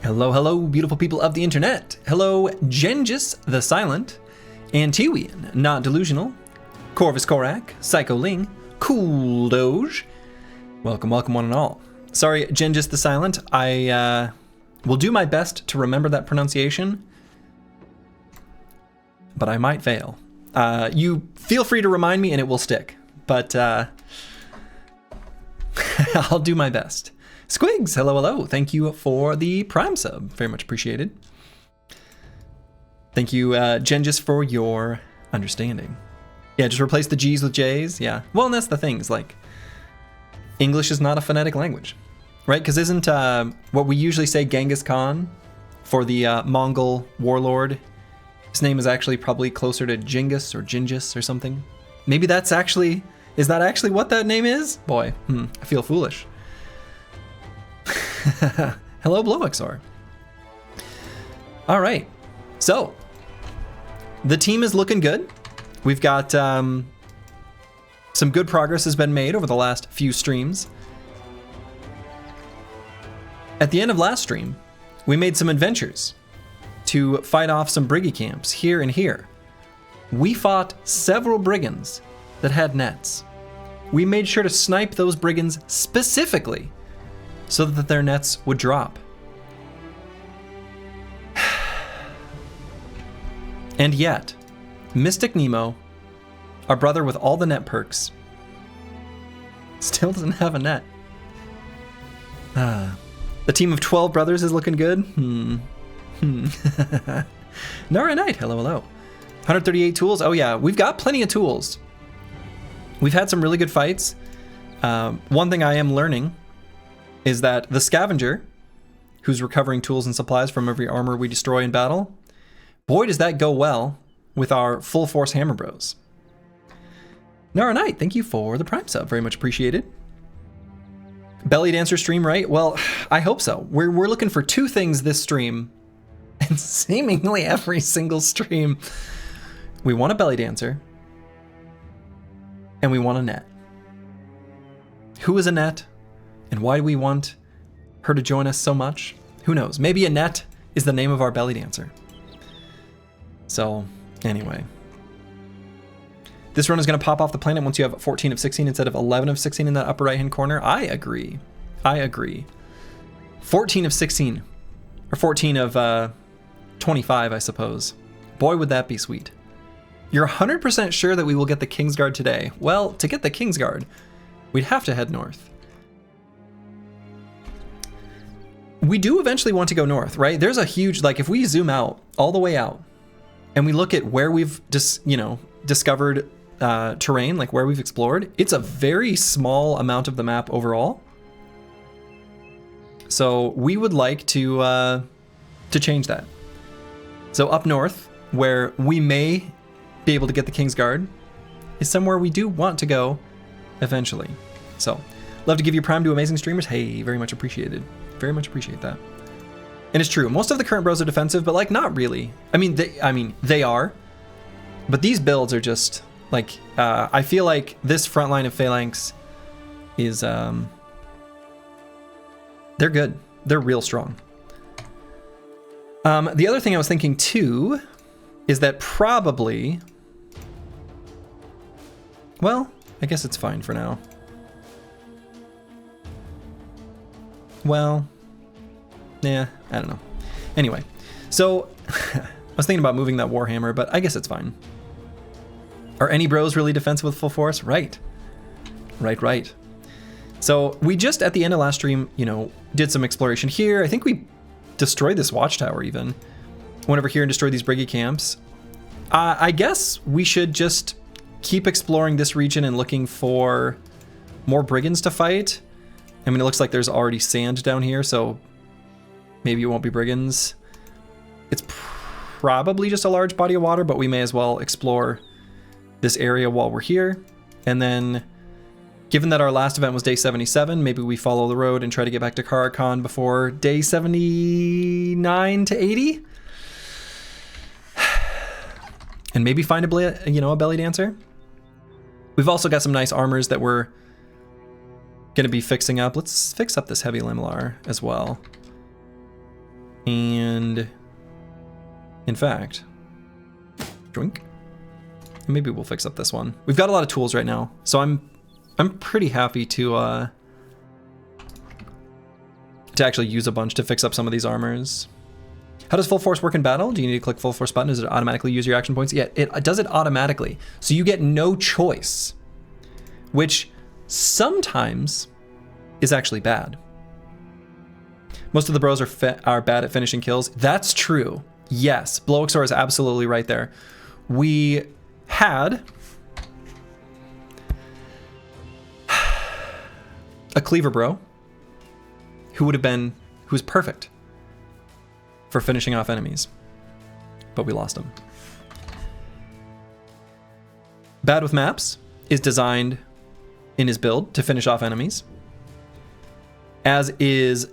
Hello, hello, beautiful people of the internet. Hello, Gengis the Silent, Antiwian, Not Delusional, Corvus Korak, Psycho Ling, Cool Doge. Welcome, welcome one and all. Sorry, Gengis the Silent, I will do my best to remember that pronunciation, but I might fail. You feel free to remind me and it will stick, but I'll do my best. Squigs, hello, hello. Thank you for the Prime sub. Very much appreciated. Thank you, Gengis, for your understanding. Yeah, just replace the G's with J's. Yeah. Well, and that's the thing. Is like, English is not a phonetic language, right? Because isn't what we usually say Genghis Khan for the Mongol warlord? His name is actually probably closer to Genghis or Gingis or something. Maybe that's actually, is that actually what that name is? Boy, I feel foolish. Hello, Blowxor. All right, so the team is looking good. We've got some good progress has been made over the last few streams. At the end of last stream, we made some adventures to fight off some briggy camps here and here. We fought several brigands that had nets. We made sure to snipe those brigands specifically so that their nets would drop. And yet, Mystic Nemo, our brother with all the net perks, still doesn't have a net. The team of 12 brothers is looking good. Nara Knight, hello, hello. 138 tools. Oh yeah, we've got plenty of tools. We've had some really good fights. One thing I am learning is that the scavenger, who's recovering tools and supplies from every armor we destroy in battle, boy, does that go well with our full force hammer bros. Nara Knight, thank you for the Prime sub. Very much appreciated. Belly dancer stream, right? Well, I hope so. We're looking for two things this stream, and seemingly every single stream. We want a belly dancer, and we want a net. Who is Annette? And why do we want her to join us so much? Who knows? Maybe Annette is the name of our belly dancer. So, anyway. This run is going to pop off the planet once you have 14 of 16 instead of 11 of 16 in that upper right-hand corner. I agree. 14 of 16. Or 14 of 25, I suppose. Boy, would that be sweet. You're 100% sure that we will get the Kingsguard today. Well, to get the Kingsguard, we'd have to head north. We do eventually want to go north, right? There's a huge, like, if we zoom out, all the way out, and we look at where we've just, discovered terrain, like where we've explored, it's a very small amount of the map overall. So we would like to change that. So up north, where we may be able to get the Kingsguard, is somewhere we do want to go eventually. So, love to give you Prime to amazing streamers. Hey, very much appreciated. Very much appreciate that. And it's true, most of the current bros are defensive, but like not really. I mean they are, but these builds are just like I feel like this front line of Phalanx is they're good. They're real strong. The other thing I was thinking too is that probably, well, I guess it's fine for now. Well, yeah, I don't know. Anyway, so I was thinking about moving that Warhammer, but I guess it's fine. Are any bros really defensive with full force? Right. So we just, at the end of last stream, did some exploration here. I think we destroyed this watchtower even. Went over here and destroyed these briggy camps. I guess we should just keep exploring this region and looking for more brigands to fight. I mean, it looks like there's already sand down here, so maybe it won't be brigands. It's probably just a large body of water, but we may as well explore this area while we're here. And then, given that our last event was day 77, maybe we follow the road and try to get back to Karakan before day 79 to 80. And maybe find a belly dancer. We've also got some nice armors that we're going to be fixing up. Let's fix up this heavy Limalar as well. And in fact, drink. Maybe we'll fix up this one. We've got a lot of tools right now, so I'm pretty happy to actually use a bunch to fix up some of these armors. How does full force work in battle? Do you need to click full force button? Does it automatically use your action points? Yeah, it does it automatically. So you get no choice, which sometimes is actually bad. Most of the bros are bad at finishing kills. That's true. Yes, Bloixor is absolutely right there. We had a cleaver bro who was perfect for finishing off enemies, but we lost him. Bad with maps is designed in his build to finish off enemies, as is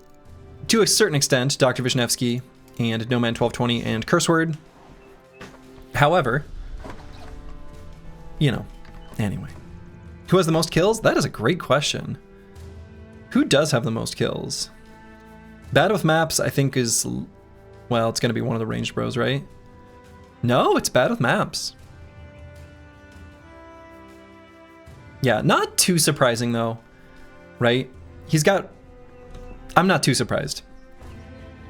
to a certain extent Dr. Vishnevsky and No Man 1220 and Curseword. However, you know, anyway. Who has the most kills? That is a great question. Who does have the most kills? Bad with maps, I think, is, well, it's going to be one of the ranged bros, right? No, it's bad with maps. Yeah, not too surprising, though, right? I'm not too surprised.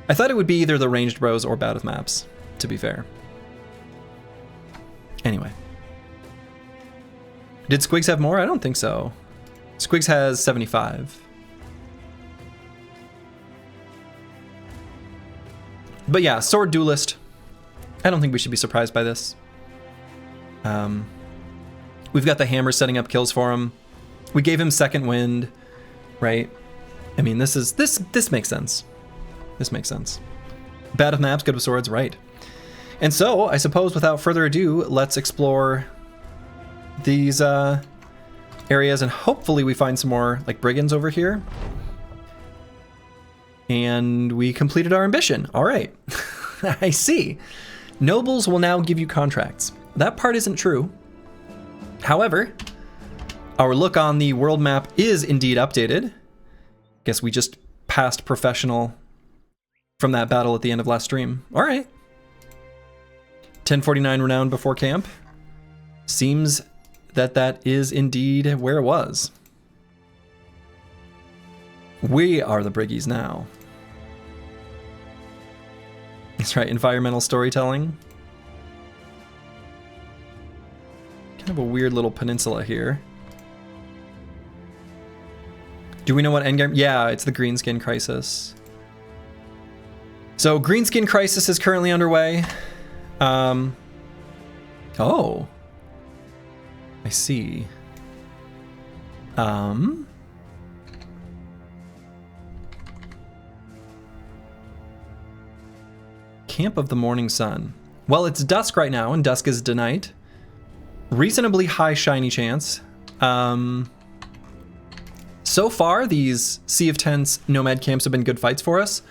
I thought it would be either the ranged bros or bad with maps, to be fair. Anyway. Did Squigs have more? I don't think so. Squigs has 75. But yeah, sword duelist. I don't think we should be surprised by this. We've got the hammer setting up kills for him. We gave him second wind, right? I mean, this makes sense. This makes sense. Bad with maps, good with swords, right? And so, I suppose without further ado, let's explore these areas, and hopefully we find some more like brigands over here. And we completed our ambition. All right. I see. Nobles will now give you contracts. That part isn't true. However, our look on the world map is indeed updated. Guess we just passed professional from that battle at the end of last stream. All right. 1049 renown before camp. Seems that is indeed where it was. We are the Briggies now. That's right, environmental storytelling. Kind of a weird little peninsula here. Do we know what endgame? Yeah, it's the Greenskin Crisis. So Greenskin Crisis is currently underway. Oh. I see. Camp of the Morning Sun. Well, it's dusk right now, and dusk is denied. Reasonably high shiny chance. So far, these Sea of Tents nomad camps have been good fights for us.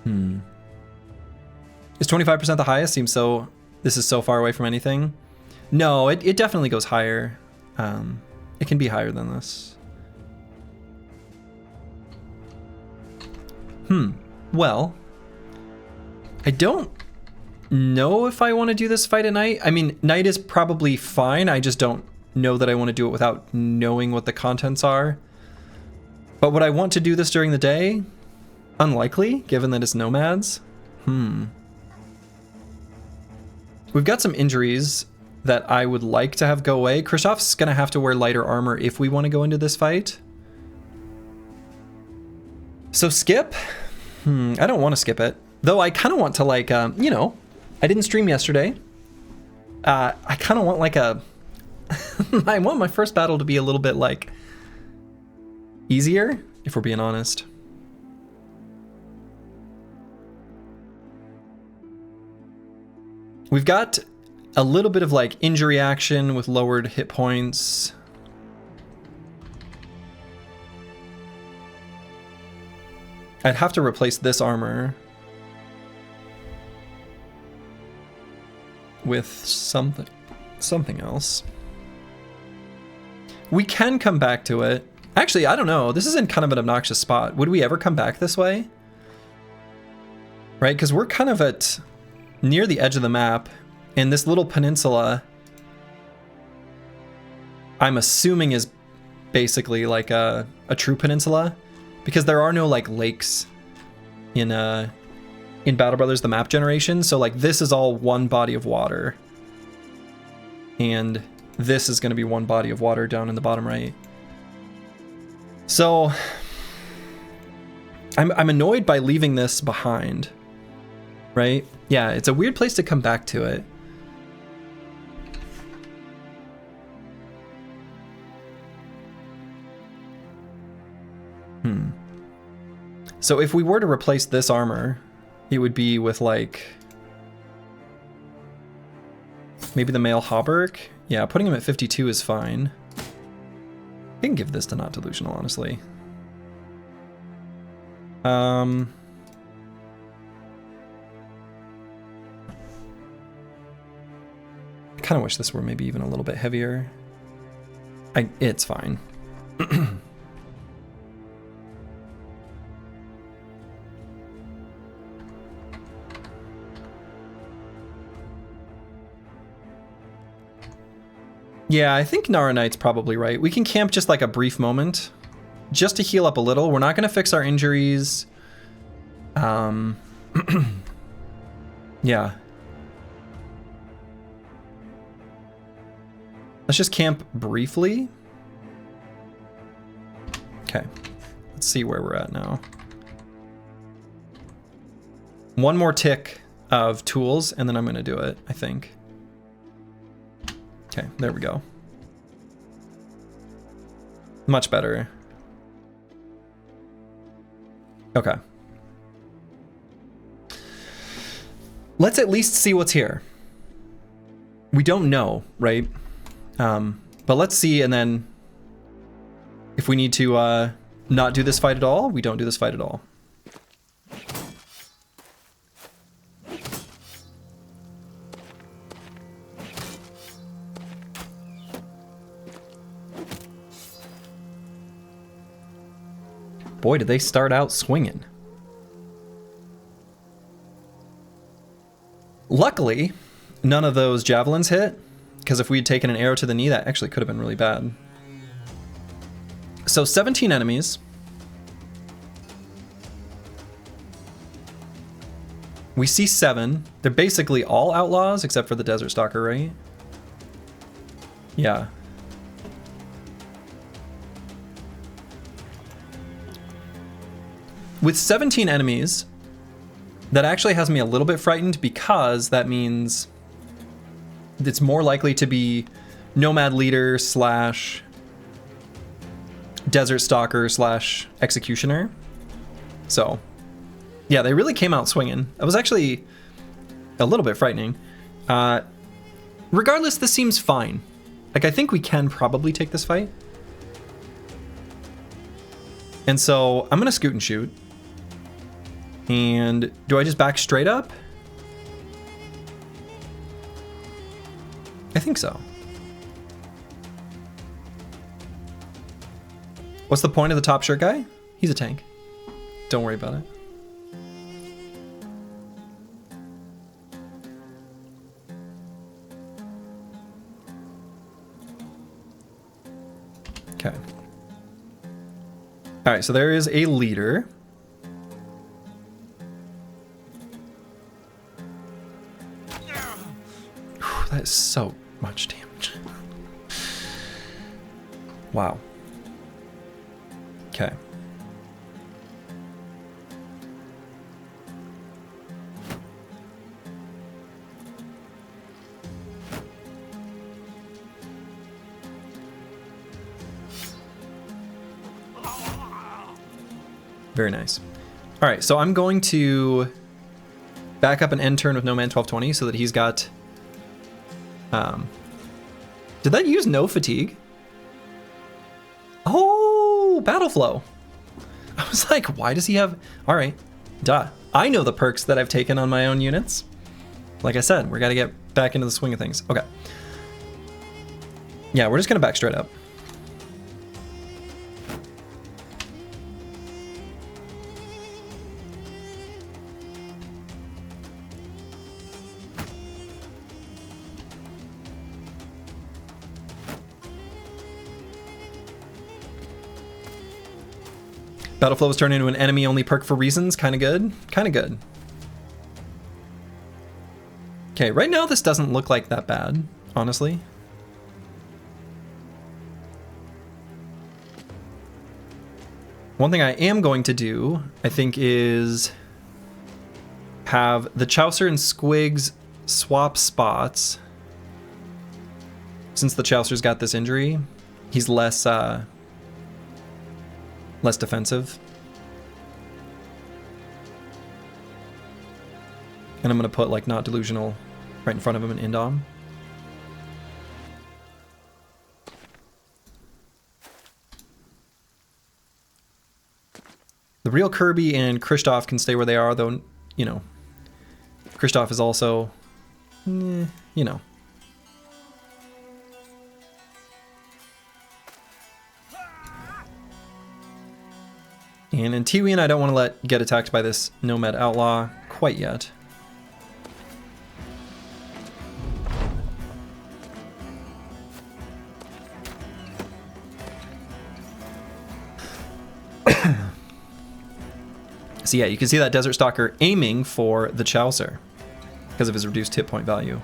Is 25% the highest? Seems so. This is so far away from anything. No, it definitely goes higher. It can be higher than this. Well, I don't know if I want to do this fight at night. I mean, night is probably fine. I just don't know that I want to do it without knowing what the contents are. But would I want to do this during the day? Unlikely, given that it's nomads. We've got some injuries that I would like to have go away. Krishov's gonna have to wear lighter armor if we want to go into this fight. So skip? I don't want to skip it. Though I kind of want to, like, you know, I didn't stream yesterday. I kind of want like a... I want my first battle to be a little bit, like, easier, if we're being honest. We've got a little bit of, like, injury action with lowered hit points. I'd have to replace this armor with something else. We can come back to it. Actually, I don't know. This is in kind of an obnoxious spot. Would we ever come back this way? right? Because we're kind of at near the edge of the map, and this little peninsula, I'm assuming, is basically like a true peninsula, because there are no like lakes in Battle Brothers, the map generation. So like this is all one body of water, and this is going to be one body of water down in the bottom right. So I'm annoyed by leaving this behind, right? Yeah, it's a weird place to come back to it. So if we were to replace this armor, it would be with like maybe the male hauberk. Yeah, putting him at 52 is fine. I can give this to not delusional, honestly. I kind of wish this were maybe even a little bit heavier. It's fine. Yeah, I think Nara Knight's probably right. We can camp just like a brief moment, just to heal up a little. We're not going to fix our injuries. Yeah. Let's just camp briefly. Okay. Let's see where we're at now. One more tick of tools, and then I'm going to do it, I think. Okay, there we go. Much better. Okay. Let's at least see what's here. We don't know, right? But let's see, and then if we need to not do this fight at all, we don't do this fight at all. Boy, did they start out swinging. Luckily, none of those javelins hit, because if we had taken an arrow to the knee, that actually could have been really bad. So 17 enemies. We see 7. They're basically all outlaws, except for the Desert Stalker, right? Yeah. With 17 enemies, that actually has me a little bit frightened, because that means it's more likely to be Nomad Leader slash Desert Stalker slash Executioner. So, yeah, they really came out swinging. It was actually a little bit frightening. Regardless, this seems fine. Like, I think we can probably take this fight. And so I'm going to scoot and shoot. And do I just back straight up? I think so. What's the point of the top shirt guy? He's a tank. Don't worry about it. Okay. All right, so there is a leader. That is so much damage. Wow. Okay. Very nice. All right, so I'm going to back up an end turn with No Man 1220 so that he's got... did that use no fatigue? Oh, battle flow. I was like, why does he have... All right, duh. I know the perks that I've taken on my own units. Like I said, we got to get back into the swing of things. Okay. Yeah, we're just going to back straight up. Battle flow was turned into an enemy only perk for reasons. Kind of good. Kind of good. Okay, right now this doesn't look like that bad, honestly. One thing I am going to do, I think, is have the Chaucer and Squigs swap spots. Since the Chaucer's got this injury, he's less defensive. And I'm going to put, like, Not Delusional right in front of him in Indom. The real Kirby and Kristoff can stay where they are, though, you know, Kristoff is also, you know. And in Tiwian, I don't want to get attacked by this Nomad Outlaw quite yet. So yeah, you can see that Desert Stalker aiming for the Chaucer because of his reduced hit point value.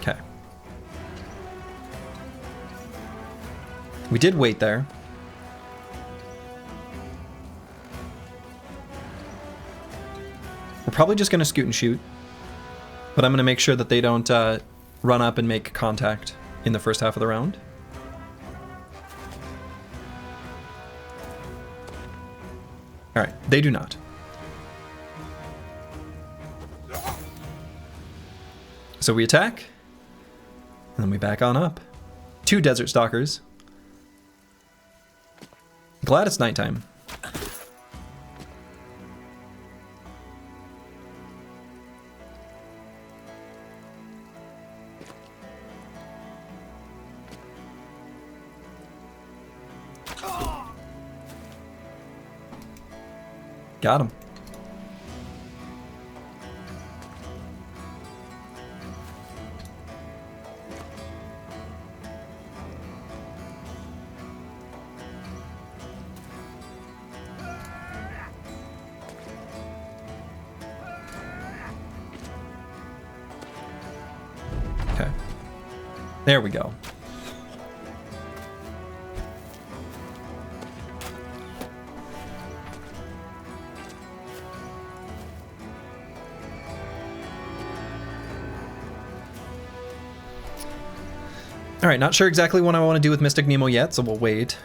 Okay. We did wait there. We're probably just going to scoot and shoot, but I'm going to make sure that they don't run up and make contact in the first half of the round. All right, they do not. So we attack, and then we back on up. 2 Desert Stalkers. Glad it's nighttime. Got him. Okay. There we go. All right, not sure exactly what I want to do with Mystic Nemo yet, so we'll wait.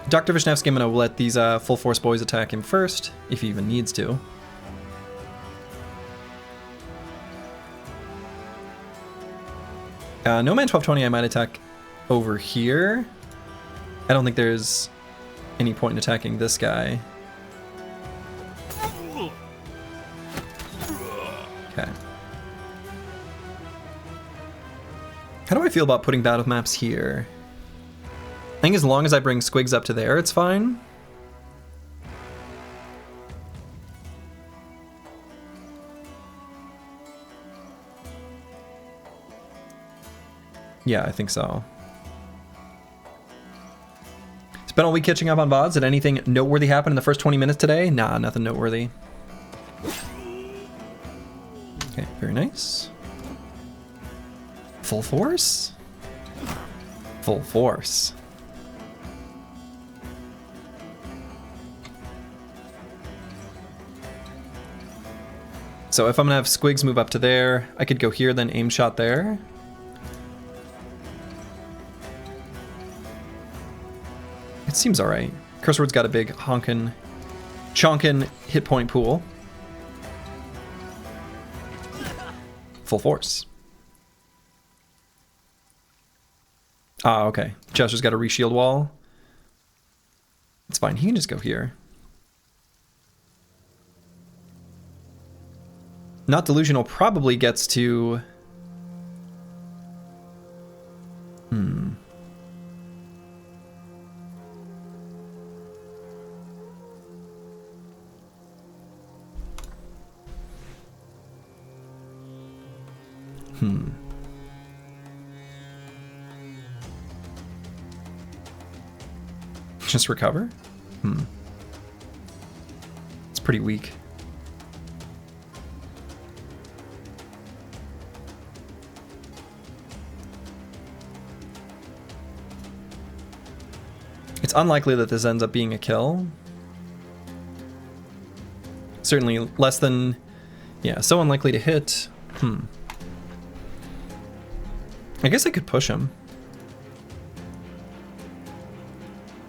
Dr. Vishnevsky, I'm going to let these full force boys attack him first, if he even needs to. No Man 1220, I might attack over here. I don't think there's any point in attacking this guy. Okay. How do I feel about putting battle maps here? I think as long as I bring Squigs up to there, it's fine. Yeah, I think so. Spent all week catching up on VODs. Did anything noteworthy happen in the first 20 minutes today? Nah, nothing noteworthy. Okay, very nice. Full force? Full force. So if I'm gonna have Squigs move up to there, I could go here, then aim shot there. It seems alright. Curse Word's got a big honkin' chonkin' hit point pool. Full force. Ah, okay. Chester's got a reshield wall. It's fine, he can just go here. Not Delusional probably gets to... Just recover? It's pretty weak. It's unlikely that this ends up being a kill. Certainly less than... Yeah, so unlikely to hit. I guess I could push him.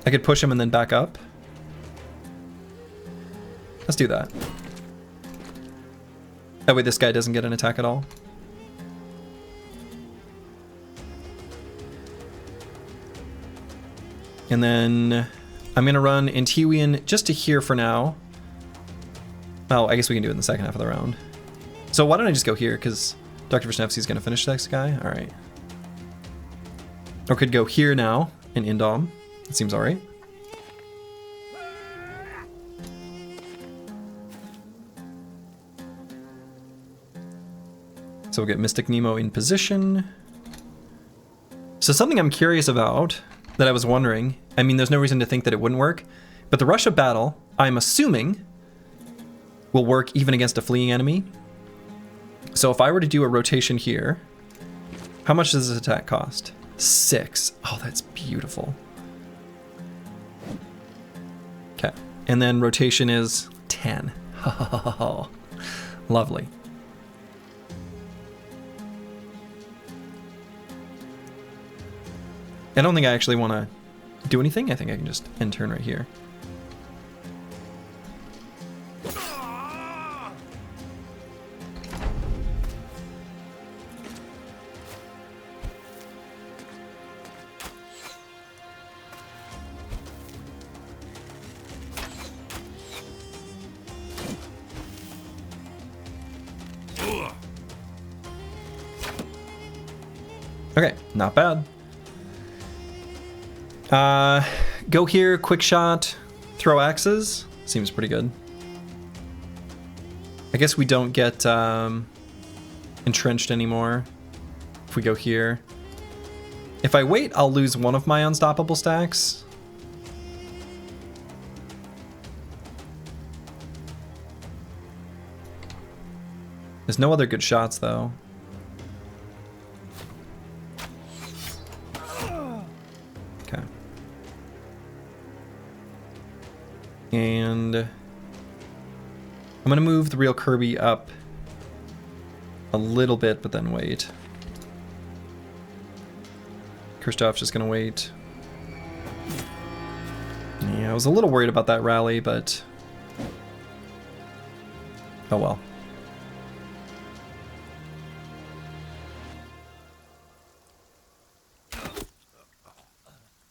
I could push him and then back up. Let's do that. That way this guy doesn't get an attack at all. And then I'm going to run Antiwian just to here for now. Well, I guess we can do it in the second half of the round. So why don't I just go here, because Dr. Vishnevsky's going to finish this guy. All right. Or could go here now and Indom. It seems all right. So we'll get Mystic Nemo in position. So something I'm curious about that I was wondering, I mean, there's no reason to think that it wouldn't work, but the rush of battle, I'm assuming, will work even against a fleeing enemy. So if I were to do a rotation here, how much does this attack cost? 6. Oh, that's beautiful. Okay, and then rotation is 10. Oh, lovely. I don't think I actually want to do anything. I think I can just end turn right here. Okay, not bad. Go here, quick shot, throw axes. Seems pretty good. I guess we don't get entrenched anymore if we go here. If I wait, I'll lose one of my unstoppable stacks. There's no other good shots though. Okay. And I'm gonna move the real Kirby up a little bit, but then wait. Kristoff's just gonna wait. Yeah, I was a little worried about that rally, but oh well.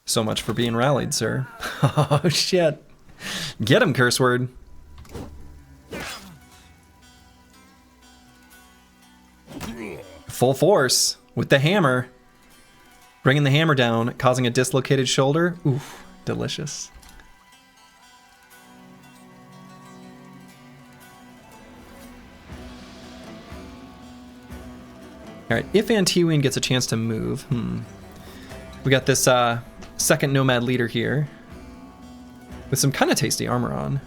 So much for being rallied, sir. Oh shit. Get him, curse word. Full force with the hammer. Bringing the hammer down, causing a dislocated shoulder. Oof, delicious. All right, if Antiwian gets a chance to move, we got this second Nomad leader here with some kind of tasty armor on.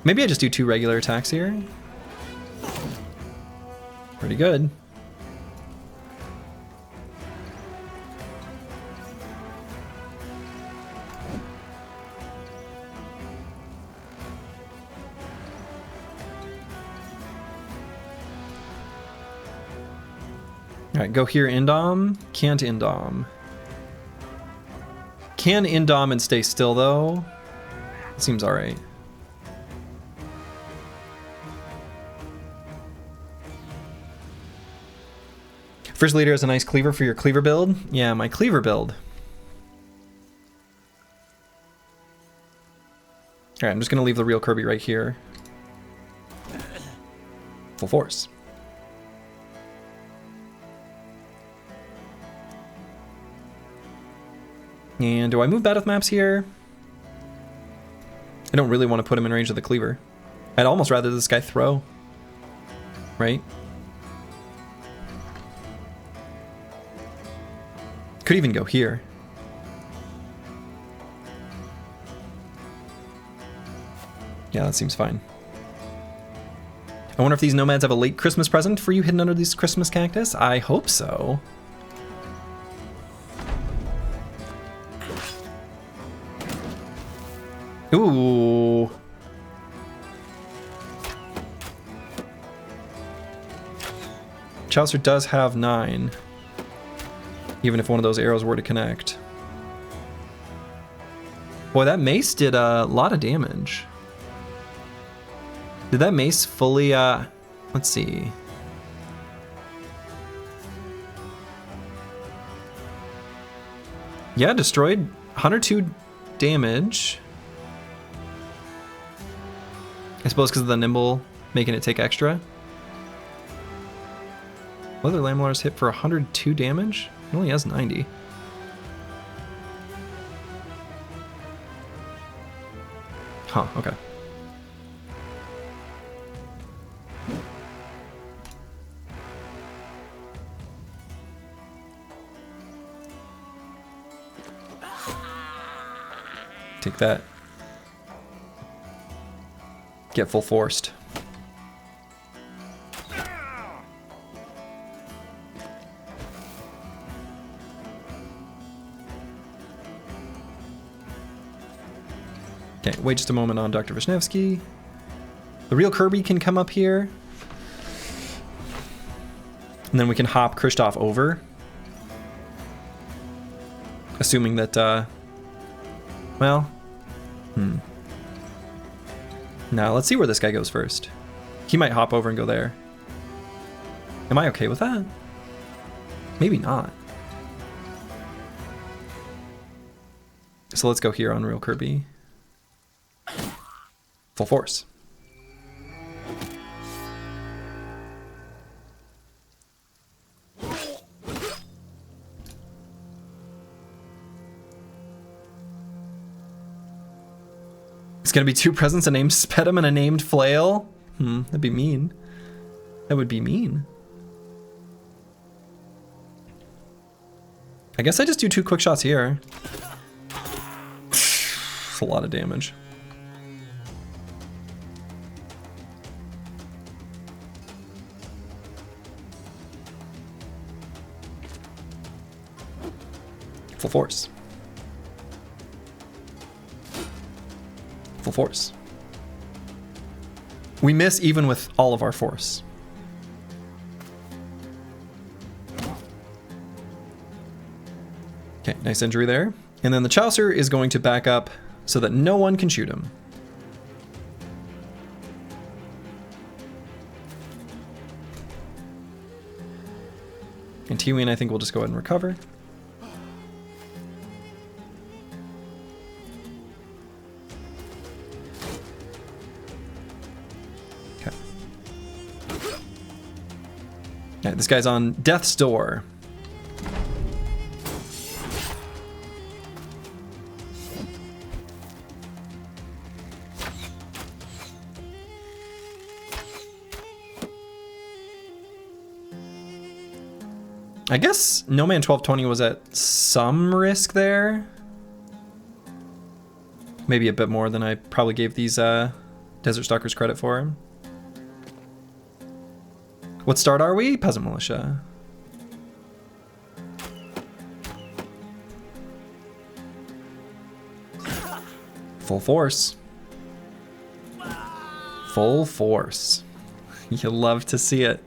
Maybe I just do 2 regular attacks here. Pretty good. All right, go here, Indom. Can't Indom. Can Indom and stay still, though. Seems all right. First leader has a nice cleaver for your cleaver build. Yeah, my cleaver build. All right, I'm just going to leave the real Kirby right here. Full force. And do I move Battle Maps here? I don't really want to put him in range of the cleaver. I'd almost rather this guy throw. Right? Could even go here. Yeah, that seems fine. I wonder if these nomads have a late Christmas present for you hidden under these Christmas cactus? I hope so. Ooh. Chaucer does have 9. Even if one of those arrows were to connect. Boy, that mace did a lot of damage. Did that mace fully, let's see. Yeah, destroyed 102 damage. I suppose because of the nimble making it take extra. Leather Lamellars hit for 102 damage? He only has 90. Huh, okay. Take that. Get full forced. Okay, wait just a moment on Dr. Vishnevsky. The real Kirby can come up here. And then we can hop Kristoff over. Assuming that, well... Now, let's see where this guy goes first. He might hop over and go there. Am I okay with that? Maybe not. So let's go here on Real Kirby. Full force. It's gonna be 2 presents, a named Spetum and a named Flail? That'd be mean. That would be mean. I guess I just do 2 quick shots here. It's a lot of damage. Full force. Full force. We miss even with all of our force. Okay, nice injury there. And then the Chaucer is going to back up so that no one can shoot him. And Tiwin, I think we'll just go ahead and recover. This guy's on death's door. I guess No Man 1220 was at some risk there. Maybe a bit more than I probably gave these Desert Stalkers credit for. What start are we? Peasant Militia. Full force. Full force. You love to see it.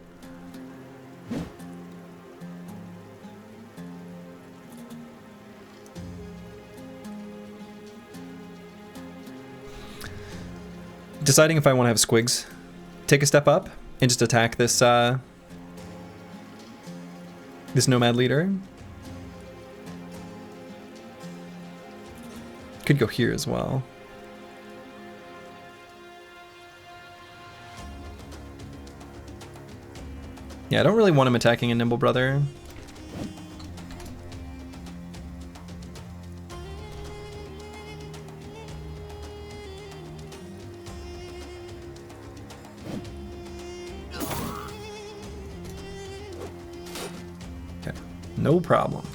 Deciding if I want to have Squigs take a step up and just attack this this nomad leader. Could go here as well. Yeah, I don't really want him attacking a Nimble Brother. No problem.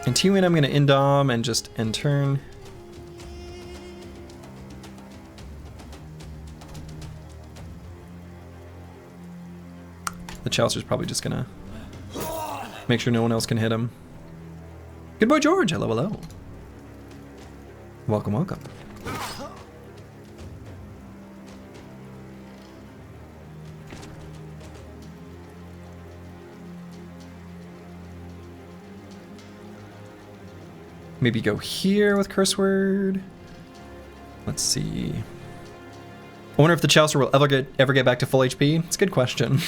And T-Win, I'm going to Indom and just end turn. The Chaucer's probably just going to make sure no one else can hit him. Good boy, George. Hello, hello. Welcome, welcome. Maybe go here with curse word. Let's see. I wonder if the Chaucer will ever get back to full HP. It's a good question.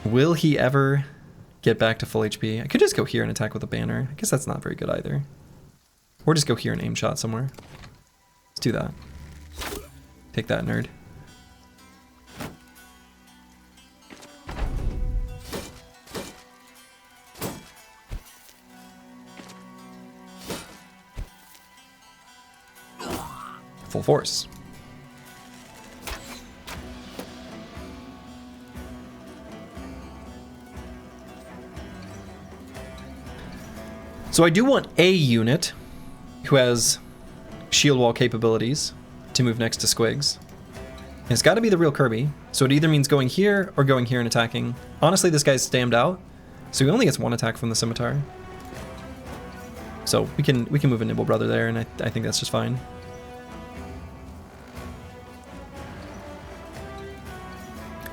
Will he ever get back to full HP? I could just go here and attack with a banner. I guess that's not very good either. Or just go here and aim shot somewhere. Let's do that. Take that, nerd. Full force. So I do want a unit who has shield wall capabilities to move next to Squigs. And it's got to be the real Kirby. So it either means going here or going here and attacking. Honestly, this guy's stammed out, so he only gets one attack from the scimitar. So we can move a Nimble Brother there, and I think that's just fine.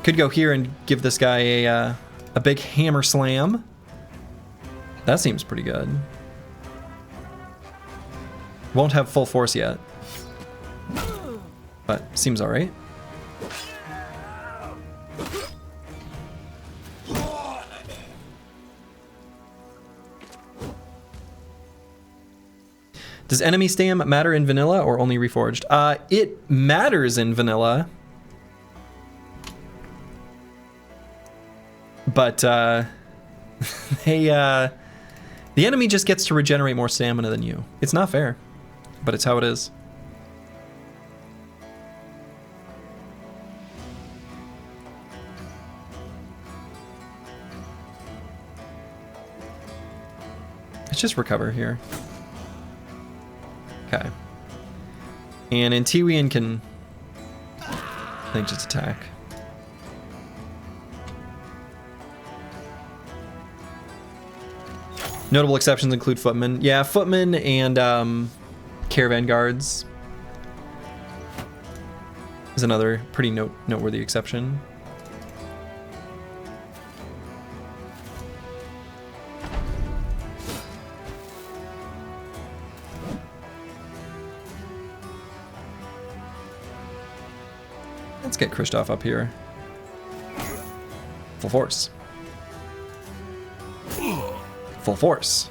Could go here and give this guy a big hammer slam. That seems pretty good. Won't have full force yet, but seems all right. Does enemy stam matter in vanilla or only Reforged? It matters in vanilla. But the enemy just gets to regenerate more stamina than you. It's not fair, but it's how it is. Let's just recover here. Okay. And Antiwian can, I think, just attack. Notable exceptions include footmen. Yeah, footmen and caravan guards is another pretty noteworthy exception. Let's get Kristoff up here. Full force. Full force.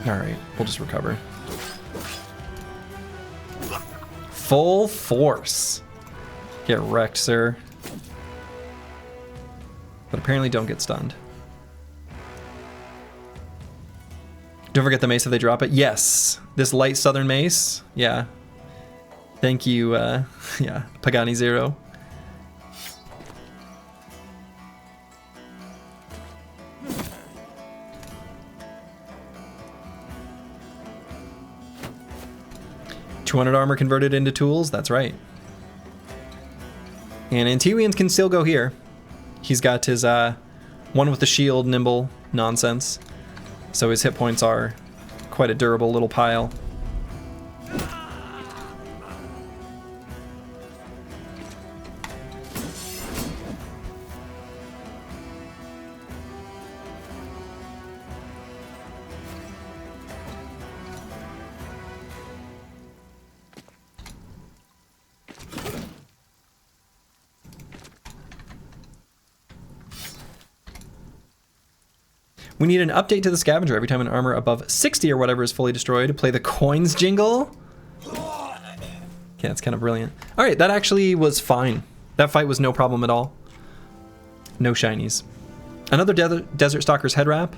All right, we'll just recover. Full force. Get wrecked, sir. But apparently don't get stunned. Don't forget the mace if they drop it. Yes, this light southern mace. Yeah. Thank you, yeah, Pagani Zero. $200 armor converted into tools. That's right. And Antiwians can still go here. He's got his one with the shield, nimble nonsense. So his hit points are quite a durable little pile. We need an update to the scavenger every time an armor above 60 or whatever is fully destroyed. Play the coins jingle. Yeah, it's kind of brilliant. All right, that actually was fine. That fight was no problem at all. No shinies. Another Desert Stalker's head wrap.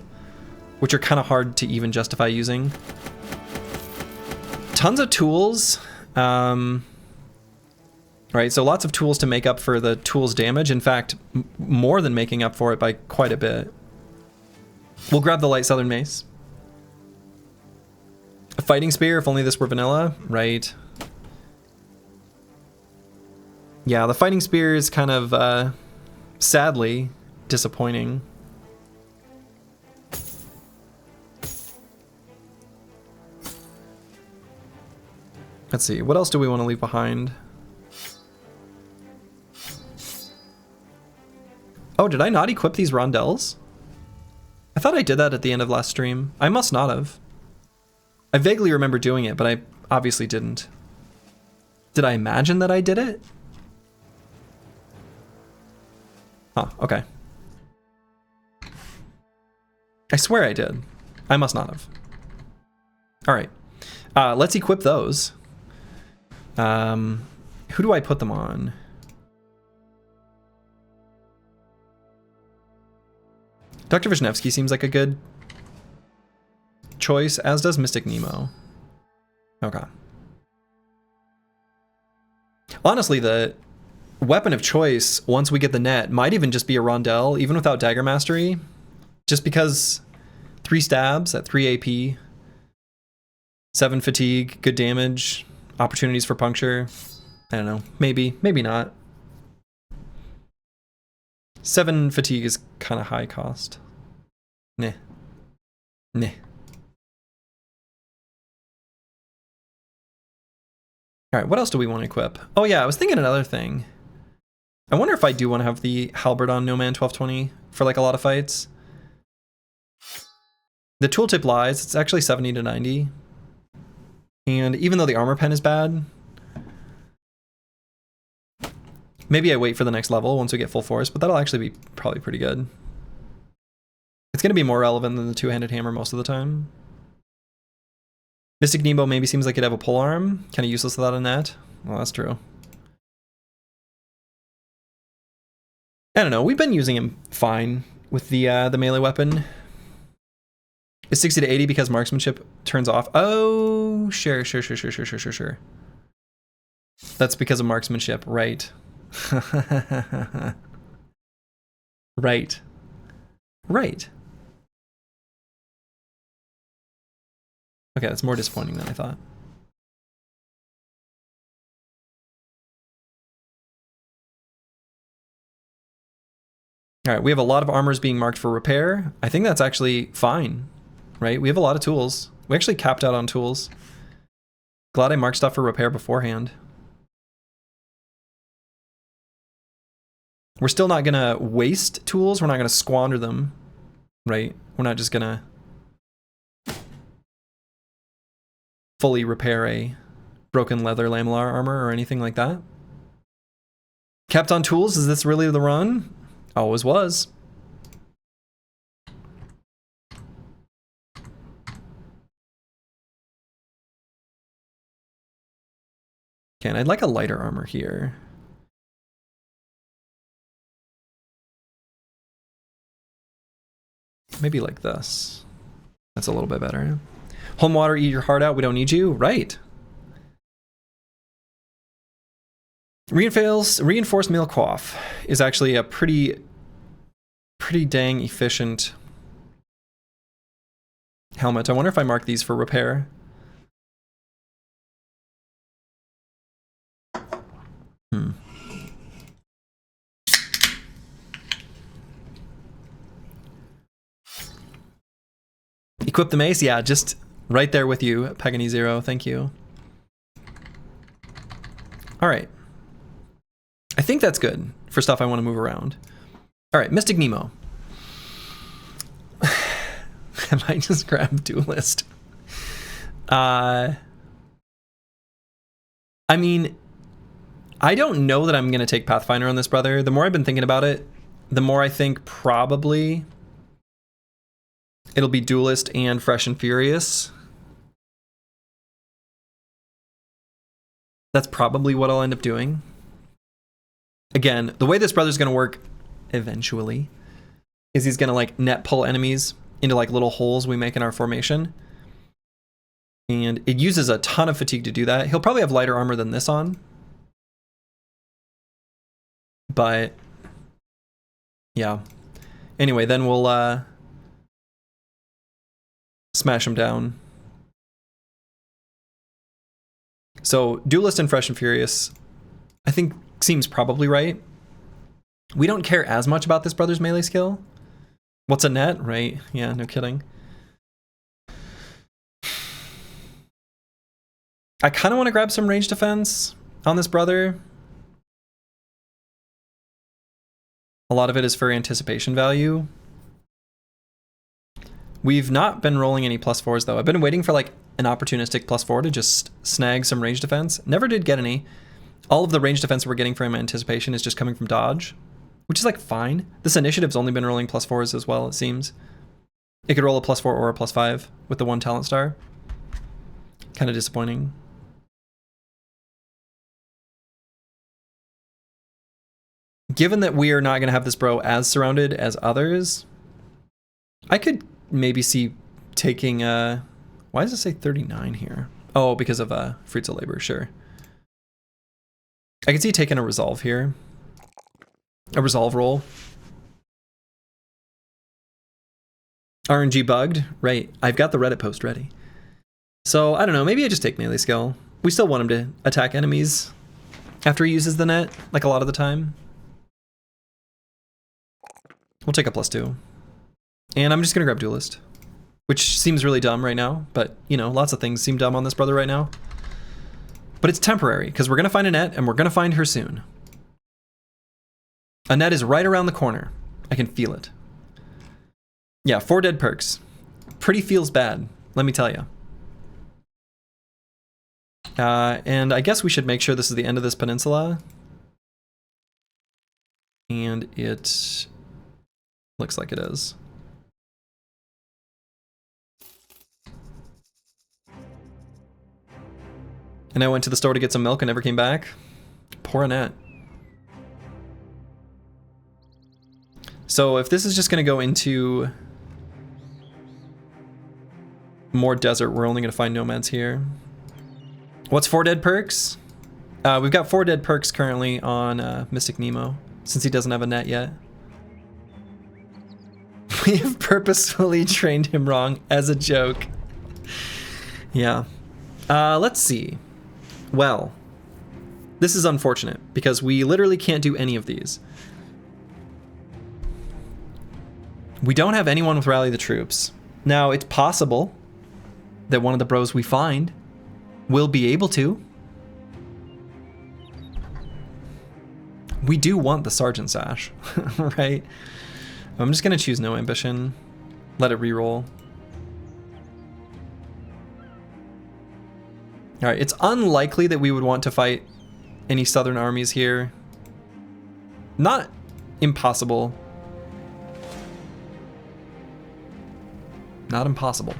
which are kind of hard to even justify using. Tons of tools. Right, so lots of tools to make up for the tools damage. In fact, more than making up for it by quite a bit. We'll grab the Light Southern Mace. A Fighting Spear, if only this were vanilla. Right. Yeah, the Fighting Spear is kind of, sadly, disappointing. Let's see, what else do we want to leave behind? Oh, did I not equip these rondelles? I thought I did that at the end of last stream. I must not have. I vaguely remember doing it, but I obviously didn't. Did I imagine that I did it? Huh, okay. I swear I did. I must not have. All right. Let's equip those. Who do I put them on? Dr. Wisniewski seems like a good choice, as does Mystic Nemo. Okay. Honestly, the weapon of choice, once we get the net, might even just be a Rondelle, even without Dagger Mastery. Just because 3 stabs at 3 AP, 7 fatigue, good damage, opportunities for puncture. I don't know. Maybe, maybe not. 7 fatigue is kind of high cost. Nah. Nah. Alright, what else do we want to equip? Oh yeah, I was thinking another thing. I wonder if I do want to have the Halberd on No Man 1220 for like a lot of fights. The tooltip lies, it's actually 70 to 90. And even though the armor pen is bad, maybe I wait for the next level once we get full force, but that'll actually be probably pretty good. It's going to be more relevant than the two-handed hammer most of the time. Mystic Nemo maybe seems like it'd have a pole arm. Kind of useless without a net. Well, that's true. I don't know. We've been using him fine with the melee weapon. Is 60 to 80 because marksmanship turns off? Oh, sure. That's because of marksmanship, right? Right. Okay, that's more disappointing than I thought. All right, we have a lot of armors being marked for repair. I think that's actually fine, right? We have a lot of tools. We actually capped out on tools. Glad I marked stuff for repair beforehand. We're still not gonna waste tools. We're not gonna squander them, right? We're not just gonna fully repair a broken leather lamellar armor or anything like that. Capped on tools, is this really the run? Always was. Okay, and I'd like a lighter armor here. Maybe like this. That's a little bit better. Home water, eat your heart out. We don't need you. Right. Reinforced meal coif is actually a pretty dang efficient helmet. I wonder if I mark these for repair. Equip the mace? Yeah, just right there with you, Pagani Zero. Thank you. All right. I think that's good for stuff I want to move around. All right, Mystic Nemo. I might just grab Duelist. I mean, I don't know that I'm going to take Pathfinder on this brother. The more I've been thinking about it, the more I think probably it'll be Duelist and Fresh and Furious. That's probably what I'll end up doing. Again, the way this brother's going to work eventually is he's going to like net pull enemies into like little holes we make in our formation. And it uses a ton of fatigue to do that. He'll probably have lighter armor than this on. But yeah. Anyway, then we'll smash him down. So Duelist and Fresh and Furious, I think seems probably right. We don't care as much about this brother's melee skill. What's a net, right? Yeah, no kidding. I kind of want to grab some range defense on this brother. A lot of it is for anticipation value. We've not been rolling any +4s though. I've been waiting for like an opportunistic +4 to just snag some range defense. Never did get any. All of the range defense we're getting from anticipation is just coming from dodge, which is like fine. This initiative's only been rolling +4s as well, it seems. It could roll a +4 or a +5 with the 1 talent star. Kind of disappointing. Given that we are not going to have this bro as surrounded as others, I could maybe see taking why does it say 39 here? Oh, because of Fruits of Labor, sure. I could see taking a resolve here. A resolve roll. RNG bugged, right. I've got the Reddit post ready. So, I don't know, maybe I just take melee skill. We still want him to attack enemies after he uses the net, like a lot of the time. We'll take a +2. And I'm just gonna grab Duelist, which seems really dumb right now, but you know, lots of things seem dumb on this brother right now. But it's temporary, because we're gonna find a net, and we're gonna find her soon. A net is right around the corner. I can feel it. Yeah, 4 dead perks. Pretty feels bad, let me tell you. And I guess we should make sure this is the end of this peninsula. And it looks like it is. And I went to the store to get some milk and never came back. Poor Annette. So if this is just going to go into more desert, we're only going to find nomads here. What's 4 dead perks? We've got 4 dead perks currently on Mystic Nemo, since he doesn't have a net yet. We have purposefully trained him wrong as a joke. Yeah. Let's see. Well, this is unfortunate because we literally can't do any of these. We don't have anyone with Rally the Troops. Now, it's possible that one of the bros we find will be able to. We do want the Sergeant Sash, right? I'm just gonna choose no ambition. Let it reroll. All right, it's unlikely that we would want to fight any southern armies here. Not impossible. Not impossible.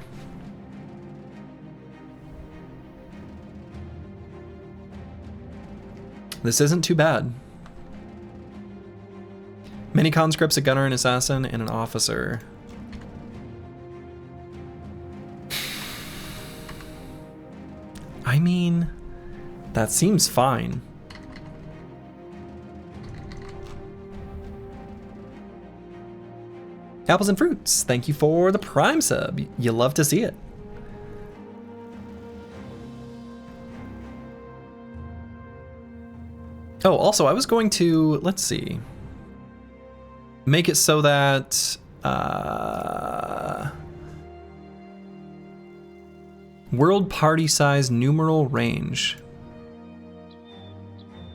This isn't too bad. Many conscripts, a gunner, an assassin, and an officer. I mean, that seems fine. Apples and Fruits, thank you for the Prime sub. You love to see it. Oh, also, I was going to, let's see, make it so that world party size numeral range.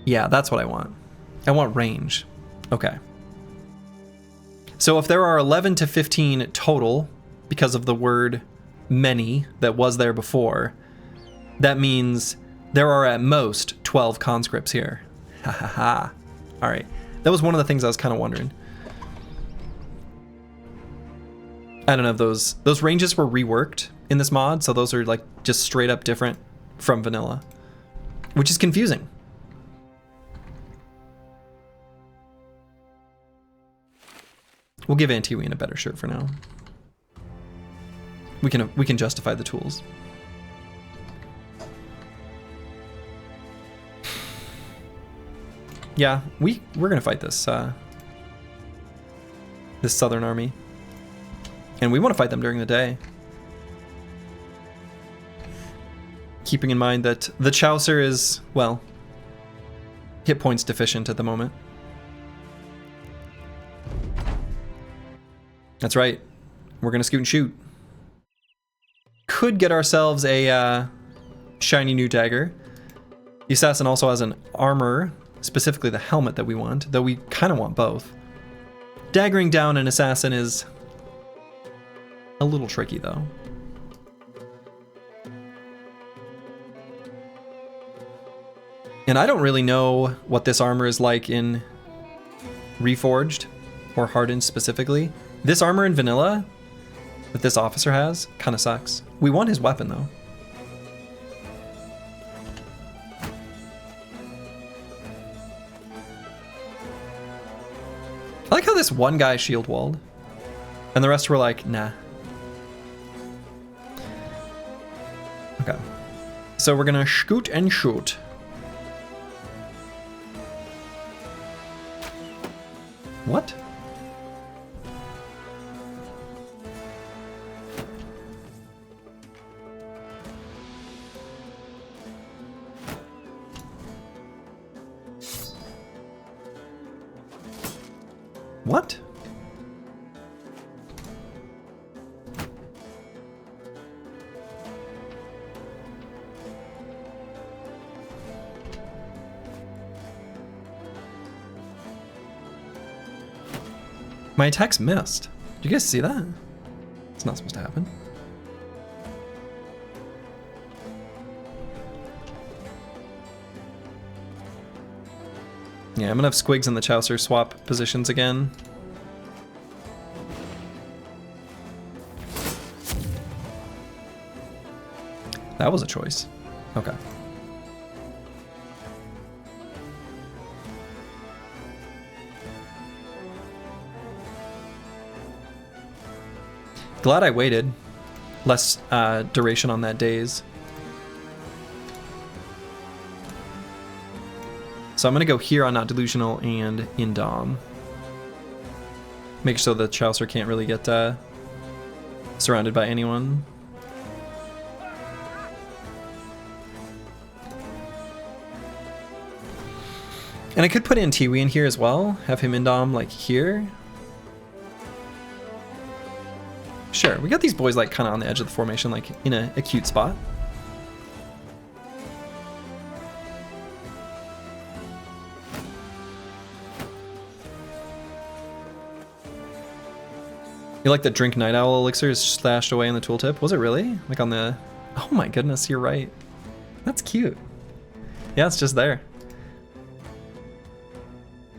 Yeah, that's what I want. I want range. Okay. So if there are 11 to 15 total, because of the word many that was there before, that means there are at most 12 conscripts here. Ha ha ha. All right. That was one of the things I was kind of wondering. I don't know if those ranges were reworked in this mod, so those are like just straight up different from vanilla, which is confusing. We'll give Antiween a better shirt for now. we can justify the tools. Yeah, we're gonna fight this this southern army, and we want to fight them during the day. Keeping in mind that the Chaucer is, well, hit points deficient at the moment. That's right. We're gonna scoot and shoot. Could get ourselves a shiny new dagger. The assassin also has an armor, specifically the helmet that we want, though we kind of want both. Daggering down an assassin is a little tricky though. And I don't really know what this armor is like in Reforged or Hardened specifically. This armor in vanilla that this officer has kind of sucks. We want his weapon though. I like how this one guy shield walled and the rest were like, nah. Okay. So we're gonna scoot and shoot. What? What? My attacks missed. Did you guys see that? It's not supposed to happen. Yeah, I'm gonna have Squigs and the Chaucer swap positions again. That was a choice. Okay. Glad I waited. Less duration on that daze. So I'm going to go here on Not Delusional and in Dom. Make sure the Chaucer can't really get surrounded by anyone. And I could put in Tiwi in here as well. Have him in Dom like here. Sure, we got these boys like kind of on the edge of the formation, like in a cute spot. You like the Drink Night Owl elixir is stashed away in the tooltip? Was it really? Like on the... Oh my goodness, you're right. That's cute. Yeah, it's just there.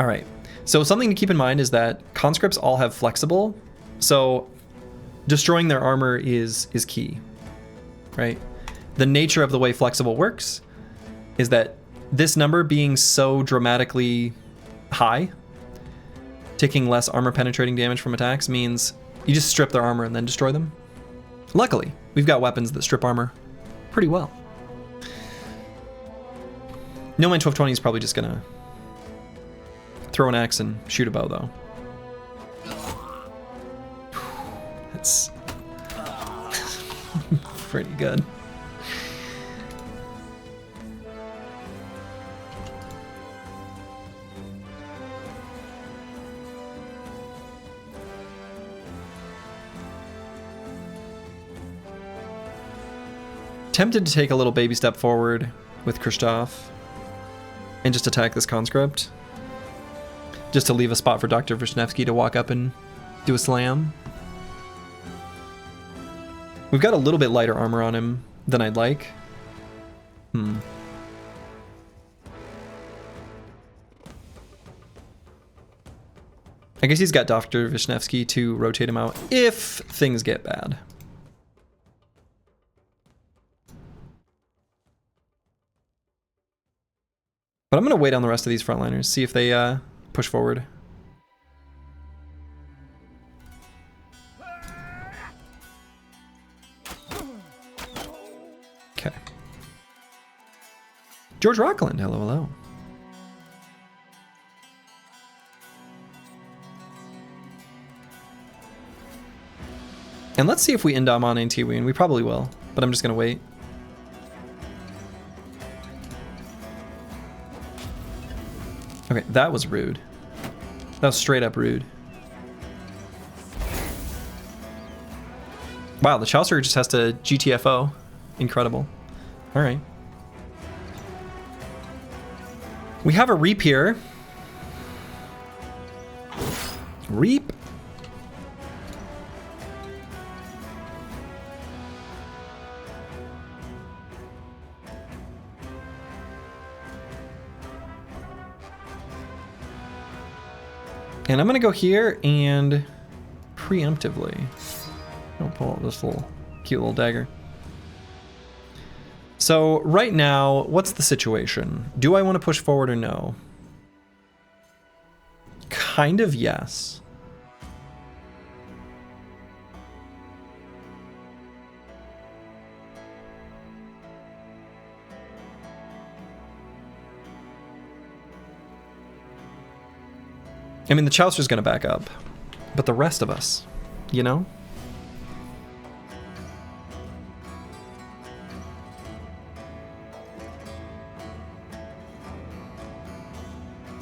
All right, so something to keep in mind is that conscripts all have flexible, so destroying their armor is key, right? The nature of the way flexible works is that this number being so dramatically high, taking less armor penetrating damage from attacks means you just strip their armor and then destroy them. Luckily, we've got weapons that strip armor pretty well. No Man 1220 is probably just gonna throw an axe and shoot a bow though. That's pretty good. Tempted to take a little baby step forward with Christoph and just attack this conscript. Just to leave a spot for Dr. Vishnevsky to walk up and do a slam. We've got a little bit lighter armor on him than I'd like. I guess he's got Dr. Vishnevsky to rotate him out if things get bad. But I'm going to wait on the rest of these frontliners, see if they push forward. George Rockland, hello, hello. And let's see if we Indom on Antiween. We probably will, but I'm just gonna wait. Okay, that was rude. That was straight up rude. Wow, the Chaucer just has to GTFO. Incredible. All right. We have a Reap here. Reap. And I'm gonna go here and preemptively. I'll pull out this little cute little dagger. So right now, what's the situation? Do I want to push forward or no? Kind of yes. I mean, the Chaucer's gonna back up, but the rest of us, you know?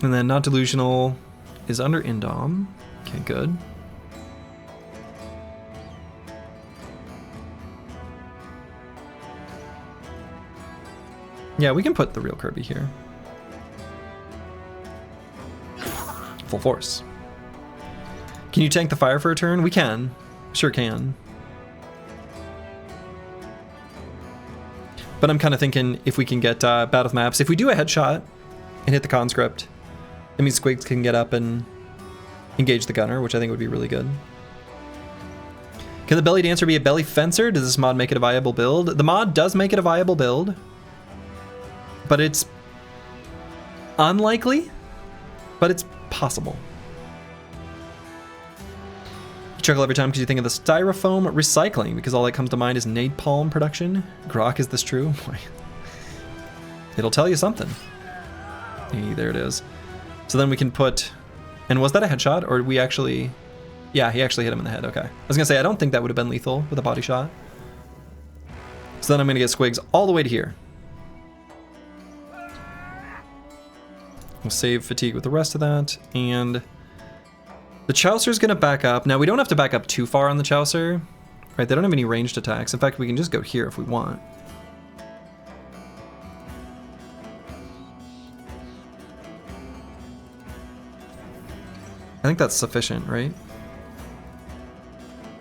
And then Not Delusional is under Indom. Okay, good. Yeah, we can put the real Kirby here. Full force. Can you tank the fire for a turn? We can. Sure can. But I'm kind of thinking if we can get Battle of Maps, if we do a headshot and hit the conscript, that means Squigs can get up and engage the gunner, which I think would be really good. Can the belly dancer be a belly fencer? Does this mod make it a viable build? The mod does make it a viable build, but it's unlikely, but it's possible. You chuckle every time because you think of the styrofoam recycling, because all that comes to mind is napalm production. Grok, is this true? It'll tell you something. Hey, there it is. So then we can put, and was that a headshot or we actually, yeah, he actually hit him in the head. Okay. I was gonna say, I don't think that would have been lethal with a body shot. So then I'm gonna get Squigs all the way to here. We'll save fatigue with the rest of that. And the Chaucer's gonna back up. Now we don't have to back up too far on the Chaucer, right? They don't have any ranged attacks. In fact, we can just go here if we want. I think that's sufficient, right?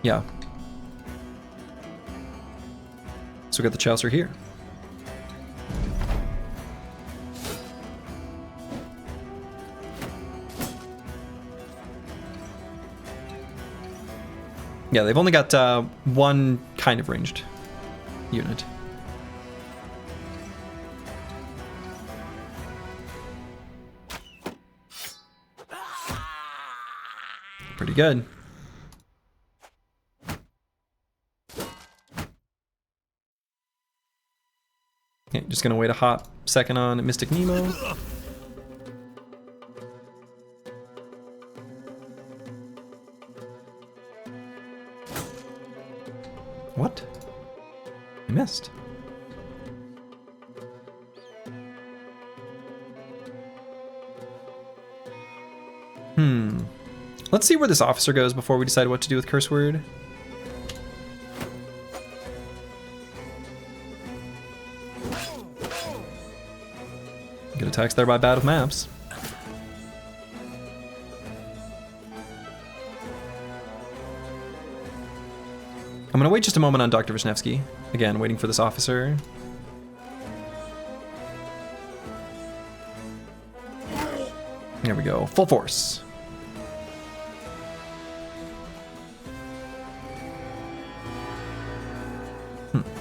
Yeah. So we got the Chaucer here. Yeah, they've only got one kind of ranged unit. Pretty good. Okay, just gonna wait a hot second on Mystic Nemo. What? I missed. Let's see where this officer goes before we decide what to do with Curse Word. Good attacks there by Battle of Maps. I'm gonna wait just a moment on Dr. Wisniewski. Again, waiting for this officer. There we go, full force.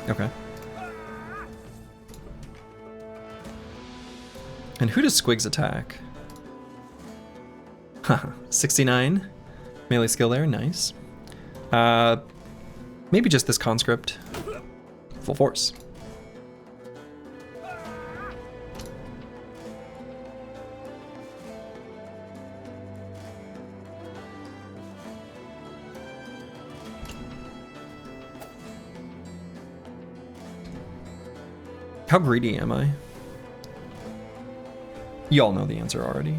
Okay. And who does Squigs attack? Haha, 69. Melee skill there, nice. Maybe just this conscript. Full force. How greedy am I? You all know the answer already.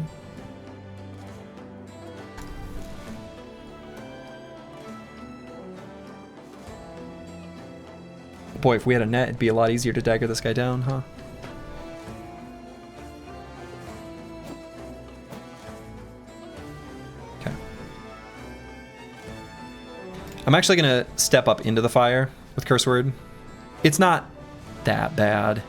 Boy, if we had a net, it'd be a lot easier to dagger this guy down, huh? Okay. I'm actually gonna step up into the fire with Curse Word. It's not that bad.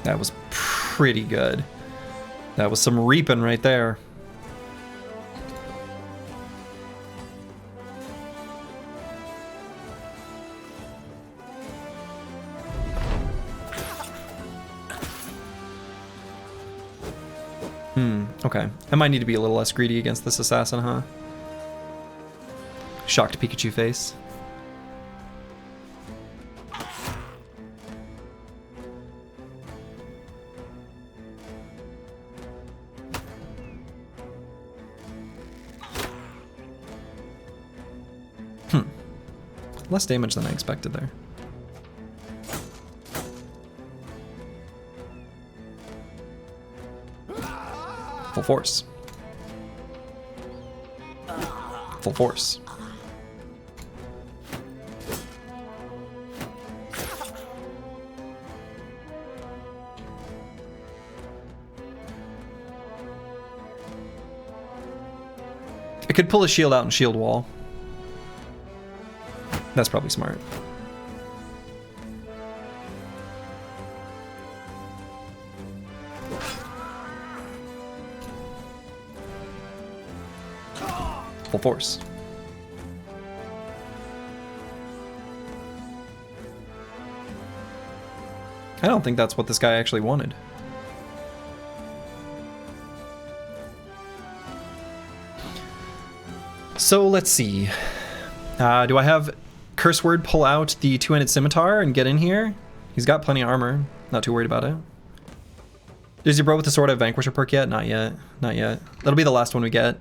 That was pretty good. That was some reaping right there. Okay. I might need to be a little less greedy against this assassin, huh? Shocked Pikachu face. Less damage than I expected there. Full force. Full force. I could pull a shield out and shield wall. That's probably smart. Full force. I don't think that's what this guy actually wanted. So let's see. Do I have Curse Word pull out the two-handed scimitar and get in here? He's got plenty of armor. Not too worried about it. Does your bro with the sword have Vanquisher perk yet? Not yet. Not yet. That'll be the last one we get.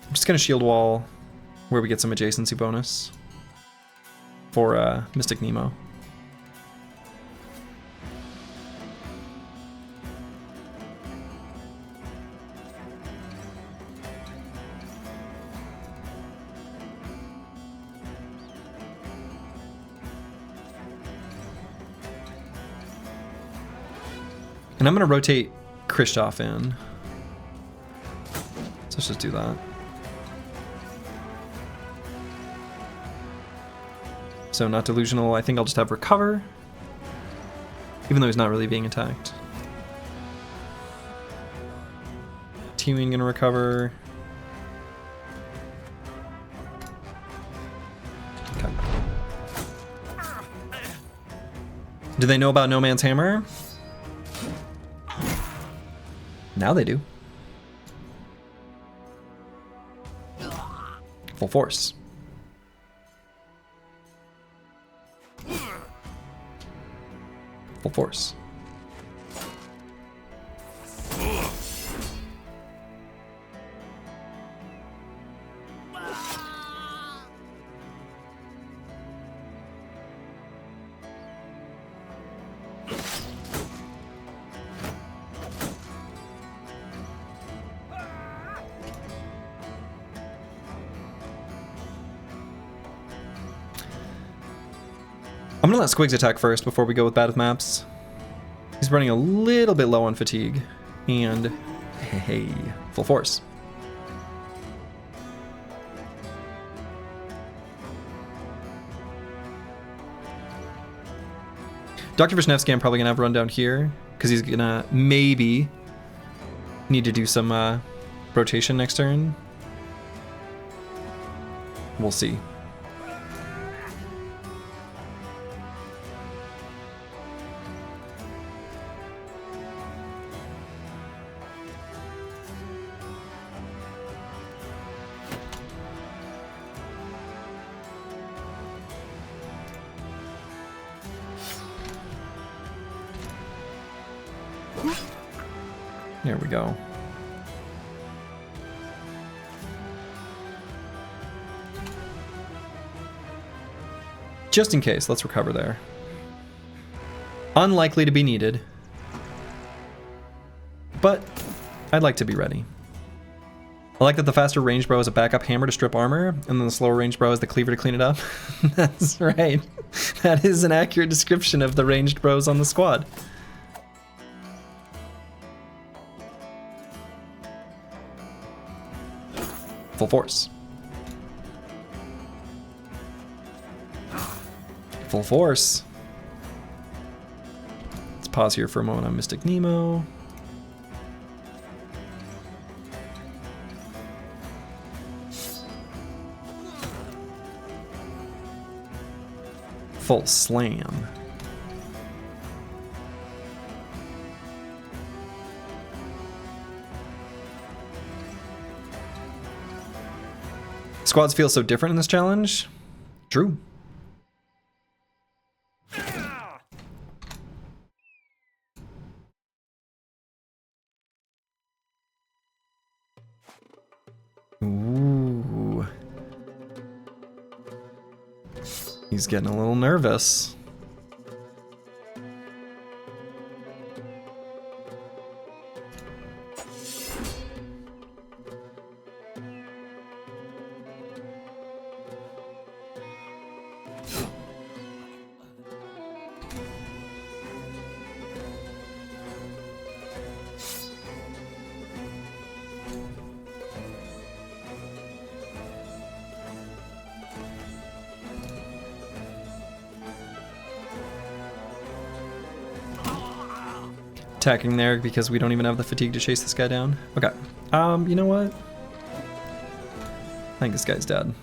I'm just gonna shield wall where we get some adjacency bonus for Mystic Nemo. And I'm gonna rotate Kristoff in. So let's just do that. So not delusional. I think I'll just have recover, even though he's not really being attacked. T-Wing gonna recover. Okay. Do they know about No Man's Hammer? Now they do. Full force. Full force. I'm gonna let Squigs attack first before we go with bad with maps. He's running a little bit low on fatigue. And hey, full force. Dr. Vishnevsky I'm probably gonna have run down here because he's gonna maybe need to do some rotation next turn. We'll see. There we go. Just in case, let's recover there. Unlikely to be needed, but I'd like to be ready. I like that the faster range bow is a backup hammer to strip armor, and then the slower range bow is the cleaver to clean it up. That's right. That is an accurate description of the ranged bros on the squad. Full force. Full force. Let's pause here for a moment on Mystic Nemo. Full slam. Squads feel so different in this challenge. True. Ooh. He's getting a little nervous. Attacking there because we don't even have the fatigue to chase this guy down. Okay. You know what? I think this guy's dead.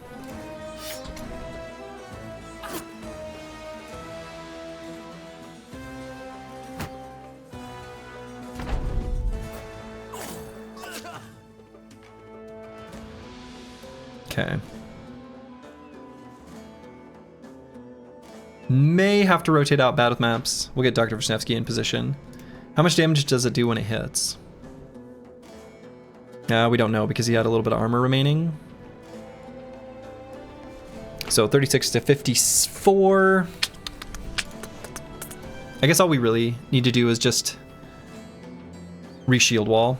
Okay. May have to rotate out bad with maps. We'll get Dr. Wisniewski in position. How much damage does it do when it hits? We don't know because he had a little bit of armor remaining. So 36 to 54. I guess all we really need to do is just re-shield wall.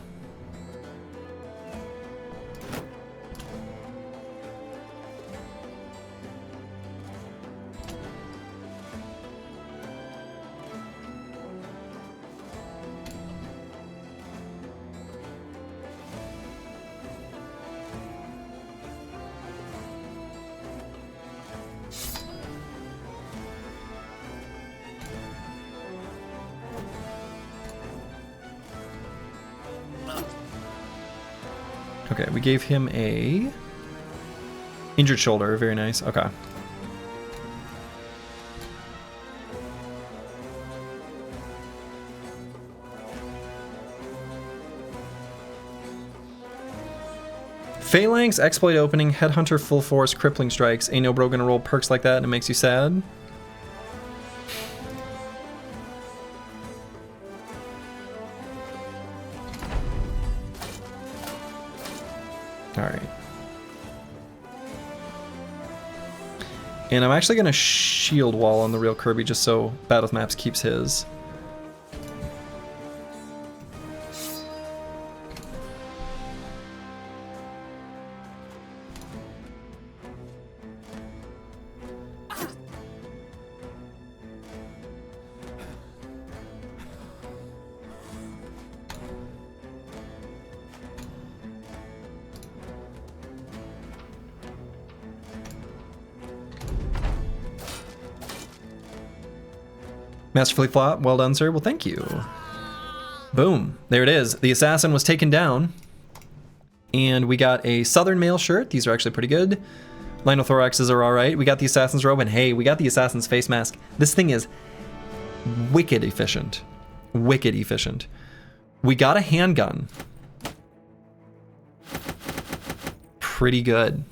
Okay, we gave him a injured shoulder. Very nice. Okay. Phalanx, Exploit Opening, Headhunter, Full Force, Crippling Strikes. Ain't no bro gonna roll perks like that and it makes you sad. Alright. And I'm actually going to shield wall on the real Kirby just so Bad with Maps keeps his. Masterfully flop. Well done, sir. Well, thank you. Boom. There it is. The assassin was taken down. And we got a Southern mail shirt. These are actually pretty good. Linothoraxes are all right. We got the assassin's robe, and hey, we got the assassin's face mask. This thing is wicked efficient. Wicked efficient. We got a handgun. Pretty good.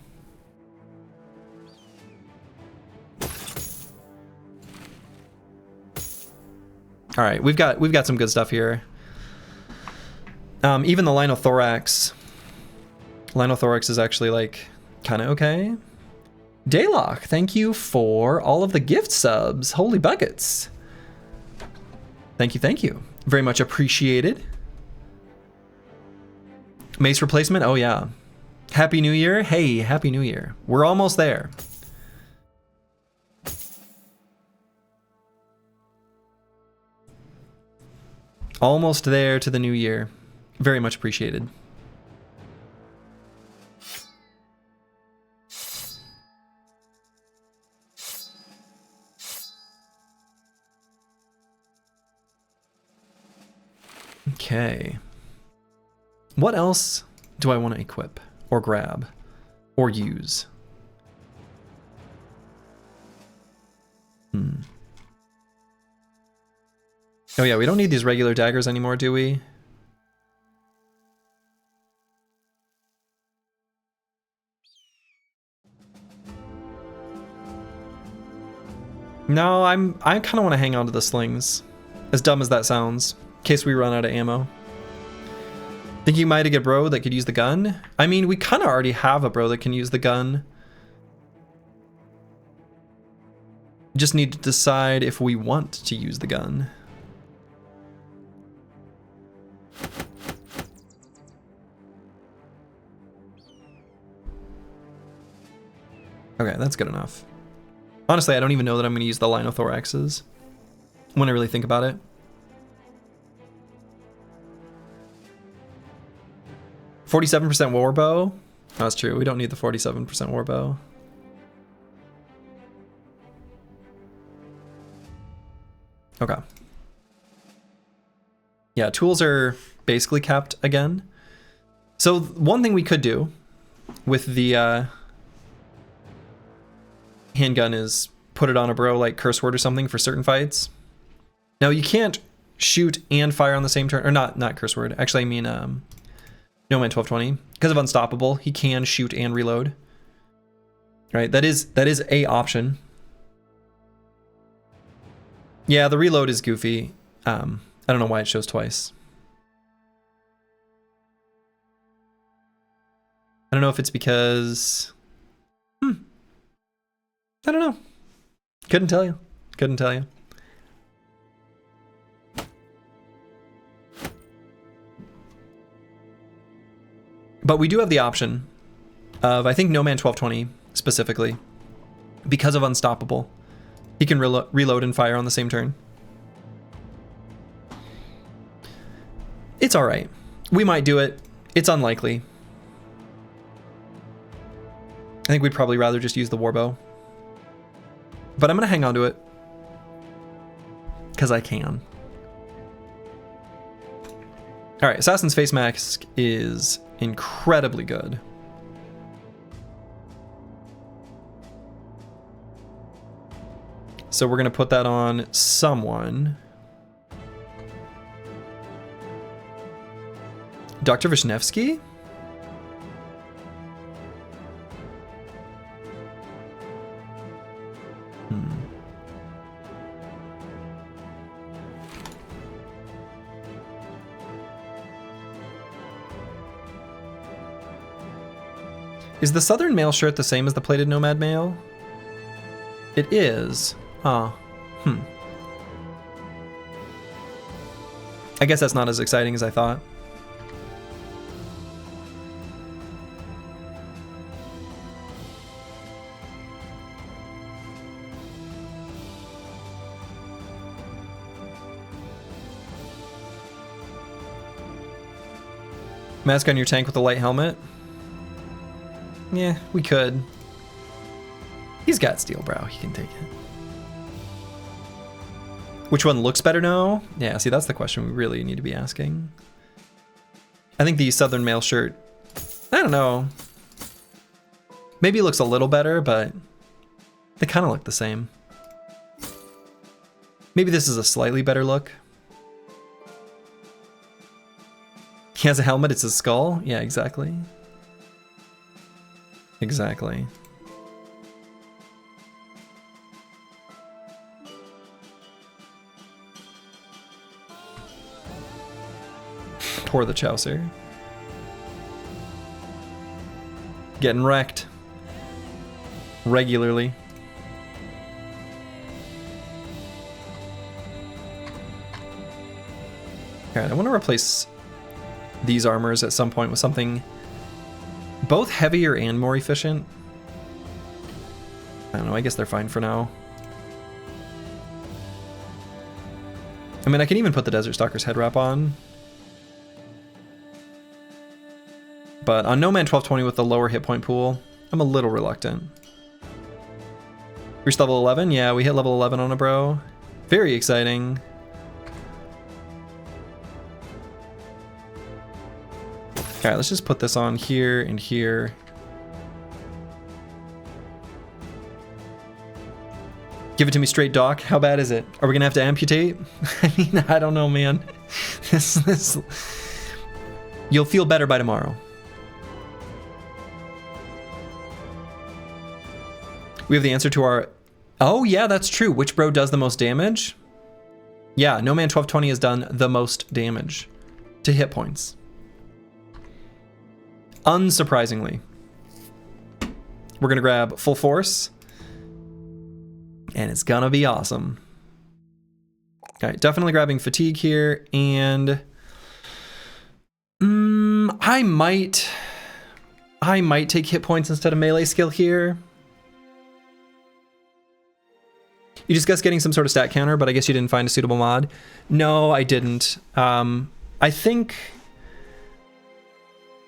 All right, we've got some good stuff here. Even the Linothorax. Linothorax is actually like kind of okay. Daylock, thank you for all of the gift subs. Holy buckets. Thank you, thank you. Very much appreciated. Mace replacement, oh yeah. Happy New Year. Hey, Happy New Year. We're almost there. Almost there to the new year. Very much appreciated. Okay. What else do I want to equip or grab or use? Oh yeah, we don't need these regular daggers anymore, do we? No, I kind of want to hang on to the slings. As dumb as that sounds, in case we run out of ammo. Think you might get a bro that could use the gun? I mean, we kind of already have a bro that can use the gun. Just need to decide if we want to use the gun. Okay, that's good enough. Honestly, I don't even know that I'm going to use the Linothoraxes when I really think about it. 47% warbow? That's true. We don't need the 47% warbow. Okay. Yeah, tools are basically capped again. So one thing we could do with the handgun is put it on a bro like curse word or something for certain fights. Now you can't shoot and fire on the same turn, or not curse word. Actually, I mean No Man 1220. Because of Unstoppable, he can shoot and reload. Right, that is a option. Yeah, the reload is goofy. I don't know why it shows twice. I don't know if it's because... I don't know. Couldn't tell you. Couldn't tell you. But we do have the option of, I think, No Man 1220 specifically, because of Unstoppable. He can reload and fire on the same turn. It's all right. We might do it. It's unlikely. I think we'd probably rather just use the warbow. But I'm going to hang on to it. Because I can. Alright, Assassin's Face Mask is incredibly good. So we're going to put that on someone. Dr. Vishnevsky? Is the Southern mail shirt the same as the plated Nomad mail? It is. I guess that's not as exciting as I thought. Mask on your tank with a light helmet? Yeah, we could. He's got steel brow, he can take it. Which one looks better now? Yeah, see, that's the question we really need to be asking. I think the Southern Mail shirt, I don't know. Maybe it looks a little better, but they kind of look the same. Maybe this is a slightly better look. He has a helmet, it's his skull? Yeah, exactly. Exactly. Poor the Chaucer. Getting wrecked. Regularly. Alright, I want to replace these armors at some point with something both heavier and more efficient. I don't know, I guess they're fine for now. I mean, I can even put the Desert Stalker's head wrap on. But on No Man 1220 with the lower hit point pool, I'm a little reluctant. Reached level 11? Yeah, we hit level 11 on a bro. Very exciting. Alright, let's just put this on here and here. Give it to me straight, Doc. How bad is it? Are we gonna have to amputate? I mean, I don't know, man. This You'll feel better by tomorrow. We have the answer to our... Oh, yeah, that's true. Which bro does the most damage? Yeah, No Man 1220 has done the most damage to hit points. Unsurprisingly. We're going to grab Full Force. And it's going to be awesome. Okay, definitely grabbing Fatigue here. And... I might take hit points instead of melee skill here. You discussed getting some sort of stat counter, but I guess you didn't find a suitable mod. No, I didn't. I think...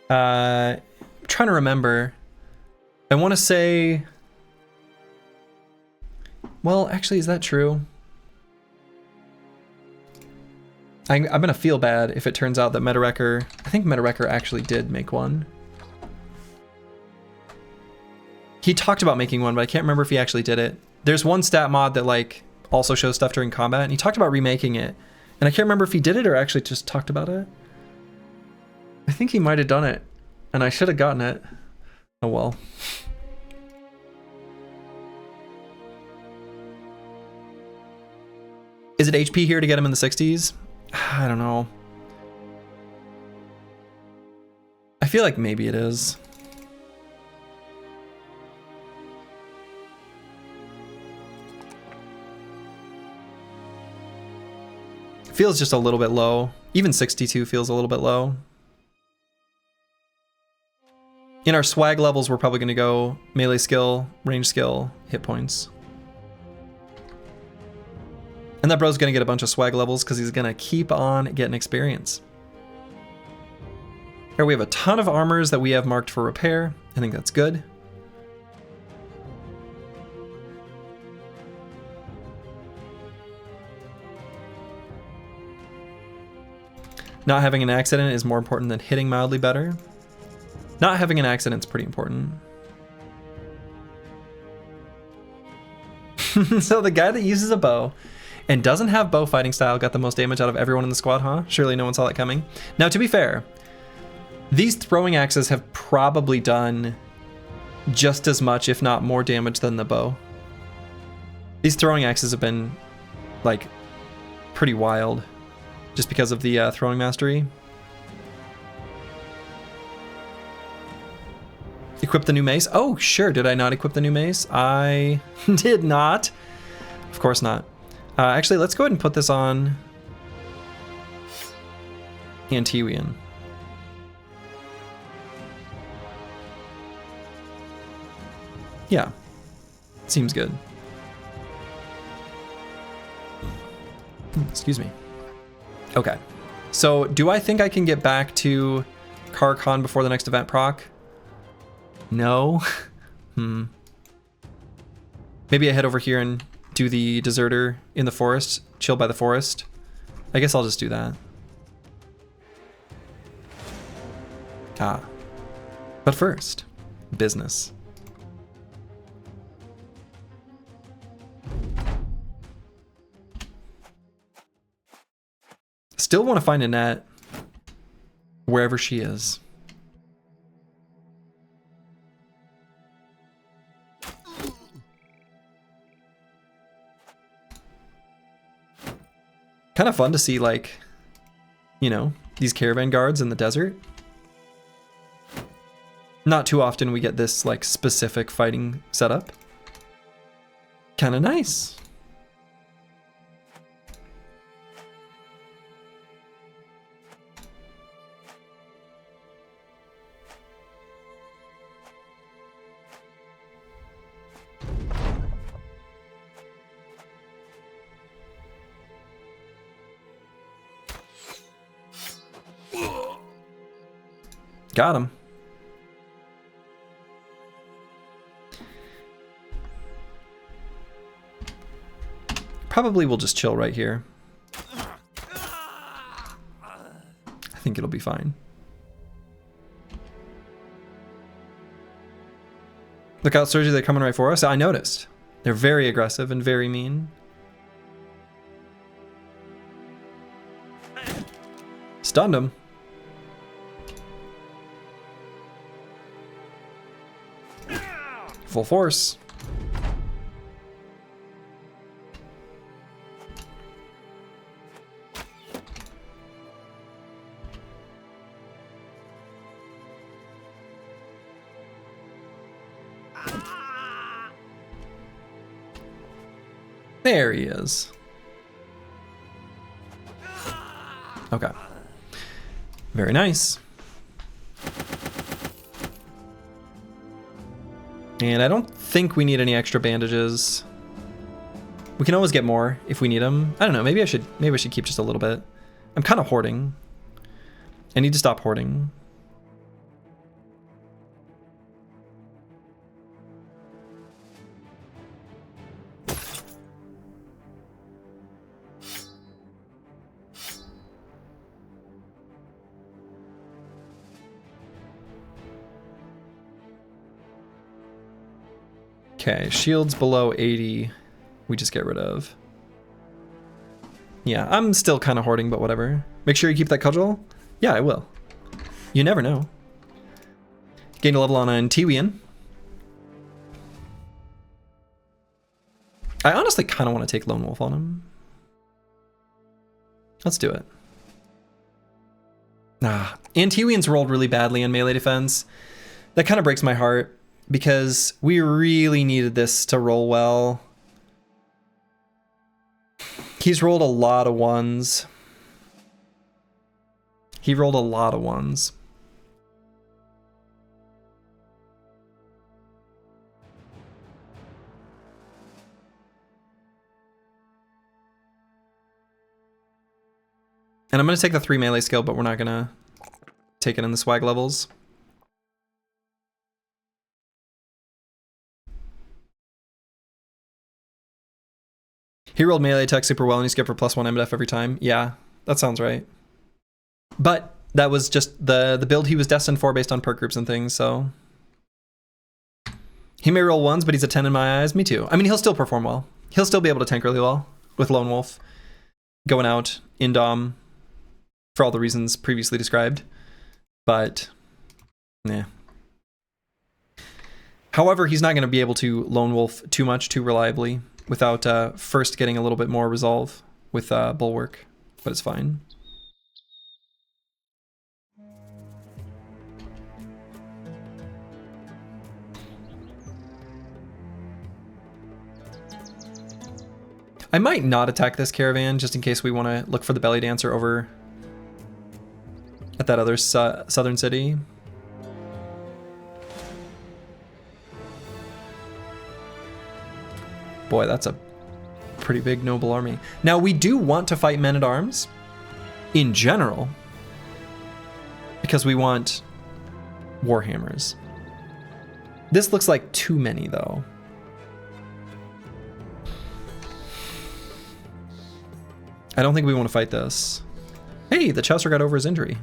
I'm trying to remember. I want to say... Well, actually, is that true? I'm going to feel bad if it turns out that MetaWrecker... I think MetaWrecker actually did make one. He talked about making one, but I can't remember if he actually did it. There's one stat mod that like also shows stuff during combat, and he talked about remaking it. And I can't remember if he did it or actually just talked about it. I think he might have done it, and I should have gotten it. Oh well. Is it HP here to get him in the 60s? I don't know. I feel like maybe it is. Feels just a little bit low. Even 62 feels a little bit low. In our swag levels, we're probably going to go melee skill, range skill, hit points. And that bro's going to get a bunch of swag levels because he's going to keep on getting experience. Here we have a ton of armors that we have marked for repair. I think that's good. Not having an accident is more important than hitting mildly better. Not having an accident is pretty important. So the guy that uses a bow and doesn't have bow fighting style got the most damage out of everyone in the squad, huh? Surely no one saw that coming. Now, to be fair, these throwing axes have probably done just as much, if not more damage than the bow. These throwing axes have been, like, pretty wild. Just because of the throwing mastery. Equip the new mace? Oh, sure. Did I not equip the new mace? I did not. Of course not. Actually, let's go ahead and put this on Antiwian. Yeah. Seems good. Excuse me. Okay, so do I think I can get back to Carcon before the next event proc? No. Maybe I head over here and do the deserter in the forest, chill by the forest. I guess I'll just do that. But first, business. Still want to find Annette wherever she is. Kind of fun to see, like, you know, these caravan guards in the desert. Not too often we get this, like, specific fighting setup. Kind of nice. Got him. Probably we'll just chill right here. I think it'll be fine. Look out, Sergi, they're coming right for us. I noticed. They're very aggressive and very mean. Stunned him. Full force. There he is. Okay. Very nice. And I don't think we need any extra bandages. We can always get more if we need them. I don't know, maybe I should keep just a little bit. I'm kind of hoarding. I need to stop hoarding. Okay, shields below 80, we just get rid of. Yeah, I'm still kind of hoarding, but whatever. Make sure you keep that cudgel. Yeah, I will. You never know. Gain a level on an Tiwian. I honestly kind of want to take Lone Wolf on him. Let's do it. Antiwians rolled really badly in melee defense. That kind of breaks my heart, because we really needed this to roll well. He's rolled a lot of ones. He rolled a lot of ones. And I'm going to take the 3 melee skill, but we're not going to take it in the swag levels. He rolled melee attack super well and he skipped for +1 MDF every time. Yeah, that sounds right. But that was just the build he was destined for based on perk groups and things, so. He may roll ones, but he's a 10 in my eyes. Me too. I mean, he'll still perform well. He'll still be able to tank really well with Lone Wolf. Going out in Dom for all the reasons previously described. But, yeah. However, he's not going to be able to Lone Wolf too much, too reliably, without first getting a little bit more resolve with Bulwark, but it's fine. I might not attack this caravan just in case we want to look for the belly dancer over at that other southern city. Boy, that's a pretty big noble army. Now, we do want to fight men-at-arms in general because we want warhammers. This looks like too many, though. I don't think we want to fight this. Hey, the Chaucer got over his injury.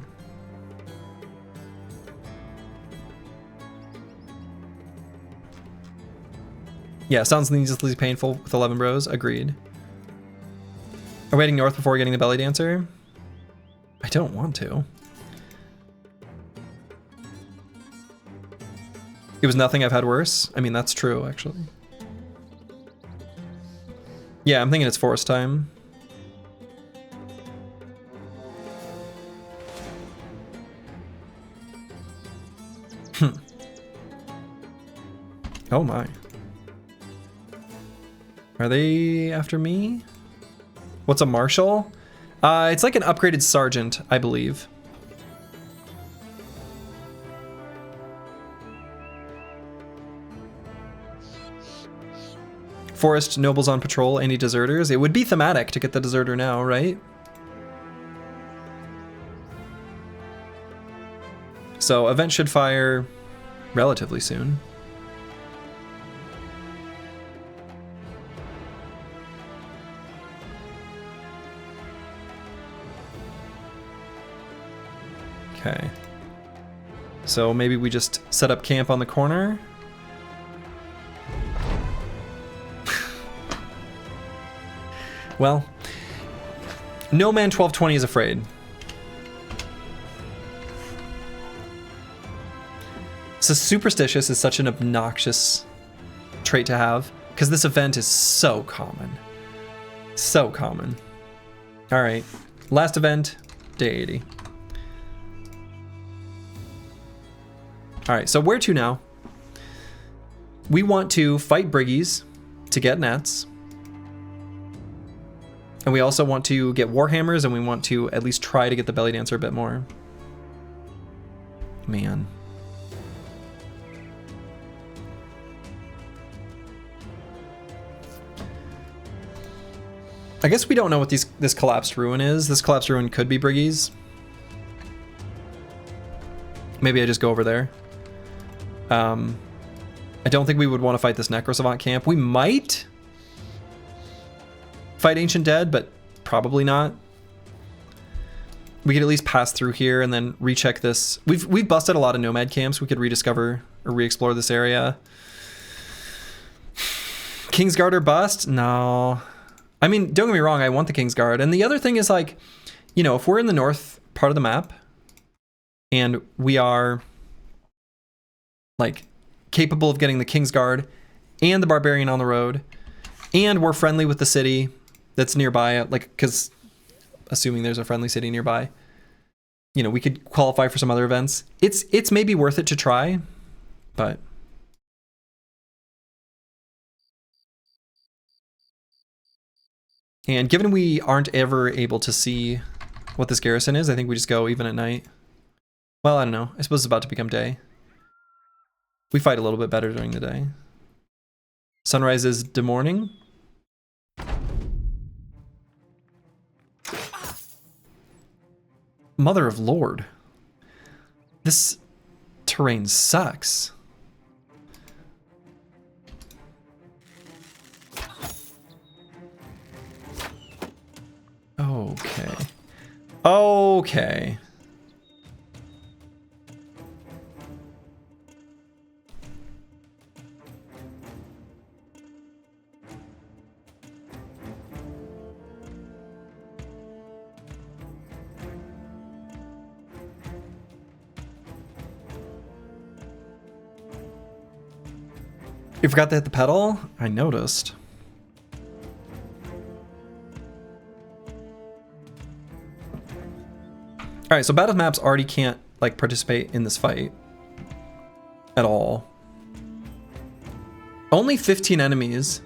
Yeah, sounds needlessly painful with 11 bros. Agreed. Are we heading north before getting the belly dancer? I don't want to. It was nothing I've had worse. I mean, that's true, actually. Yeah, I'm thinking it's forest time. Oh my. Are they after me? What's a marshal? It's like an upgraded sergeant, I believe. Forest nobles on patrol, any deserters? It would be thematic to get the deserter now, right? So event should fire relatively soon. Okay. So maybe we just set up camp on the corner. Well, no man 1220 is afraid. So superstitious is such an obnoxious trait to have because this event is so common. So common. All right, last event, day 80. All right, so where to now? We want to fight Briggies to get nets. And we also want to get Warhammers, and we want to at least try to get the Belly Dancer a bit more. Man. I guess we don't know what this collapsed ruin is. This collapsed ruin could be Briggies. Maybe I just go over there. I don't think we would want to fight this Necrosavant camp. We might fight Ancient Dead, but probably not. We could at least pass through here and then recheck this. We've busted a lot of nomad camps. We could rediscover or re-explore this area. Kingsguard or bust? No. I mean, don't get me wrong, I want the Kingsguard. And the other thing is, like, you know, if we're in the north part of the map and we are like capable of getting the Kingsguard and the Barbarian on the road, and we're friendly with the city that's nearby, like, because assuming there's a friendly city nearby, you know, we could qualify for some other events. It's maybe worth it to try, but and given we aren't ever able to see what this garrison is, I think we just go even at night. Well, I don't know. I suppose it's about to become day. We fight a little bit better during the day. Sunrise is the morning. Mother of Lord. This terrain sucks. Okay. Okay. You forgot to hit the pedal? I noticed. All right, so battle maps already can't like participate in this fight at all. Only 15 enemies.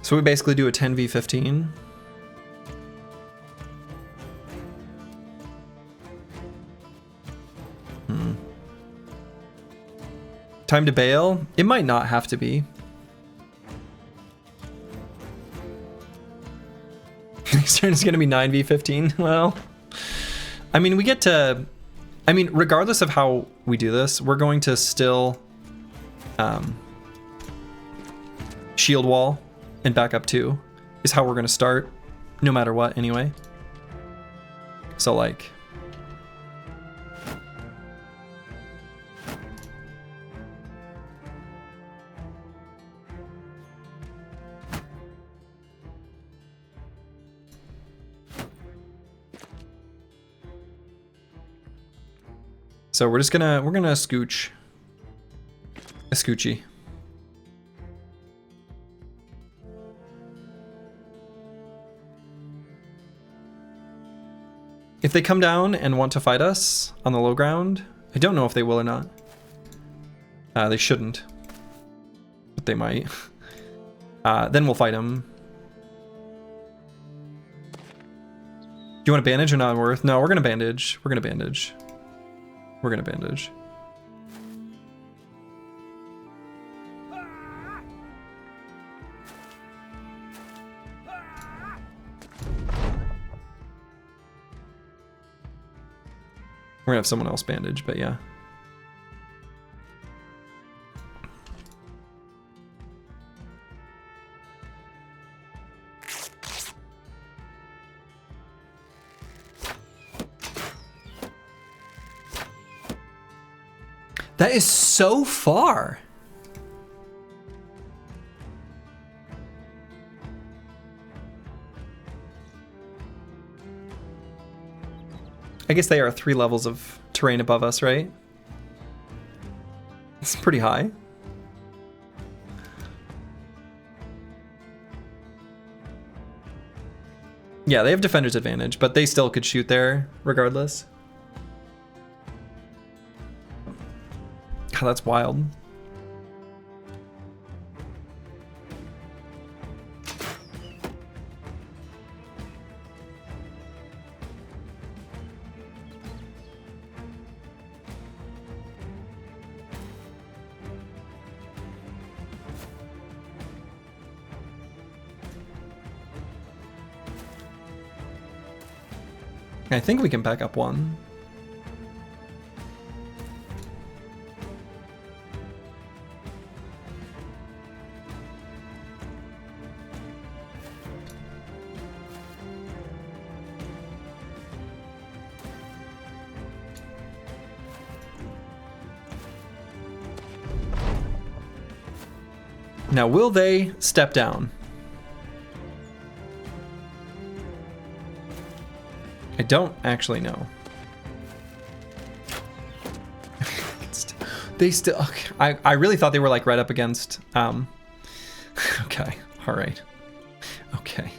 So we basically do a 10v15. Time to bail? It might not have to be. Next turn is going to be 9v15. Well, I mean, we get to... I mean, regardless of how we do this, we're going to still shield wall and back up 2 is how we're going to start, no matter what, anyway. So, like... So we're gonna scooch a scoochie. If they come down and want to fight us on the low ground, I don't know if they will or not. They shouldn't, but they might. Then we'll fight them. Do you want to bandage or not worth? No, we're gonna bandage. We're gonna bandage. We're gonna bandage. We're gonna have someone else bandage, but yeah. That is so far. I guess they are 3 levels of terrain above us, right? It's pretty high. Yeah, they have defender's advantage, but they still could shoot there regardless. God, that's wild. I think we can back up 1. Now, will they step down? I don't actually know. They still... Okay. I really thought they were like right up against... Okay. All right. Okay.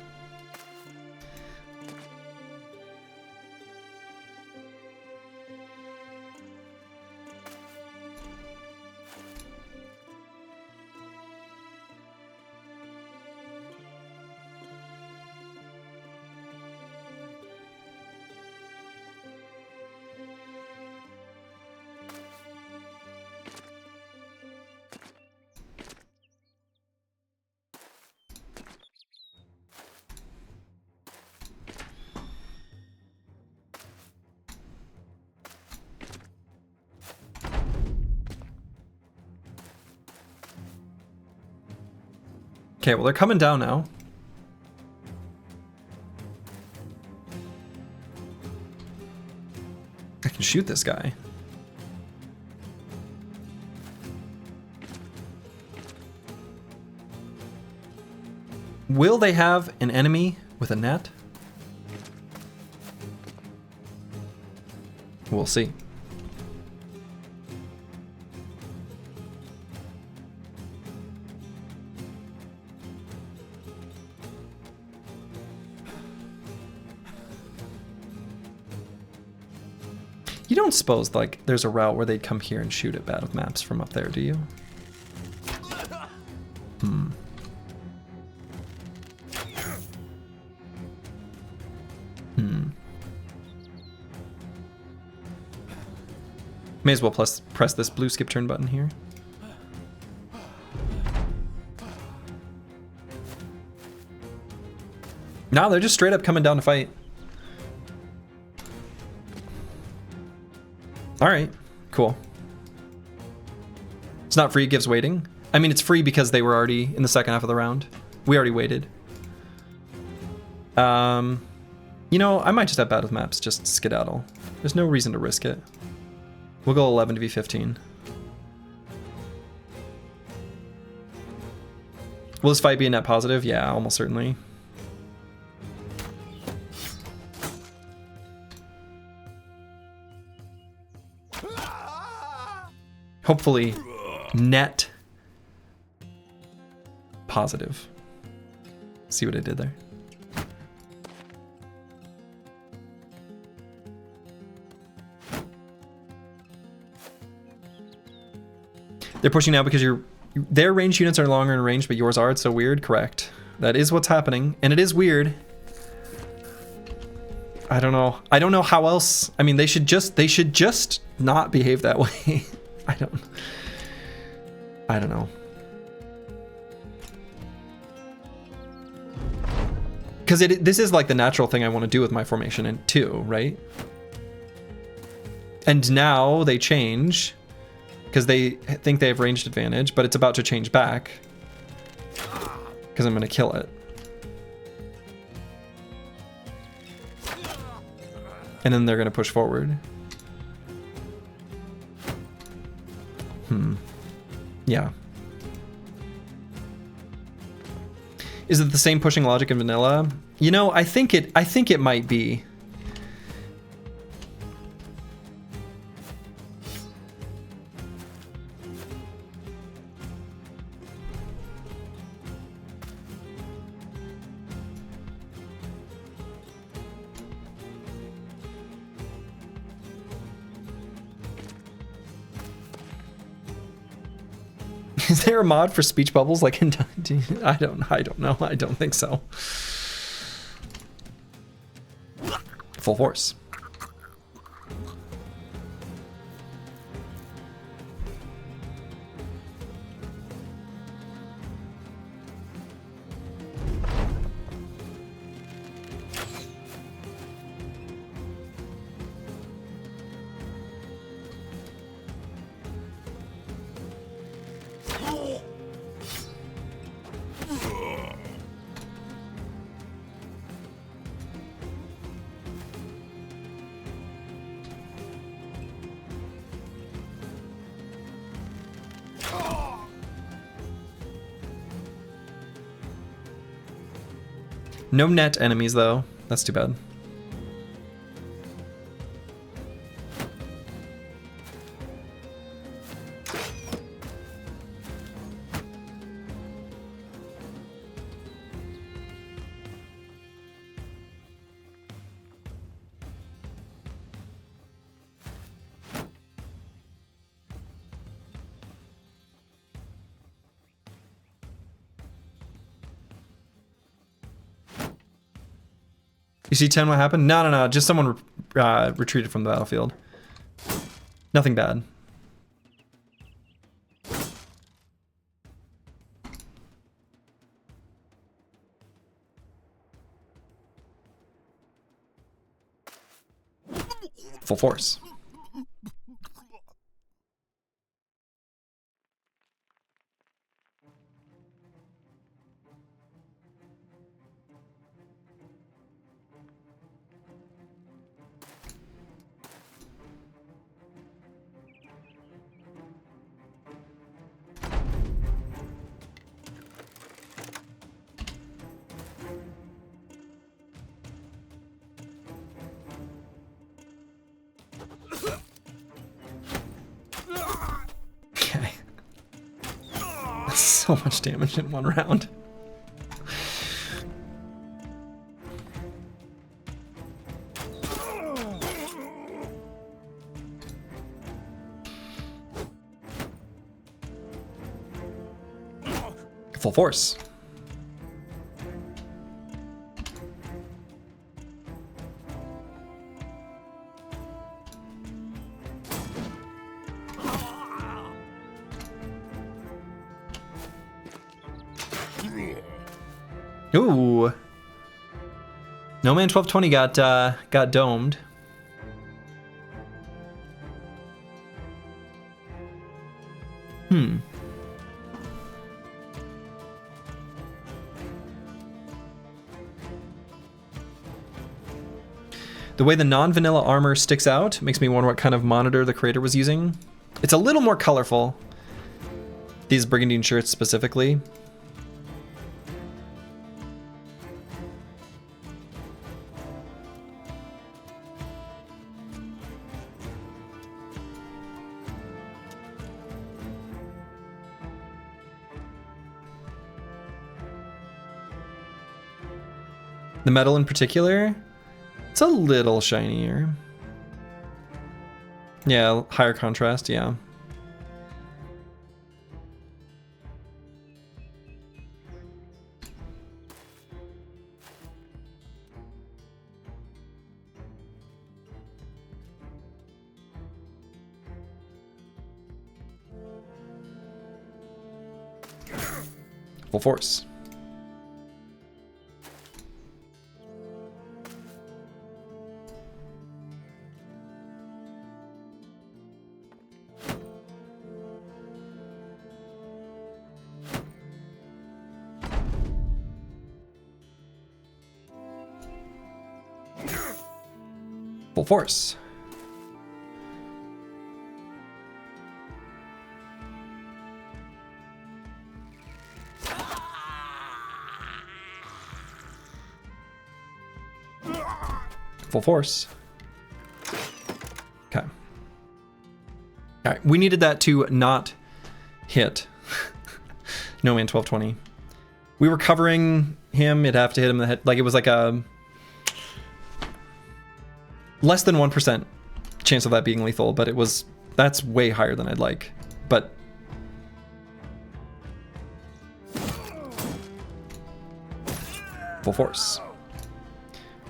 Okay, well, they're coming down now. I can shoot this guy. Will they have an enemy with a net? We'll see. You don't suppose, like, there's a route where they'd come here and shoot at battle maps from up there, do you? Hmm. May as well press this blue skip turn button here. No, they're just straight up coming down to fight. All right, cool. It's not free, it gives waiting. I mean, it's free because they were already in the second half of the round. We already waited. You know, I might just have bad with maps, just skedaddle. There's no reason to risk it. We'll go 11 to be 15. Will this fight be a net positive? Yeah, almost certainly. Hopefully, net positive. See what I did there? They're pushing now because their ranged units are longer in range, but yours are. It's so weird. Correct. That is what's happening, and it is weird. I don't know. I don't know how else. I mean, they should just not behave that way. I don't know. Because this is like the natural thing I want to do with my formation too, right? And now they change because they think they have ranged advantage, but it's about to change back because I'm going to kill it. And then they're going to push forward. Yeah. Is it the same pushing logic in vanilla? You know, I think it might be. Is there a mod for speech bubbles like in I don't know. I don't think so. Full force. No net enemies though. That's too bad. You see 10 what happened? No. Just someone retreated from the battlefield. Nothing bad. Full force. So much damage in one round. Full force. Ooh. No Man 1220 got domed. The way the non-vanilla armor sticks out makes me wonder what kind of monitor the creator was using. It's a little more colorful, these Brigandine shirts specifically. The metal in particular, it's a little shinier. Yeah, higher contrast, yeah. Full force. Full force. Full force. Okay. All right, we needed that to not hit No Man 1220. We were covering him, it'd have to hit him in the head. Like it was like a less than 1% chance of that being lethal, but that's way higher than I'd like. But full force.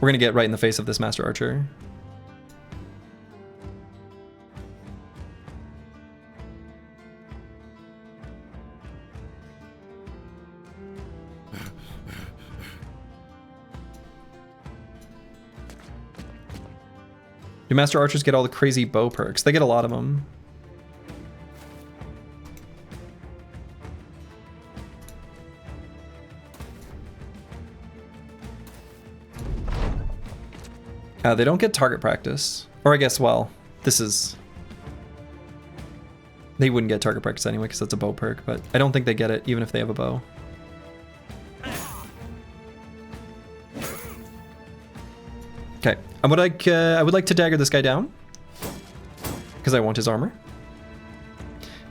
We're gonna get right in the face of this Master Archer. Do Master Archers get all the crazy bow perks? They get a lot of them. They don't get target practice. Or I guess, well, this is... They wouldn't get target practice anyway because that's a bow perk, but I don't think they get it even if they have a bow. Okay, I would like to dagger this guy down because I want his armor.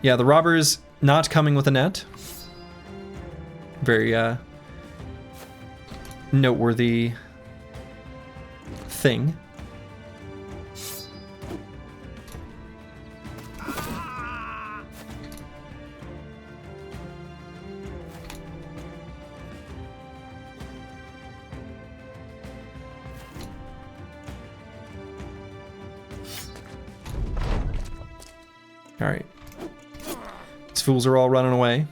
Yeah, the robber's not coming with a net. Very noteworthy thing. All right. These fools are all running away.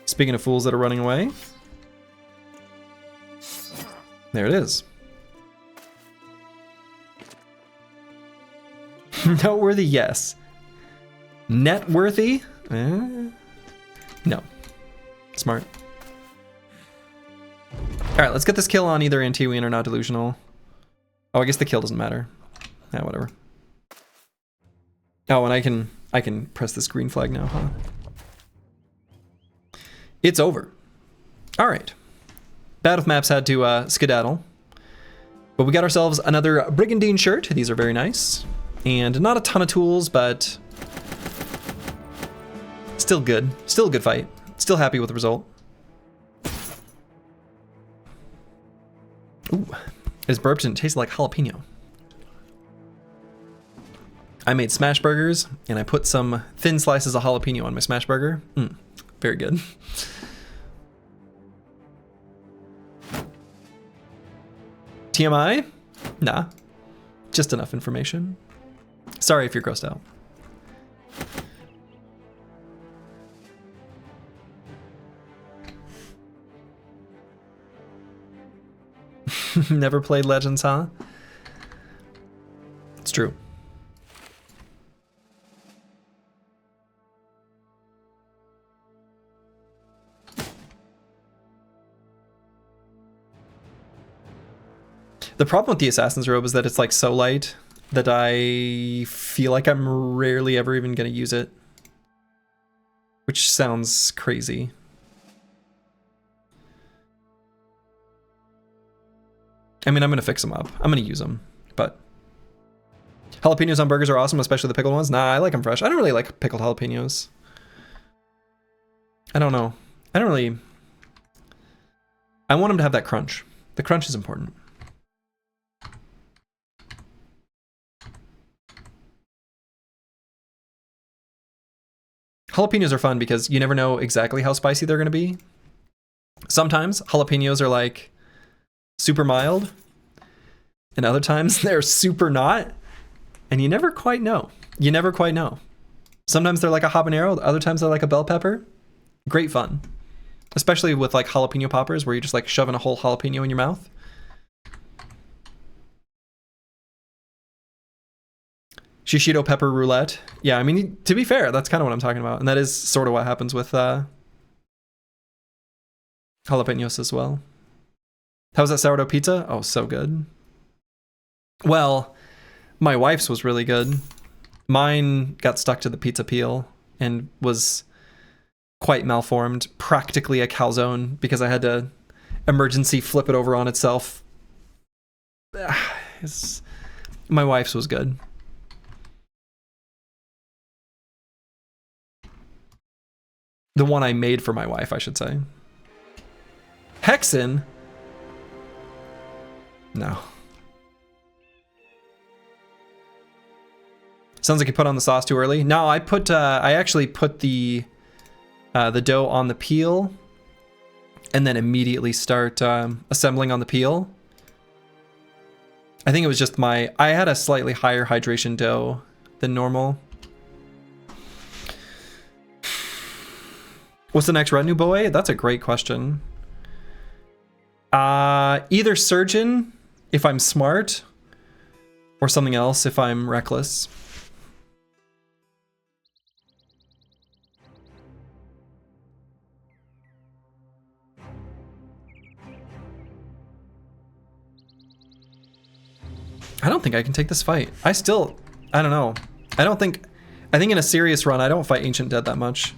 Speaking of fools that are running away, there it is. Noteworthy, yes. Net worthy? No. Smart. All right, let's get this kill on either Antiwian or not delusional. Oh, I guess the kill doesn't matter. Yeah, whatever. Oh, and I can press this green flag now, huh? It's over. All right. Bad with maps had to skedaddle. But we got ourselves another Brigandine shirt. These are very nice. And not a ton of tools, but still good. Still a good fight. Still happy with the result. Ooh, his burp didn't taste like jalapeno. I made smash burgers, and I put some thin slices of jalapeno on my smash burger. Very good. TMI? Nah. Just enough information. Sorry if you're grossed out. Never played Legends, huh? It's true. The problem with the Assassin's Robe is that it's like so light that I feel like I'm rarely ever even going to use it. Which sounds crazy. I mean, I'm going to fix them up. I'm going to use them, but... Jalapenos on burgers are awesome, especially the pickled ones. Nah, I like them fresh. I don't really like pickled jalapenos. I don't know. I don't really... I want them to have that crunch. The crunch is important. Jalapenos are fun because you never know exactly how spicy they're going to be. Sometimes jalapenos are like super mild, and other times they're super not, and you never quite know. You never quite know. Sometimes they're like a habanero, other times they're like a bell pepper. Great fun. Especially with like jalapeno poppers where you're just like shoving a whole jalapeno in your mouth. Shishito pepper roulette. Yeah, I mean, to be fair, that's kind of what I'm talking about. And that is sort of what happens with jalapenos as well. How's that sourdough pizza? Oh, so good. Well, my wife's was really good. Mine got stuck to the pizza peel and was quite malformed. Practically a calzone because I had to emergency flip it over on itself. My wife's was good. The one I made for my wife, I should say. Hexen? No. Sounds like you put on the sauce too early. No, I actually put the dough on the peel and then immediately start assembling on the peel. I think it was just I had a slightly higher hydration dough than normal. What's the next retinue boy? That's a great question. Either surgeon if I'm smart, or something else if I'm reckless. I don't think I can take this fight. I don't know. I think in a serious run, I don't fight Ancient Dead that much.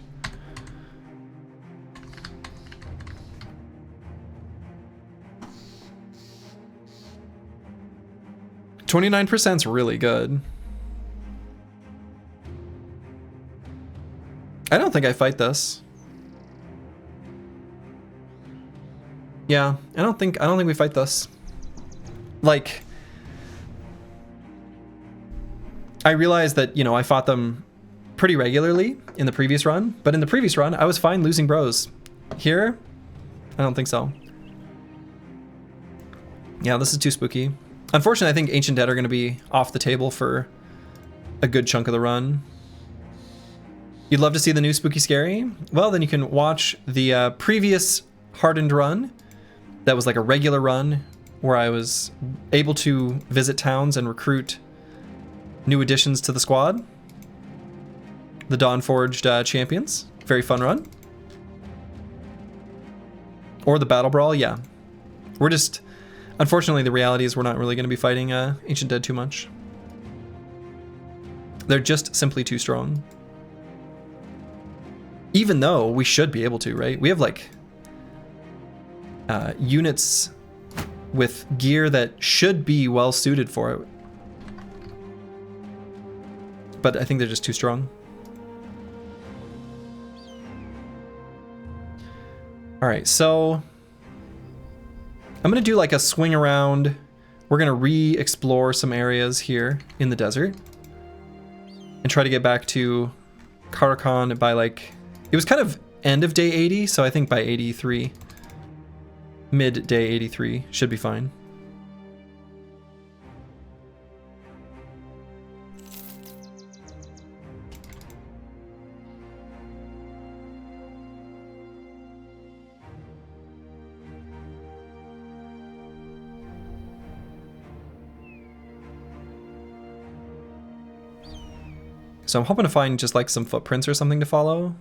29%'s really good. I don't think I fight this. Yeah, I don't think we fight this. Like, I realized that, you know, I fought them pretty regularly in the previous run, but in the previous run, I was fine losing bros. Here, I don't think so. Yeah, this is too spooky. Unfortunately, I think Ancient Dead are going to be off the table for a good chunk of the run. You'd love to see the new Spooky Scary? Well, then you can watch the previous Hardened run. That was like a regular run where I was able to visit towns and recruit new additions to the squad. The Dawnforged champions. Very fun run. Or the Battle Brawl, yeah. We're just... Unfortunately, the reality is we're not really going to be fighting Ancient Dead too much. They're just simply too strong. Even though we should be able to, right? We have like units with gear that should be well suited for it. But I think they're just too strong. All right, so I'm gonna do like a swing around. We're gonna re-explore some areas here in the desert and try to get back to Karakan by like, it was kind of end of day 80, so I think by 83, mid day 83 should be fine. So I'm hoping to find just like some footprints or something to follow.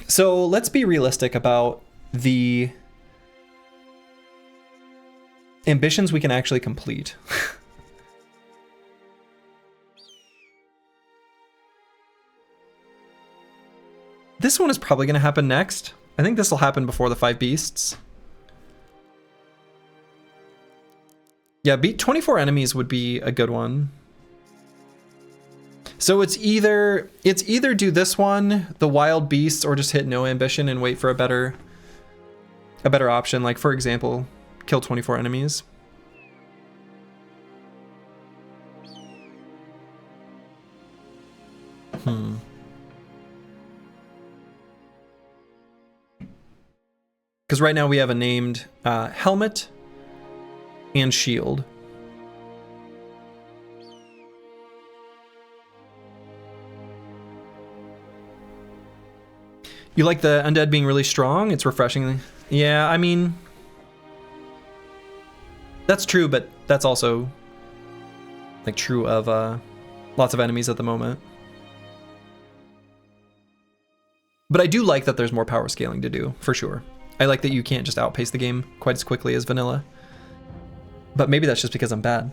So let's be realistic about the ambitions we can actually complete. This one is probably going to happen next. I think this will happen before the 5 beasts. Yeah, beat 24 enemies would be a good one. So it's either do this one, the wild beasts, or just hit no ambition and wait for a better option. Like, for example, kill 24 enemies. Because right now we have a named helmet and shield. You like the undead being really strong? It's refreshing. Yeah, I mean, that's true, but that's also like true of lots of enemies at the moment. But I do like that there's more power scaling to do, for sure. I like that you can't just outpace the game quite as quickly as vanilla. But maybe that's just because I'm bad.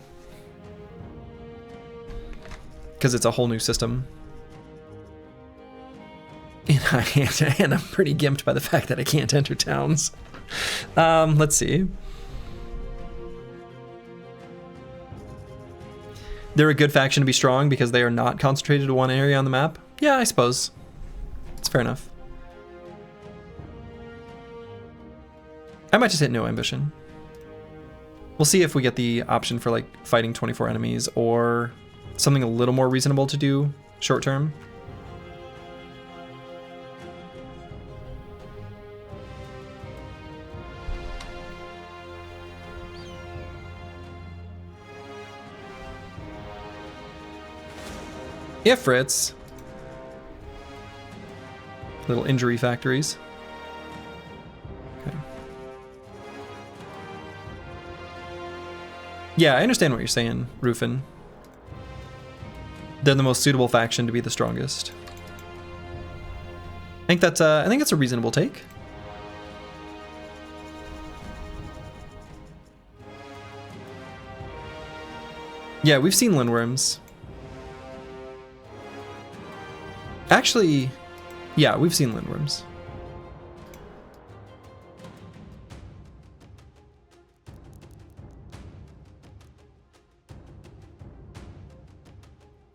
Because it's a whole new system. And I'm pretty gimped by the fact that I can't enter towns. Let's see. They're a good faction to be strong because they are not concentrated to one area on the map. Yeah, I suppose. It's fair enough. I might just hit no ambition. We'll see if we get the option for like fighting 24 enemies or something a little more reasonable to do short term. Ifrits. Little injury factories. Okay. Yeah, I understand what you're saying, Rufin. They're the most suitable faction to be the strongest. I think that's a reasonable take. Yeah, we've seen Lindworms. Actually, yeah, we've seen Lindworms.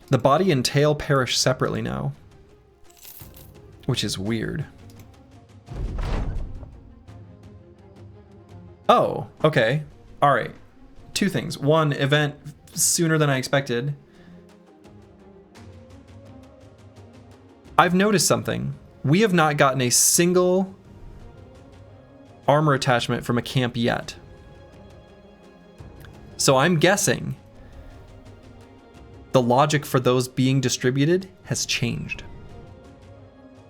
The body and tail perish separately now, which is weird. Oh, okay. All right. 2 things. 1, event sooner than I expected. I've noticed something. We have not gotten a single armor attachment from a camp yet. So I'm guessing the logic for those being distributed has changed.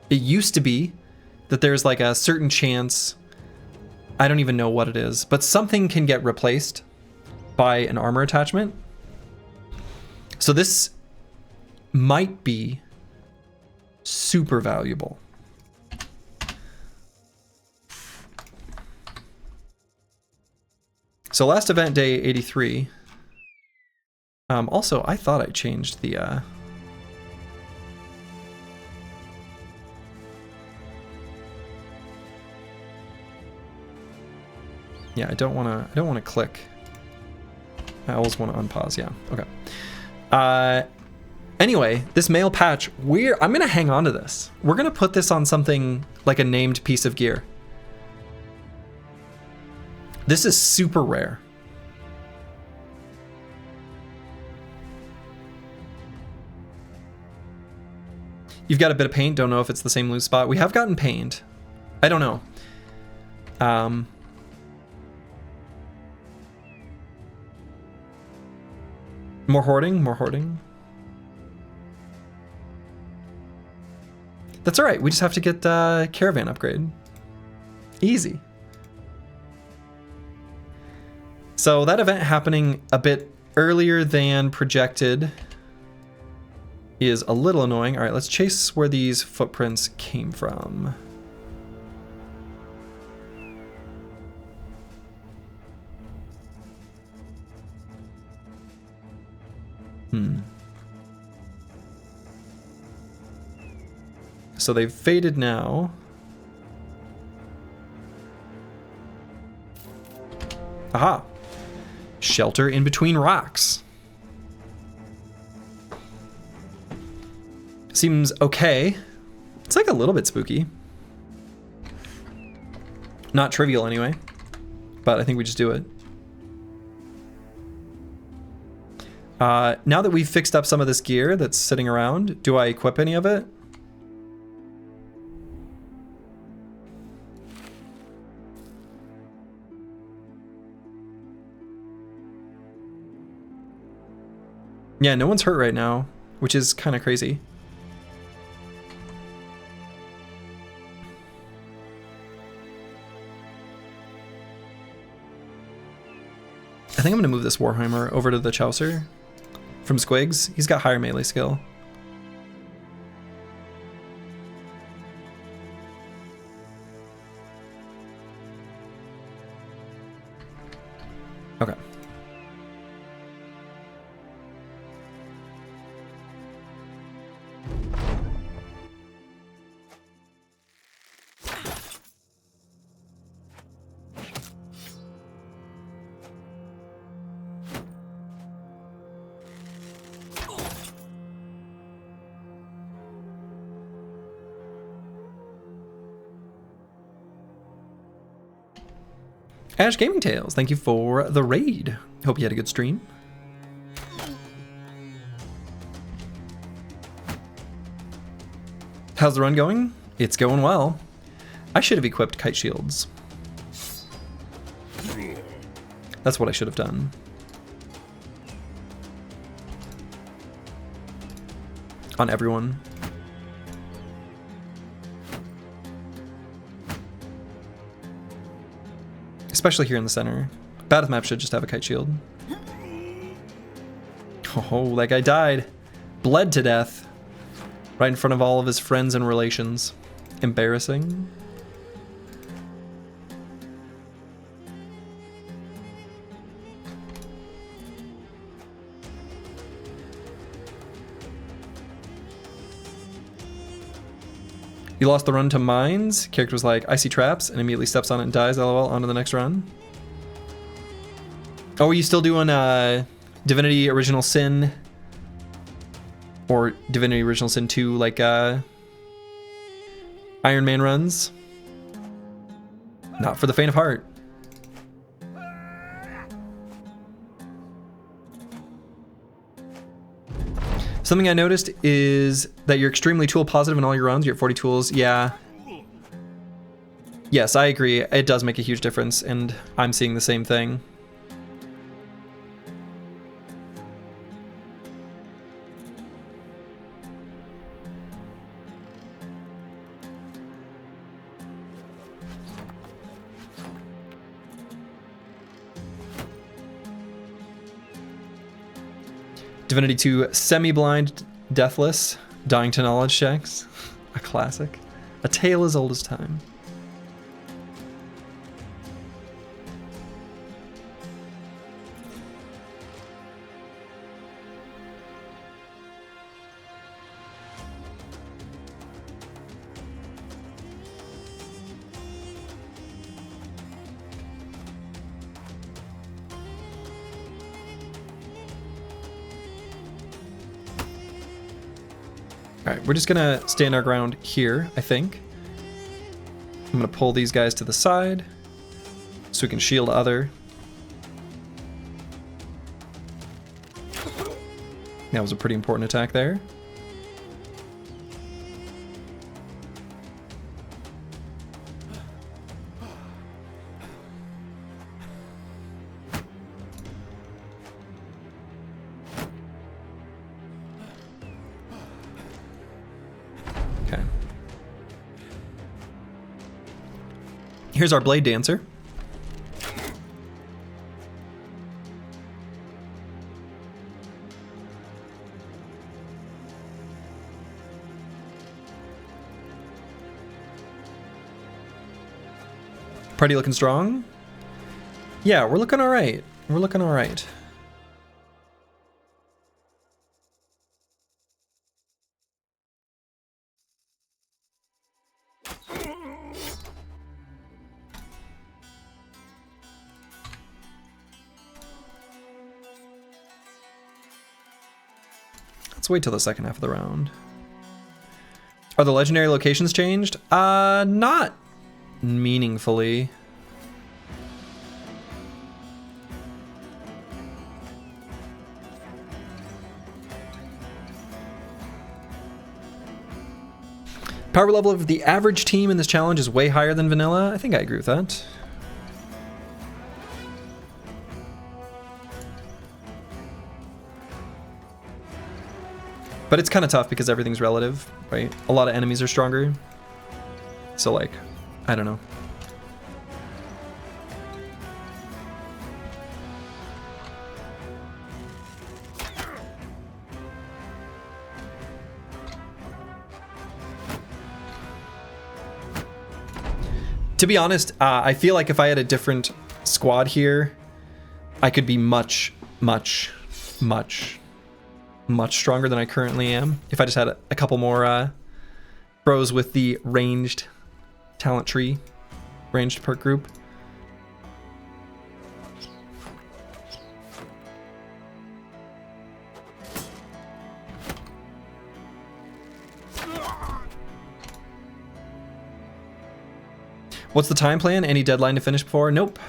It used to be that there's like a certain chance, I don't even know what it is, but something can get replaced by an armor attachment. So this might be super valuable. So last event day 83. Also, I thought I changed the yeah, I don't want to click. I always want to unpause. Yeah. Okay. Anyway, this mail patch, I'm going to hang on to this. We're going to put this on something like a named piece of gear. This is super rare. You've got a bit of paint. Don't know if it's the same loose spot. We have gotten paint. I don't know. More hoarding, more hoarding. That's all right. We just have to get caravan upgrade. Easy. So that event happening a bit earlier than projected is a little annoying. All right, let's chase where these footprints came from. So they've faded now. Aha. Shelter in between rocks. Seems okay. It's like a little bit spooky. Not trivial anyway, but I think we just do it. Now that we've fixed up some of this gear that's sitting around, do I equip any of it? Yeah, no one's hurt right now, which is kind of crazy. I think I'm going to move this Warhammer over to the Chaucer from Squigs. He's got higher melee skill. Okay. Ash Gaming Tales, thank you for the raid. Hope you had a good stream. How's the run going? It's going well. I should have equipped kite shields. That's what I should have done. On everyone. Especially here in the center. Baddeth map should just have a kite shield. Oh, that guy died. Bled to death. Right in front of all of his friends and relations. Embarrassing. You lost the run to mines. Character was like, I see traps, and immediately steps on it and dies. LOL. On to the next run. Oh, are you still doing Divinity Original Sin? Or Divinity Original Sin 2, like Iron Man runs? Not for the faint of heart. Something I noticed is that you're extremely tool positive in all your runs. You're at 40 tools. Yeah. Yes, I agree. It does make a huge difference, and I'm seeing the same thing. Divinity 2 semi-blind, deathless, dying to knowledge checks. A classic. A tale as old as time. Alright, we're just gonna stand our ground here, I think. I'm gonna pull these guys to the side so we can shield other. That was a pretty important attack there. Here's our Blade Dancer. Party looking strong? Yeah, we're looking all right. We're looking all right. Let's wait till the second half of the round. Are the legendary locations changed? Not meaningfully. Power level of the average team in this challenge is way higher than vanilla. I think I agree with that. But it's kind of tough because everything's relative, right? A lot of enemies are stronger. So like, I don't know. To be honest, I feel like if I had a different squad here, I could be much stronger than I currently am. If I just had a couple more pros with the ranged talent tree, ranged perk group. What's the time plan? Any deadline to finish before? Nope.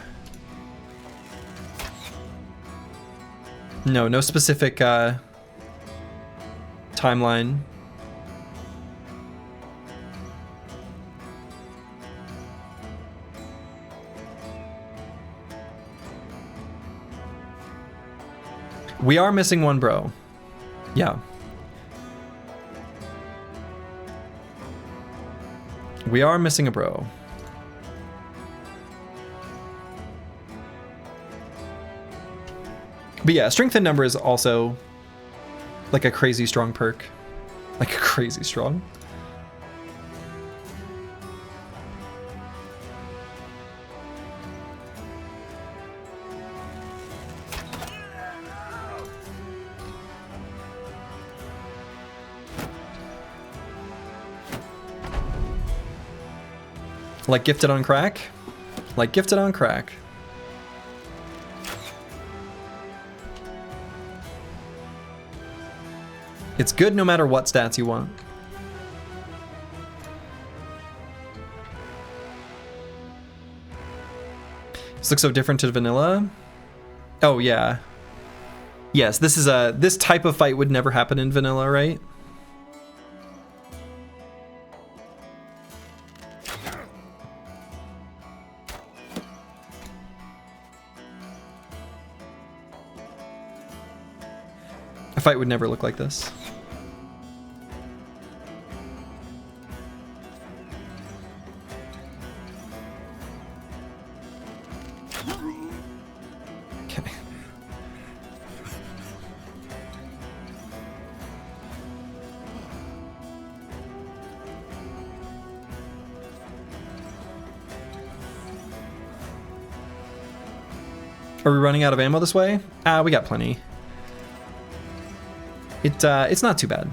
No specific timeline. We are missing one bro. Yeah. We are missing a bro. But yeah, strength in number is also like a crazy strong perk. Like a crazy strong. Like gifted on crack? Like gifted on crack. It's good no matter what stats you want. This looks so different to vanilla. Oh yeah. Yes, this type of fight would never happen in vanilla, right? A fight would never look like this. Okay. Are we running out of ammo this way? We got plenty. It's not too bad.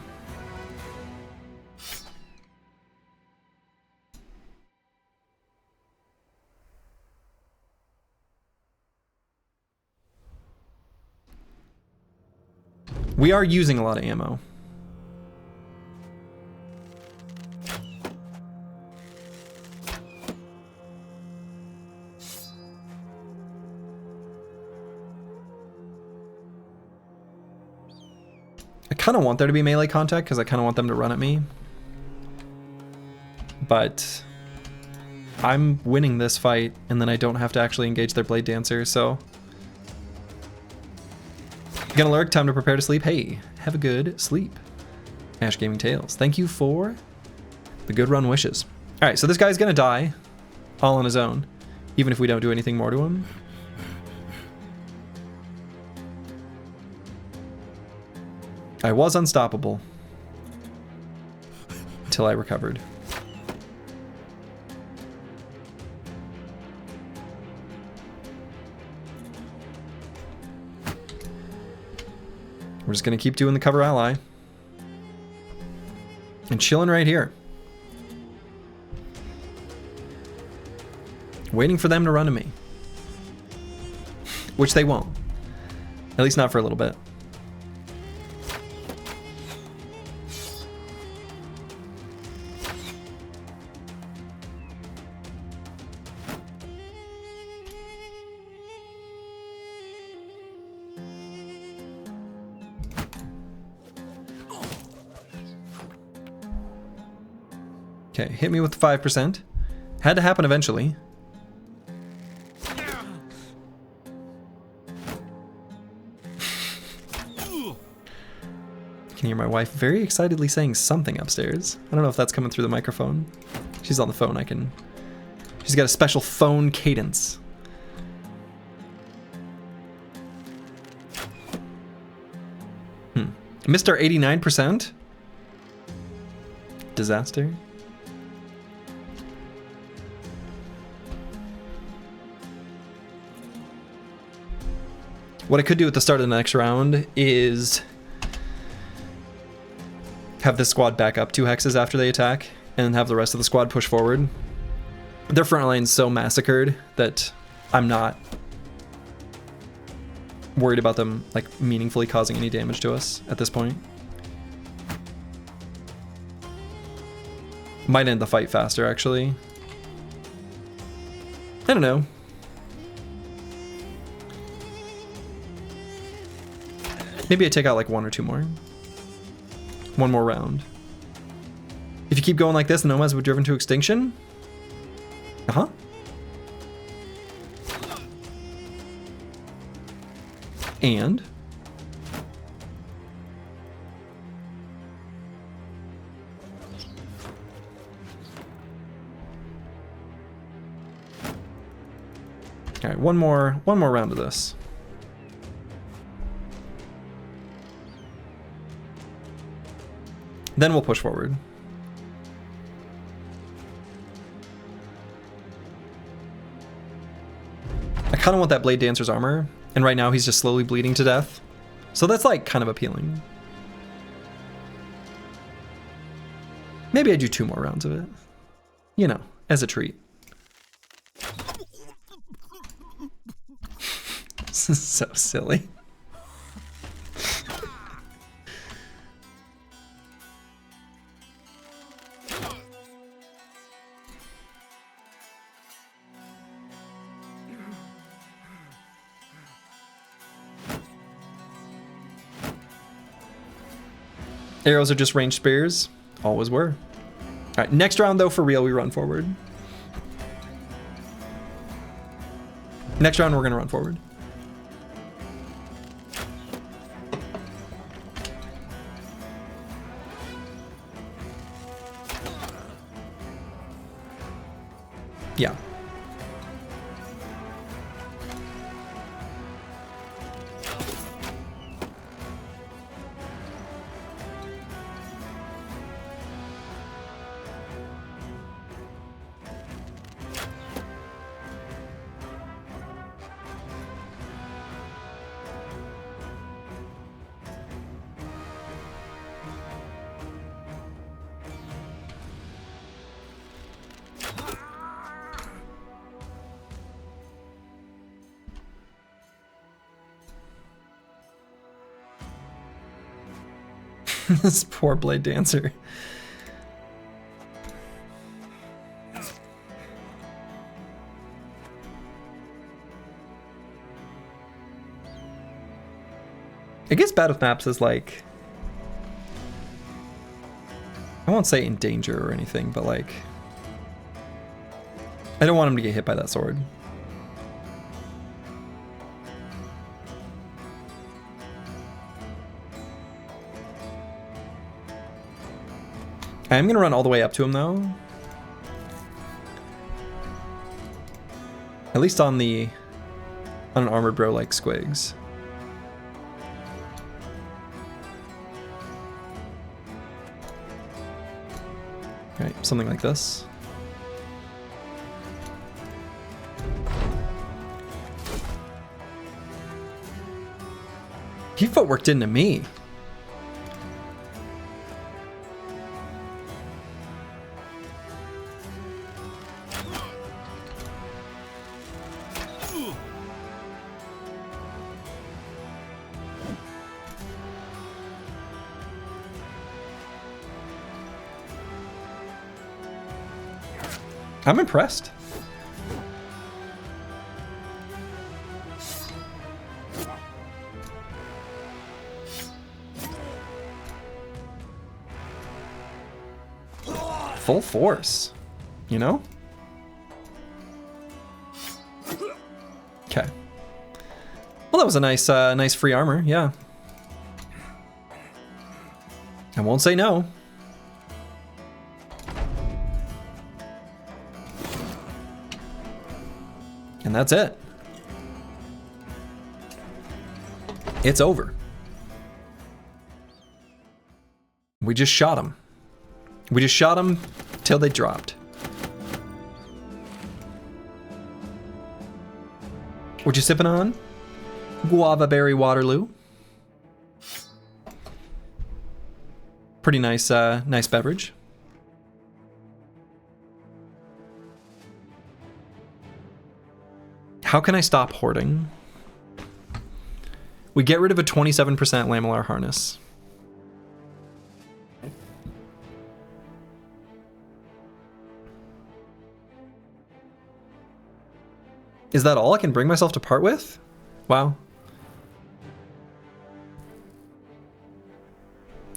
We are using a lot of ammo. I kind of want there to be melee contact because I kind of want them to run at me. But I'm winning this fight and then I don't have to actually engage their Blade Dancer, so... Gonna lurk, time to prepare to sleep. Hey, have a good sleep. Ash Gaming Tales, thank you for the good run wishes. All right, so this guy's gonna die. all on his own, even if we don't do anything more to him. I was unstoppable until I recovered. We're just gonna keep doing the cover ally and chilling right here, waiting for them to run to me, which they won't, at least not for a little bit. Okay, hit me with 5%. Had to happen eventually. Can hear my wife very excitedly saying something upstairs. I don't know if that's coming through the microphone. She's on the phone. She's got a special phone cadence. Mr. 89%? Disaster. What I could do at the start of the next round is have this squad back up 2 hexes after they attack and have the rest of the squad push forward. Their front line's so massacred that I'm not worried about them like meaningfully causing any damage to us at this point. Might end the fight faster, actually. I don't know. Maybe I take out like 1 or 2 more. 1 more round. If you keep going like this, the nomads will be driven to extinction? Uh-huh. And? All right, one more round of this. Then we'll push forward. I kind of want that Blade Dancer's armor, and right now he's just slowly bleeding to death. So that's like kind of appealing. Maybe I do 2 more rounds of it. You know, as a treat. This is so silly. Arrows are just ranged spears. Always were. All right, next round though, for real, we run forward. Next round, we're gonna run forward. Yeah. This poor Blade Dancer. I guess Battle with Maps is like, I won't say in danger or anything, but like, I don't want him to get hit by that sword. I am going to run all the way up to him, though. At least on an armored bro like Squigs. Right, something like this. He footworked into me. I'm impressed. Full force, you know? Okay. Well, that was a nice free armor, yeah. I won't say no. And that's it. It's over. We just shot them. We just shot them till they dropped. What you sipping on? Guava berry Waterloo. Pretty nice, nice beverage. How can I stop hoarding? We get rid of a 27% lamellar harness. Is that all I can bring myself to part with? Wow.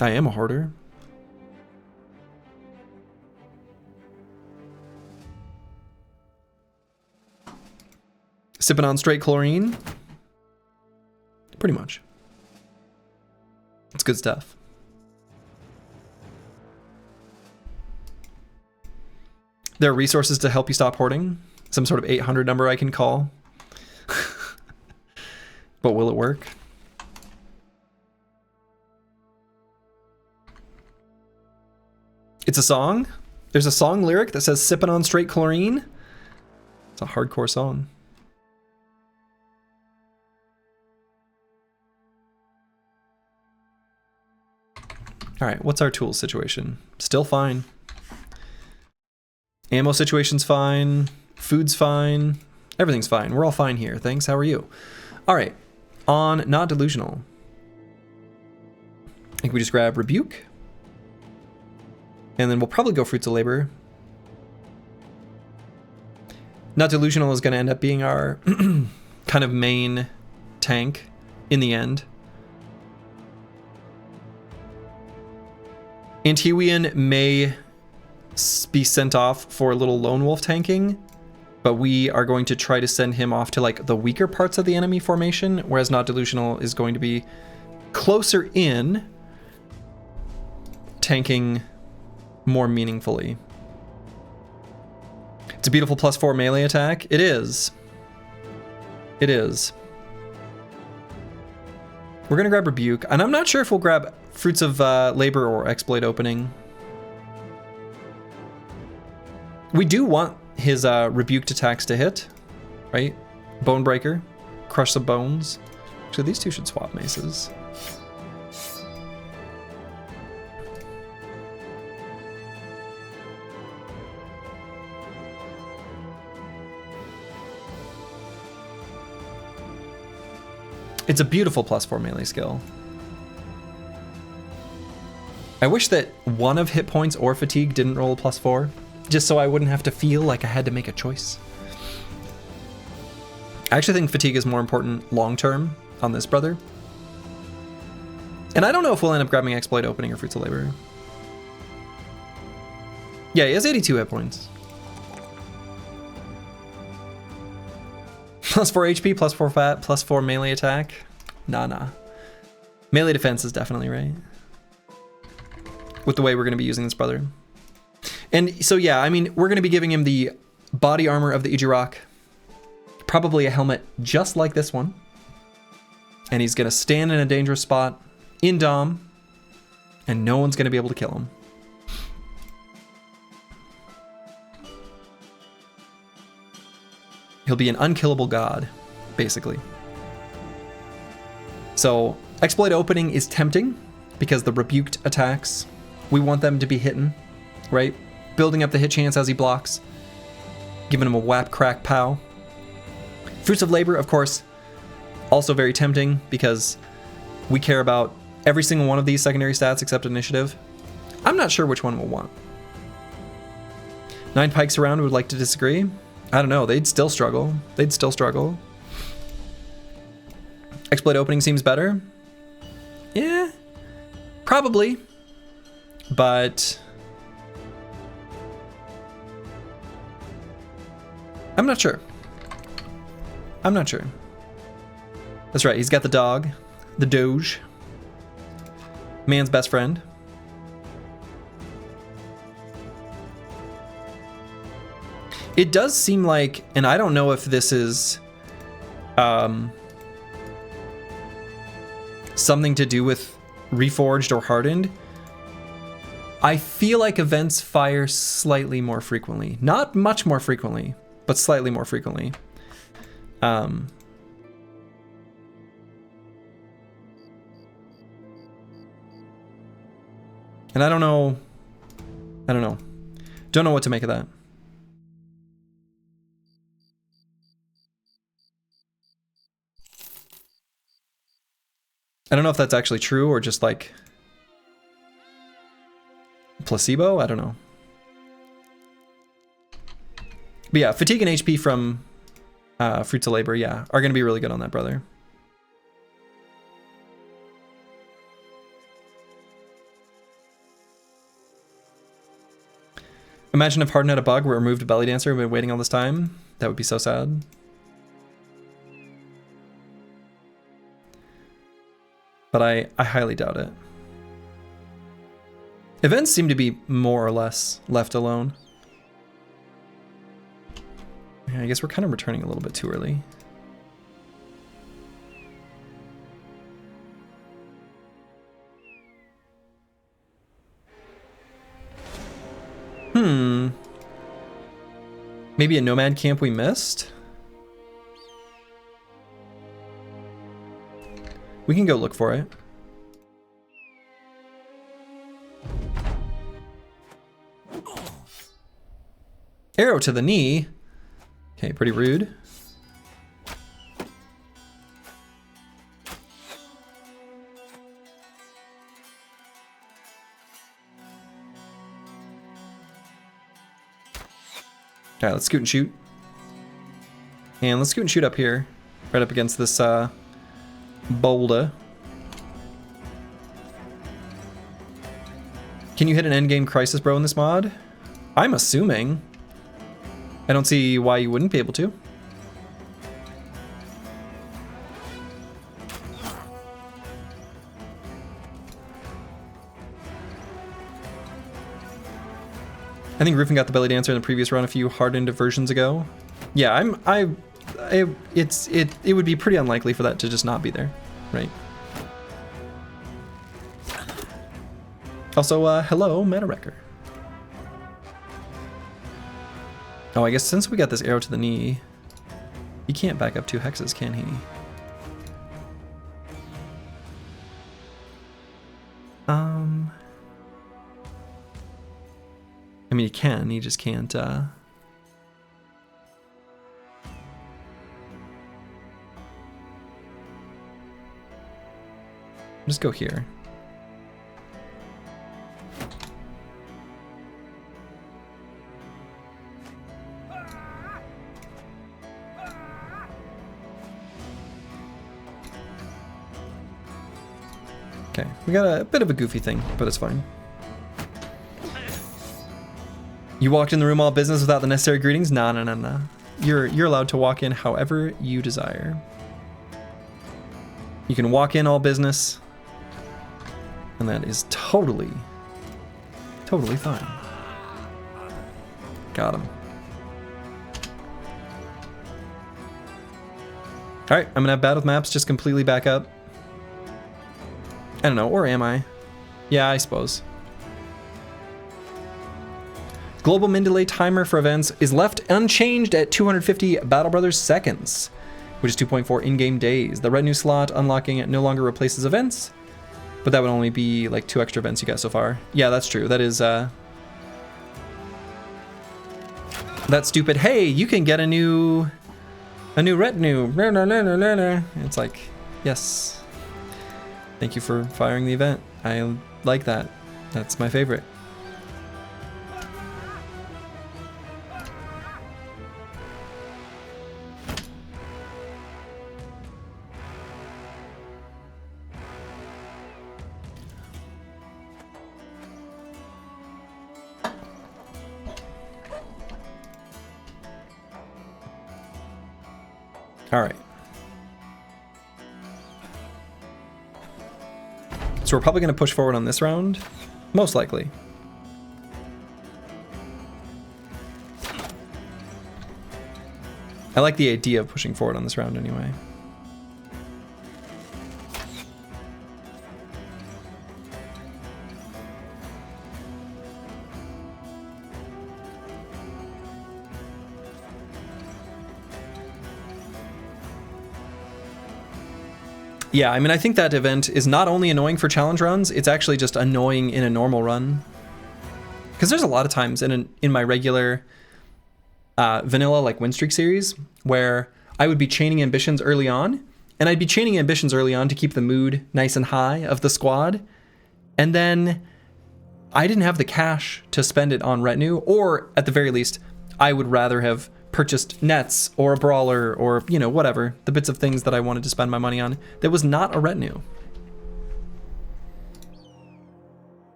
I am a hoarder. Sipping on straight chlorine? Pretty much. It's good stuff. There are resources to help you stop hoarding. Some sort of 800 number I can call. But will it work? It's a song. There's a song lyric that says sipping on straight chlorine. It's a hardcore song. All right, what's our tools situation? Still fine. Ammo situation's fine. Food's fine. Everything's fine. We're all fine here. Thanks. How are you? All right. On Not Delusional. I think we just grab Rebuke. And then we'll probably go Fruits of Labor. Not Delusional is going to end up being our kind of main tank in the end. Antiwian may be sent off for a little lone wolf tanking, but we are going to try to send him off to like the weaker parts of the enemy formation, whereas Not Delusional is going to be closer in, tanking more meaningfully. It's a beautiful +4 melee attack. It is. It is. We're gonna grab Rebuke, and I'm not sure if we'll grab Fruits of Labor or Exploit Opening. We do want his rebuked attacks to hit, right? Bone Breaker, Crush the Bones. Actually, these two should swap maces. It's a beautiful +4 melee skill. I wish that one of hit points or fatigue didn't roll a +4, just so I wouldn't have to feel like I had to make a choice. I actually think fatigue is more important long-term on this brother. And I don't know if we'll end up grabbing Exploit Opening or Fruits of Labor. Yeah, he has 82 hit points. +4 HP, +4 fat, +4 melee attack. Nah. Melee defense is definitely right. With the way we're going to be using this brother. And so yeah, I mean, we're going to be giving him the body armor of the Ijirok. Probably a helmet just like this one. And he's going to stand in a dangerous spot in Dom. And no one's going to be able to kill him. He'll be an unkillable god, basically. So, exploit opening is tempting because the rebuked attacks, we want them to be hitting, right? Building up the hit chance as he blocks. Giving him a whap, crack, pow. Fruits of Labor, of course, also very tempting because we care about every single one of these secondary stats except initiative. I'm not sure which one we'll want. 9 Pikes around would like to disagree. I don't know, they'd still struggle. They'd still struggle. Exploit opening seems better. Yeah, probably. But I'm not sure. I'm not sure. That's right, he's got the dog. The Doge. Man's best friend. It does seem like, and I don't know if this is something to do with Reforged or Hardened. I feel like events fire slightly more frequently. Not much more frequently, but slightly more frequently. And I don't know. Don't know what to make of that. I don't know if that's actually true or just like placebo. I don't know. But yeah, fatigue and HP from Fruits of Labor, yeah, are going to be really good on that brother. Imagine if Hardened had a bug where it removed a belly dancer and we've been waiting all this time. That would be so sad. But I highly doubt it. Events seem to be more or less left alone. Yeah, I guess we're kind of returning a little bit too early. Maybe a nomad camp we missed? We can go look for it. Arrow to the knee. Okay, pretty rude. Alright, let's scoot and shoot. And let's scoot and shoot up here. Right up against this boulder. Can you hit an endgame crisis bro in this mod? I'm assuming. I don't see why you wouldn't be able to. I think Roofing got the belly dancer in the previous run a few Hardened versions ago. Yeah, it would be pretty unlikely for that to just not be there, right? Also, hello, Meta Wrecker. Oh, I guess since we got this arrow to the knee, he can't back up 2 hexes, can he? I mean, he can, he just can't, just go here. Okay, we got a bit of a goofy thing, but it's fine. You walked in the room all business without the necessary greetings? Nah, nah, nah, nah. You're allowed to walk in however you desire. You can walk in all business, and that is totally fine. Got him. All right, I'm gonna have bad with maps, just completely back up. I don't know, or am I? Yeah, I suppose. Global min delay timer for events is left unchanged at 250 Battle Brothers seconds, which is 2.4 in-game days. The retinue slot unlocking no longer replaces events, but that would only be like 2 extra events you got so far. Yeah, that's true. That is, that's stupid. Hey, you can get a new retinue. It's like, yes. Thank you for firing the event. I like that. That's my favorite. All right. So we're probably going to push forward on this round, most likely. I like the idea of pushing forward on this round anyway. Yeah, I mean, I think that event is not only annoying for challenge runs, it's actually just annoying in a normal run. Because there's a lot of times in my regular vanilla, like win streak series, where I would be chaining ambitions early on, and I'd be chaining ambitions early on to keep the mood nice and high of the squad, and then I didn't have the cash to spend it on retinue, or at the very least, I would rather have purchased nets or a brawler or, you know, whatever, the bits of things that I wanted to spend my money on. That was not a retinue.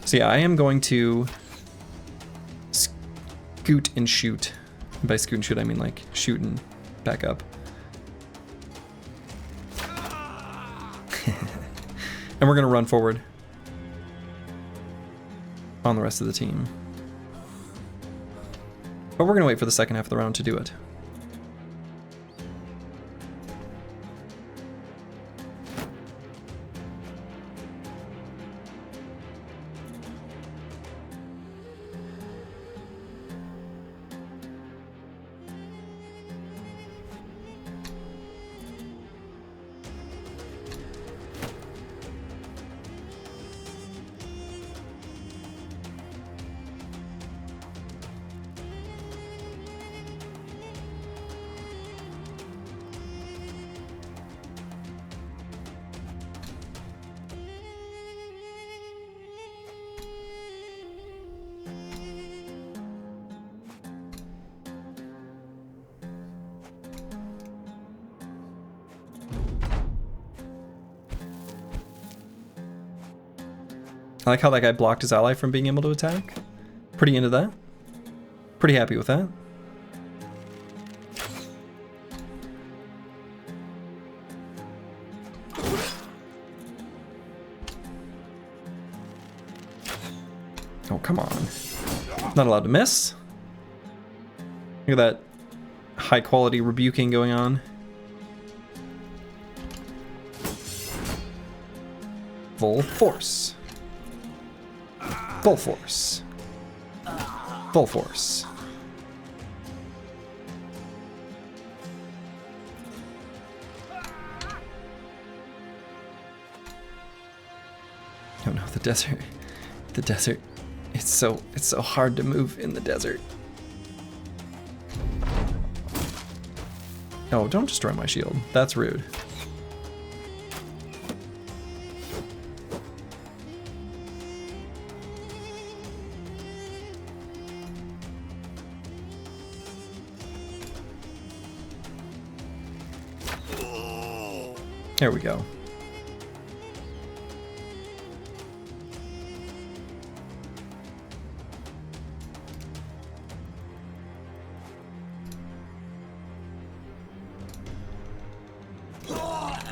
So yeah, I am going to scoot and shoot. And by scoot and shoot, I mean like shoot and back up. And we're going to run forward on the rest of the team. But we're going to wait for the second half of the round to do it. I like how that guy blocked his ally from being able to attack. Pretty into that. Pretty happy with that. Oh, come on. Not allowed to miss. Look at that high quality rebuking going on. Full force. Full force. Full force. Oh no, the desert. The desert. It's so hard to move in the desert. Oh, don't destroy my shield. That's rude. There we go.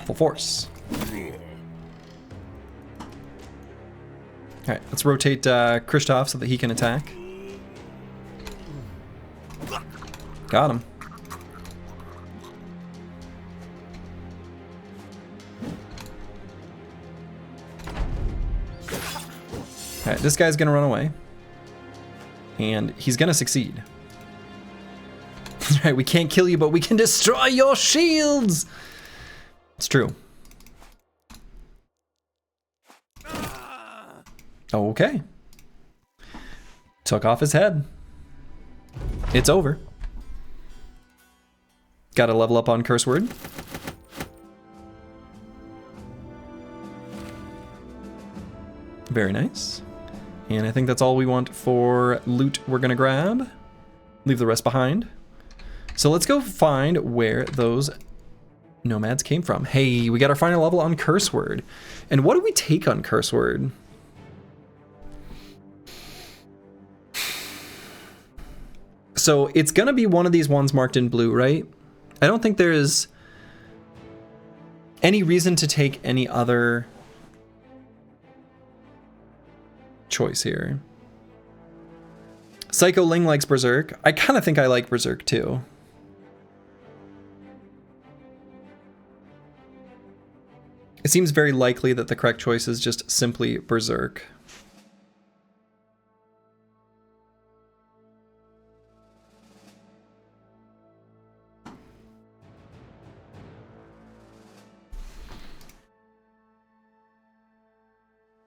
Full force. Let's rotate Kristoff so that he can attack. Got him. Alright, this guy's gonna run away. And he's gonna succeed. That's right, we can't kill you, but we can destroy your shields! It's true. Okay. Took off his head. It's over. Gotta level up on Curse Word. Very nice. And I think that's all we want for loot we're gonna grab. Leave the rest behind. So let's go find where those nomads came from. Hey, we got our final level on Curse Word. And what do we take on Curse Word? So it's gonna be one of these ones marked in blue, right? I don't think there's any reason to take any other choice here. Psycho Ling likes Berserk. I kind of think I like Berserk too. It seems very likely that the correct choice is just simply Berserk.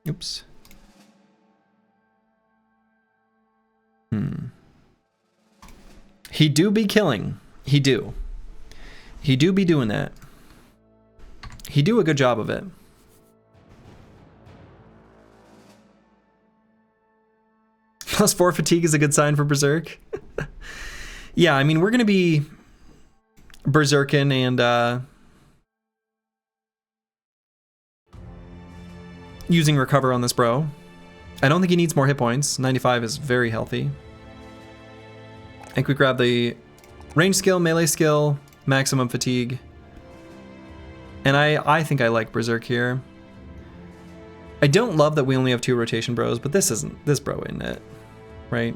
Oops. He do be killing. He do. He do be doing that. He do a good job of it. +4 fatigue is a good sign for Berserk. Yeah, I mean, we're going to be Berserkin and using Recover on this bro. I don't think he needs more hit points. 95 is very healthy. I think we grab the range skill, melee skill, maximum fatigue. And I think I like Berserk here. I don't love that we only have 2 rotation bros, but this bro isn't it, right?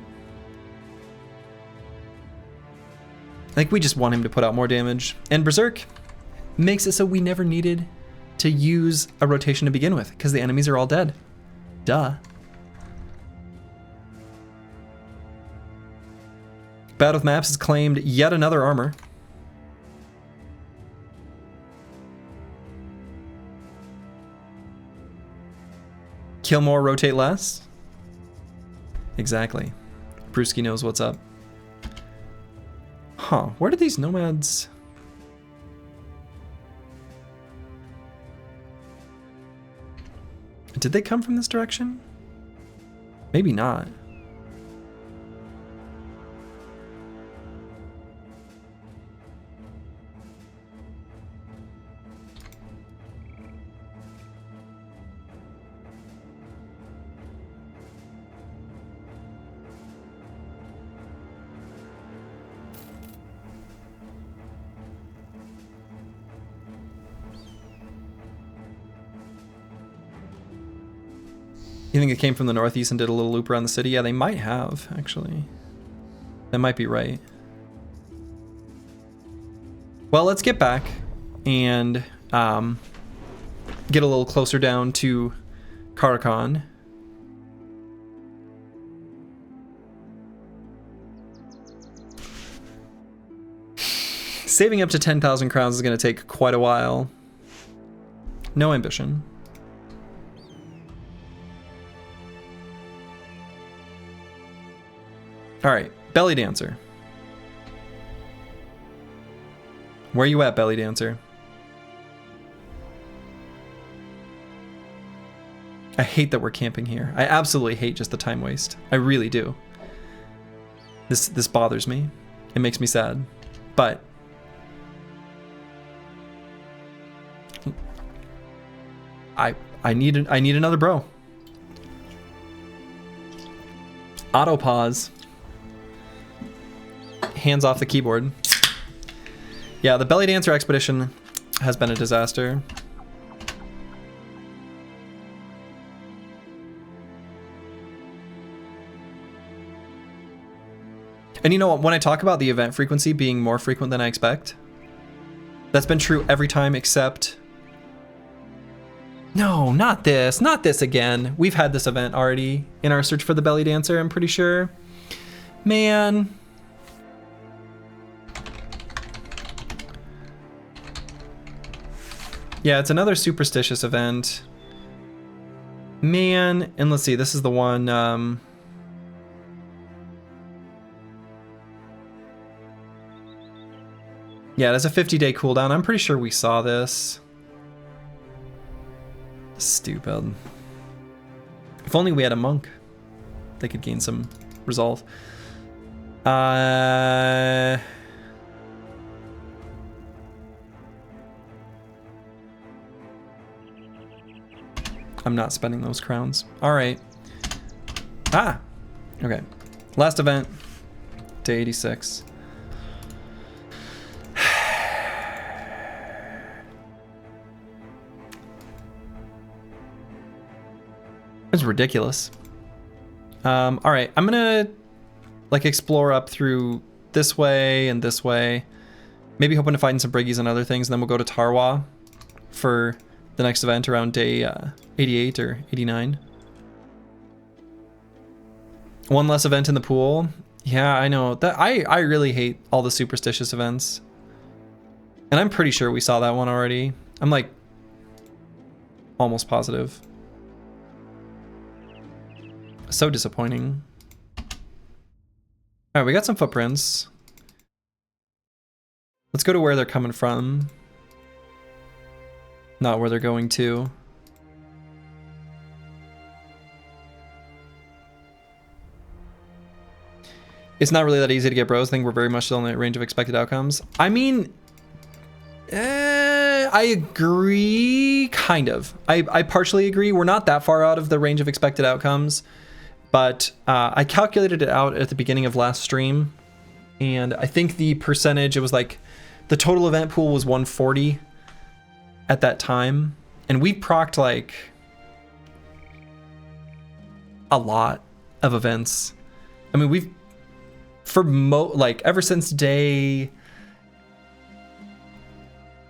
I think we just want him to put out more damage. And Berserk makes it so we never needed to use a rotation to begin with, because the enemies are all dead. Duh. Bad with Maps has claimed yet another armor. Kill more, rotate less. Exactly. Brewski knows what's up. Huh, where did these nomads... Did they come from this direction? Maybe not. You think it came from the northeast and did a little loop around the city? Yeah, they might have, actually. That might be right. Well, let's get back and get a little closer down to Karakan. Saving up to 10,000 crowns is going to take quite a while. No ambition. All right, Belly Dancer. Where you at, Belly Dancer? I hate that we're camping here. I absolutely hate just the time waste. I really do. This bothers me. It makes me sad. But I need another bro. Auto pause. Hands off the keyboard. Yeah, the Belly Dancer expedition has been a disaster. And you know what, when I talk about the event frequency being more frequent than I expect, that's been true every time except... No, not this again. We've had this event already in our search for the belly dancer, I'm pretty sure. Man. Yeah, it's another superstitious event. Man, and let's see, this is the one, yeah, there's a 50-day cooldown. I'm pretty sure we saw this. Stupid. If only we had a monk. They could gain some resolve. I'm not spending those crowns. All right. Ah, okay. Last event, day 86. It's ridiculous. All right, I'm gonna like explore up through this way and this way. Maybe hoping to find some briggies and other things, and then we'll go to Tarwa for the next event around day 88 or 89. One less event in the pool. Yeah, I know. That I really hate all the superstitious events. And I'm pretty sure we saw that one already. I'm like almost positive. So disappointing. All right, we got some footprints. Let's go to where they're coming from. Not where they're going to. It's not really that easy to get bros. I think we're very much still in the range of expected outcomes. I mean, I agree, kind of. I partially agree. We're not that far out of the range of expected outcomes, but I calculated it out at the beginning of last stream, and I think the percentage, it was like, the total event pool was 140 at that time, and we procced like a lot of events. I mean, we've, for like ever since day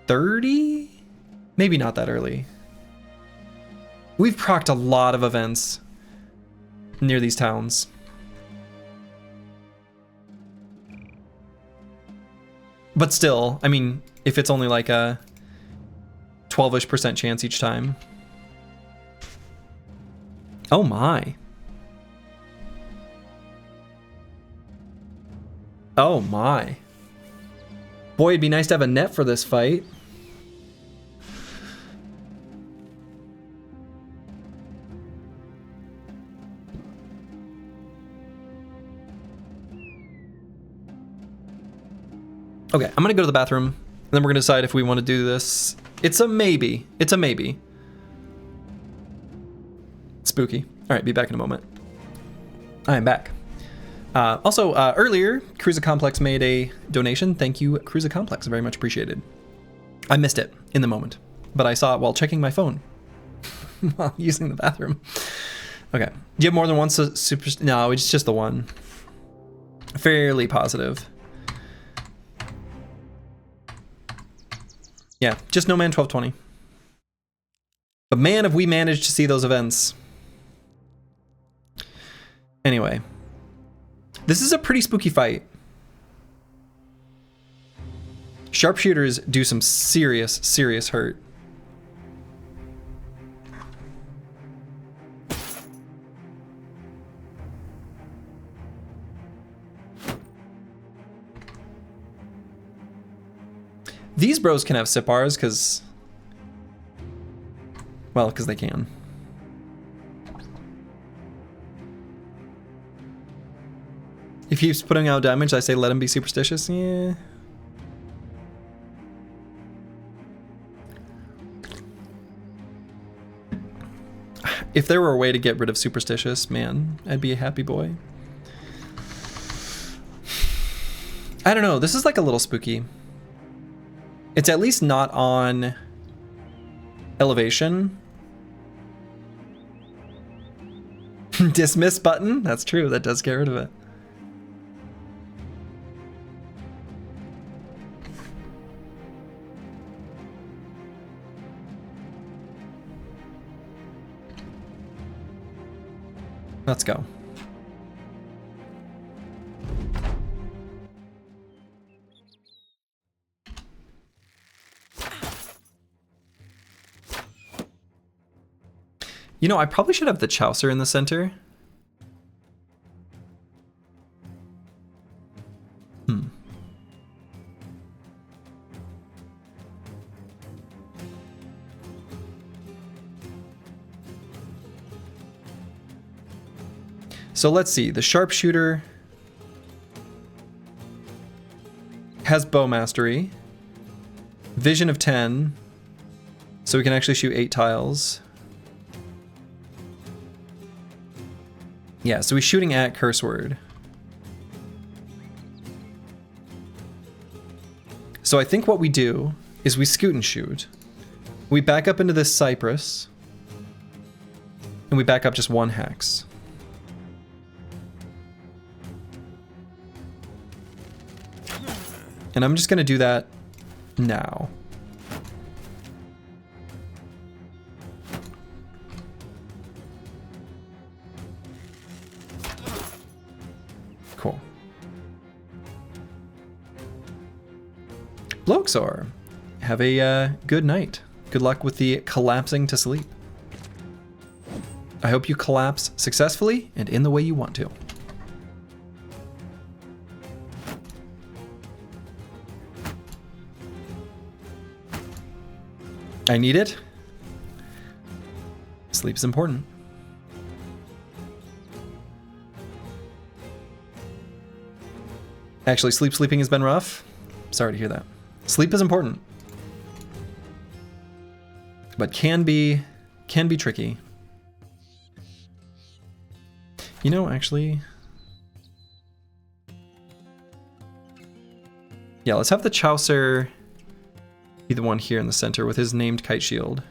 30, maybe not that early, we've procced a lot of events near these towns. But still, I mean, if it's only like a 12-ish% chance each time. Oh my. Oh my. Boy, it'd be nice to have a net for this fight. Okay, I'm gonna go to the bathroom, and then we're gonna decide if we want to do this. It's a maybe. It's a maybe. Spooky. All right, be back in a moment. I am back. Also, earlier, Cruiser Complex made a donation. Thank you, Cruiser Complex. Very much appreciated. I missed it in the moment, but I saw it while checking my phone while using the bathroom. Okay. Do you have more than one super? No, it's just the one. Fairly positive. Yeah, just No Man 1220. But man, have we managed to see those events. Anyway. This is a pretty spooky fight. Sharpshooters do some serious, serious hurt. These bros can have sipars because, well, because they can. If he keeps putting out damage, I say let him be superstitious. Yeah. If there were a way to get rid of superstitious, man, I'd be a happy boy. I don't know. This is like a little spooky. It's at least not on elevation. Dismiss button. That's true. That does get rid of it. Let's go. You know, I probably should have the Chaucer in the center. So let's see, the Sharpshooter has Bow Mastery, Vision of 10, so we can actually shoot 8 tiles. Yeah, so he's shooting at Curse Word. So I think what we do is we scoot and shoot. We back up into this Cypress, and we back up just 1 hex. And I'm just going to do that now. Cool. Bloxor, have a good night. Good luck with the collapsing to sleep. I hope you collapse successfully and in the way you want to. I need it. Sleep is important. Actually, sleeping has been rough. Sorry to hear that. Sleep is important, but can be tricky. You know, actually, yeah, let's have the Chaucer be the one here in the center with his named Kite Shield.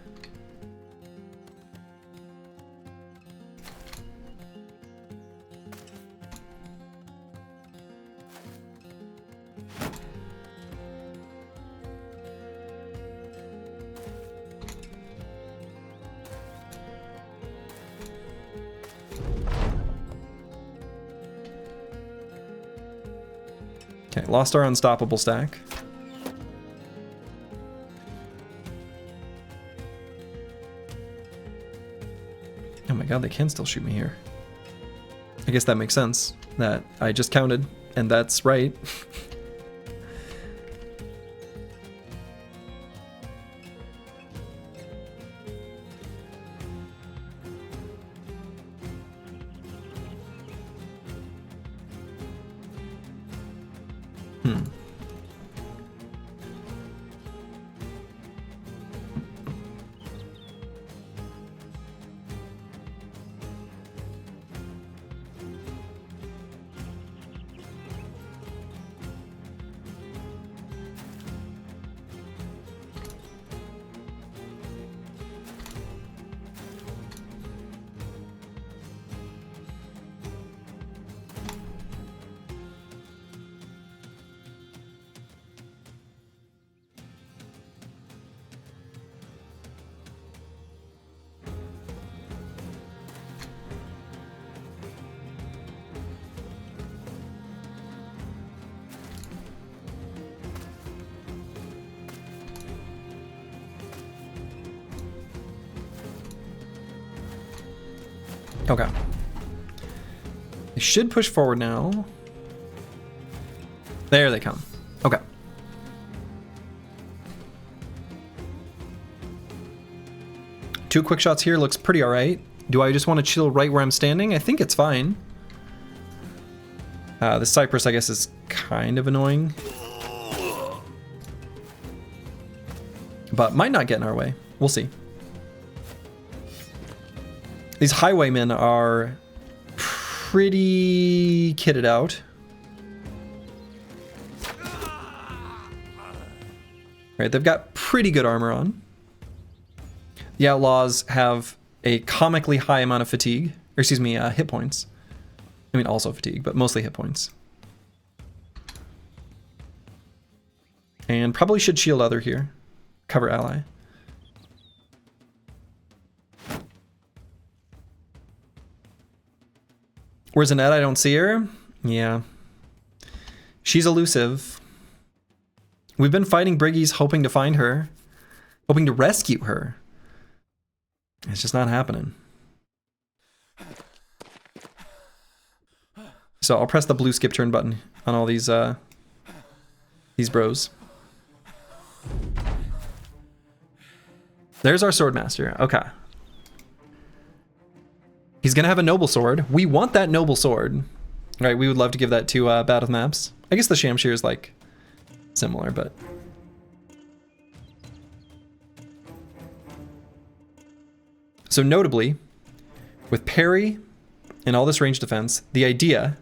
Okay, lost our unstoppable stack. Oh my god, they can still shoot me here. I guess that makes sense. That I just counted, and that's right. Okay. They should push forward now. There they come. Okay. Two quick shots here looks pretty alright. Do I just want to chill right where I'm standing? I think it's fine. The Cypress, I guess, is kind of annoying. But might not get in our way. We'll see. These highwaymen are pretty kitted out. Right, they've got pretty good armor on. The outlaws have a comically high amount of fatigue, or excuse me, hit points. I mean, also fatigue, but mostly hit points. And probably should shield other here. Cover ally. Where's Annette? I don't see her. Yeah. She's elusive. We've been fighting Briggies hoping to find her. Hoping to rescue her. It's just not happening. So I'll press the blue skip turn button on all these bros. There's our Swordmaster. Okay. He's gonna have a noble sword. We want that noble sword. All right, we would love to give that to Battle Maps. I guess the Shamshir is like similar, but so notably, with parry and all this range defense, the idea,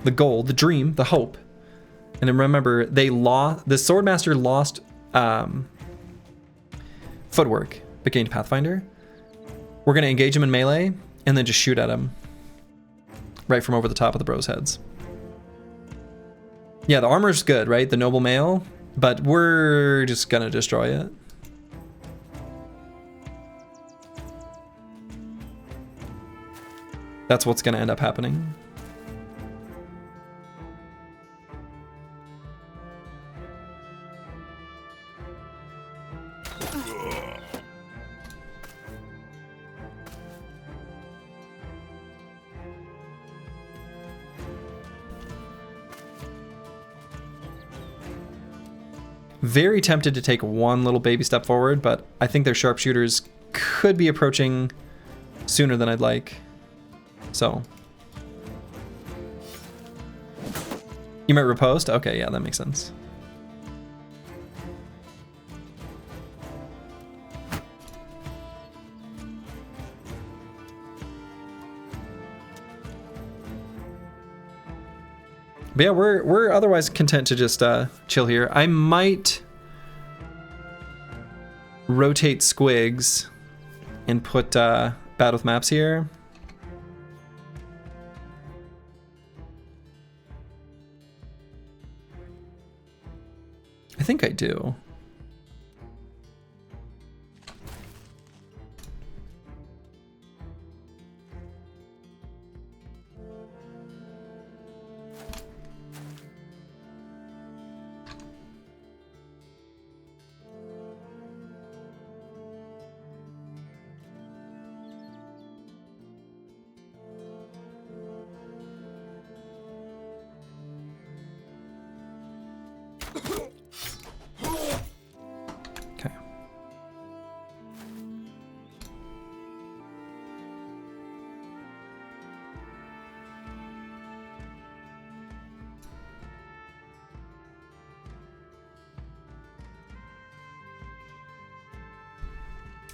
the goal, the dream, the hope, and then remember the Swordmaster lost footwork but gained Pathfinder. We're gonna engage him in melee and then just shoot at him right from over the top of the bros' heads. Yeah, the armor's good, right? The noble mail, but we're just gonna destroy it. That's what's gonna end up happening. Very tempted to take one little baby step forward, but I think their sharpshooters could be approaching sooner than I'd like. So. You might riposte? Okay, yeah, that makes sense. But yeah, we're otherwise content to just chill here. I might rotate Squigs and put Bad with Maps here. I think I do.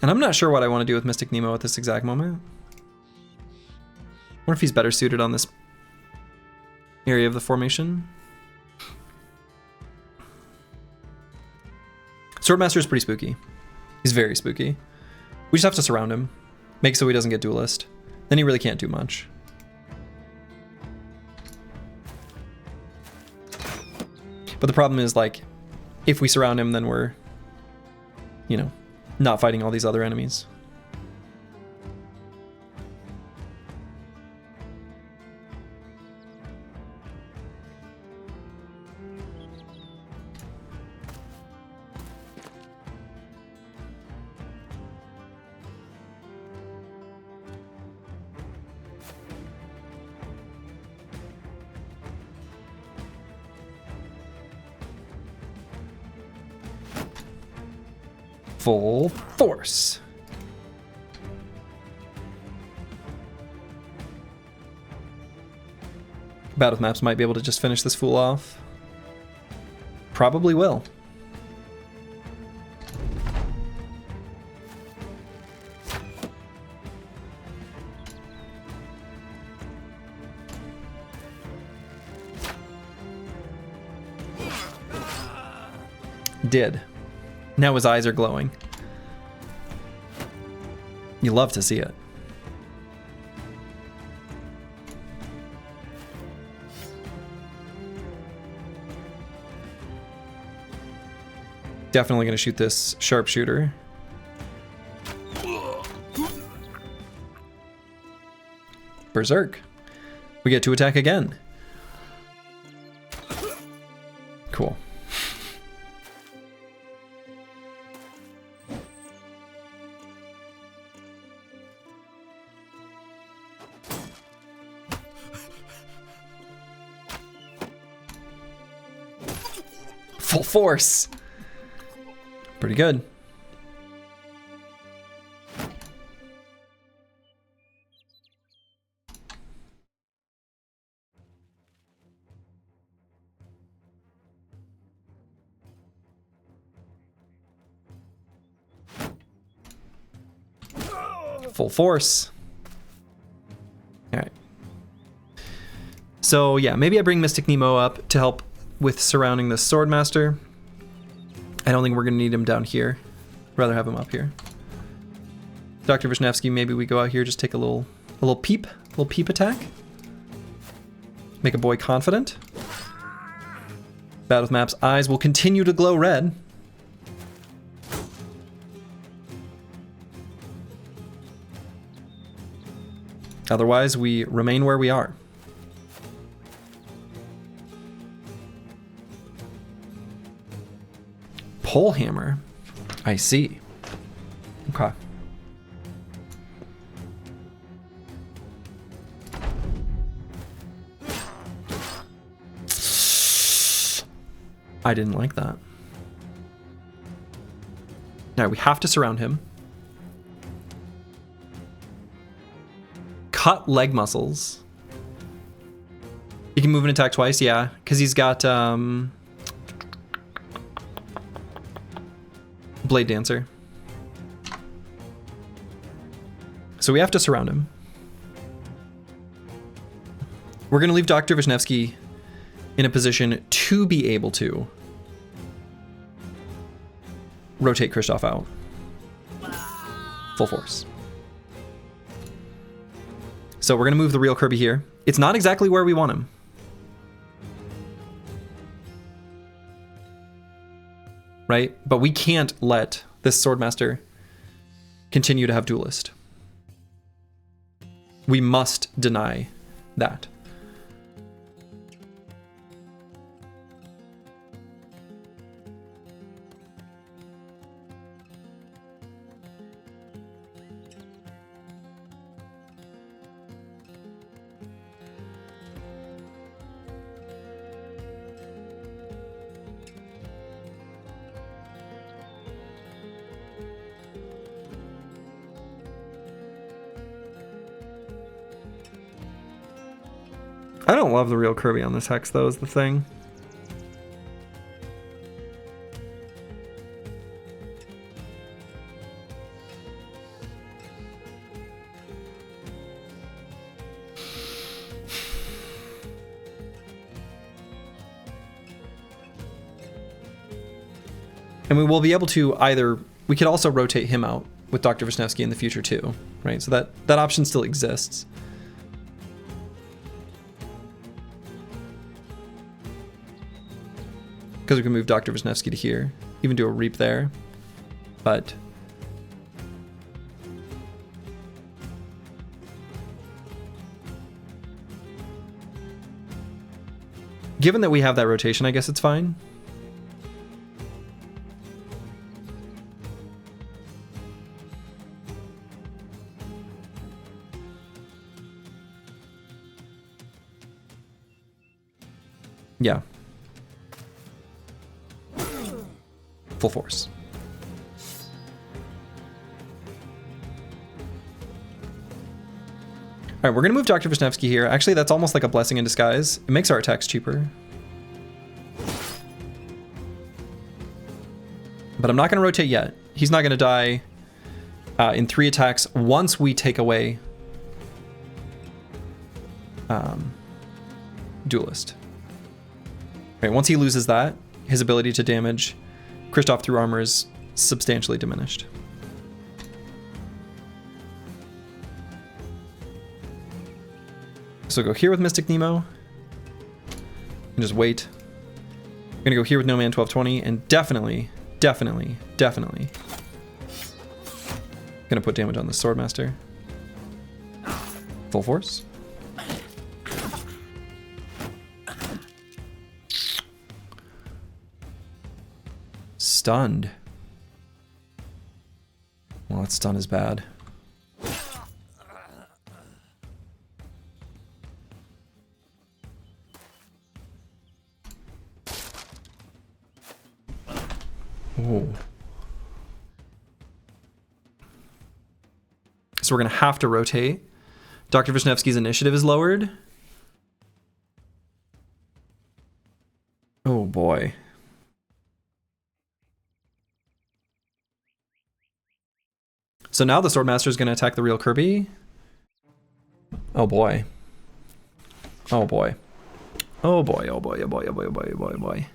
And I'm not sure what I want to do with Mystic Nemo at this exact moment. I wonder if he's better suited on this area of the formation. Swordmaster is pretty spooky. He's very spooky. We just have to surround him. Make so he doesn't get duelist. Then he really can't do much. But the problem is, like, if we surround him, then we're, you know, not fighting all these other enemies. Full force. Bad with Maps might be able to just finish this fool off. Probably will. Did. Now his eyes are glowing. You love to see it. Definitely going to shoot this sharpshooter. Berserk. We get to attack again. Cool. Full force. Pretty good. Full force. All right. So yeah, maybe I bring Mystic Nemo up to help with surrounding the Swordmaster. I don't think we're gonna need him down here. Rather have him up here. Dr. Vishnevsky, maybe we go out here, just take a little peep attack. Make a boy confident. Bad with Map's eyes will continue to glow red. Otherwise, we remain where we are. Pole hammer. I see. Okay. I didn't like that. Now we have to surround him. Cut leg muscles. He can move and attack twice, yeah, because he's got Blade Dancer. So we have to surround him. We're going to leave Dr. Vishnevsky in a position to be able to rotate Kristoff out. Full force. So we're going to move the real Kirby here. It's not exactly where we want him. Right? But we can't let this Swordmaster continue to have Duelist. We must deny that. I don't love the real Kirby on this hex, though, is the thing. And we will be able to either... We could also rotate him out with Dr. Vishnevsky in the future, too, right? So that option still exists. Because we can move Dr. Vishnevsky to here, even do a Reap there, but given that we have that rotation, I guess it's fine. Yeah. Full force. All right, we're going to move Dr. Vishnevsky here. Actually, that's almost like a blessing in disguise. It makes our attacks cheaper. But I'm not going to rotate yet. He's not going to die in 3 attacks once we take away Duelist. All right, once he loses that, his ability to damage Kristoff through armor is substantially diminished. So go here with Mystic Nemo. And just wait. I'm gonna go here with No Man 1220 and definitely gonna put damage on the Swordmaster. Full force. stunned. Well, that stun is bad. Ooh. So we're going to have to rotate. Dr. Vishnevsky's initiative is lowered. Oh boy. So now the Swordmaster is going to attack the real Kirby. Oh boy. Oh boy. Oh boy, oh boy, oh boy, oh boy, oh boy, oh boy, oh boy.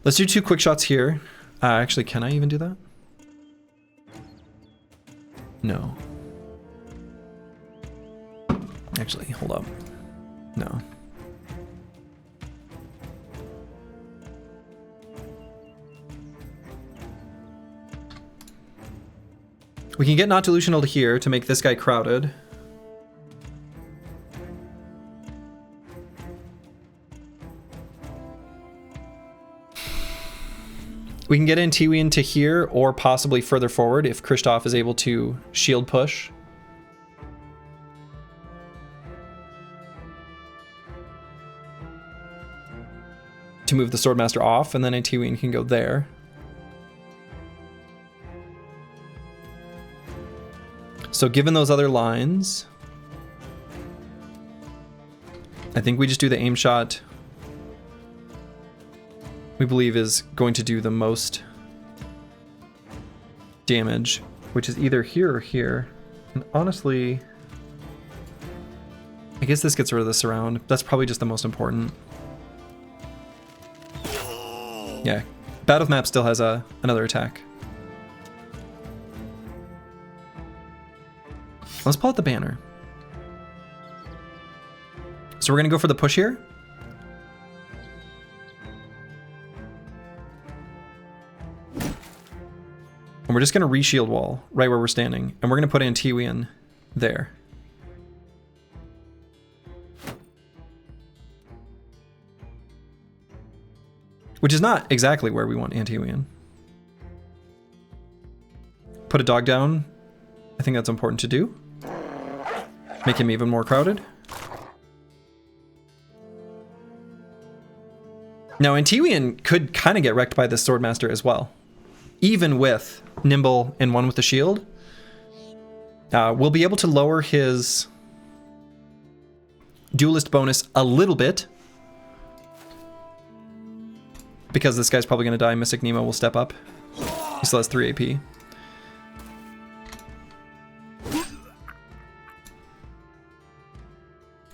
Let's do 2 quick shots here. Actually, can I even do that? No. Actually, hold up. No. We can get not delusional to here to make this guy crowded. We can get in Tiwi into here or possibly further forward if Kristoff is able to shield push. To move the Swordmaster off, and then Tiwi can go there. So given those other lines, I think we just do the aim shot we believe is going to do the most damage, which is either here or here. And honestly, I guess this gets rid of the surround. That's probably just the most important. Yeah, Battle Map still has another attack. Let's pull out the banner. So we're gonna go for the push here. And we're just going to re-shield wall right where we're standing. And we're going to put Antiwian there. Which is not exactly where we want Antiwian. Put a dog down. I think that's important to do. Make him even more crowded. Now Antiwian could kind of get wrecked by this Swordmaster as well. Even with Nimble and one with the shield, we'll be able to lower his duelist bonus a little bit. Because this guy's probably going to die, Mystic Nemo will step up. He still has 3 AP.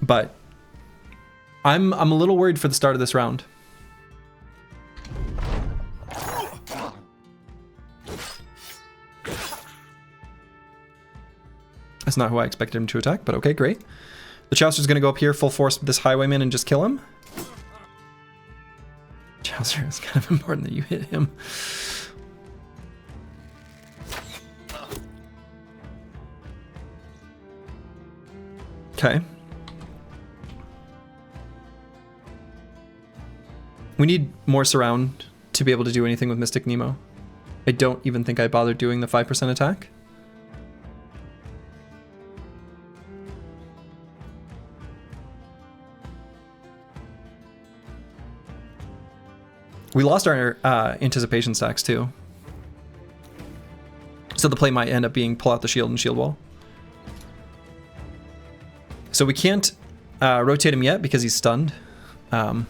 But I'm a little worried for the start of this round. That's not who I expected him to attack, but okay, great. The Chowster's gonna go up here full force with this Highwayman and just kill him. Chowster, it's kind of important that you hit him. Okay. We need more surround to be able to do anything with Mystic Nemo. I don't even think I bothered doing the 5% attack. We lost our anticipation stacks too. So the play might end up being pull out the shield and shield wall. So we can't rotate him yet because he's stunned. Now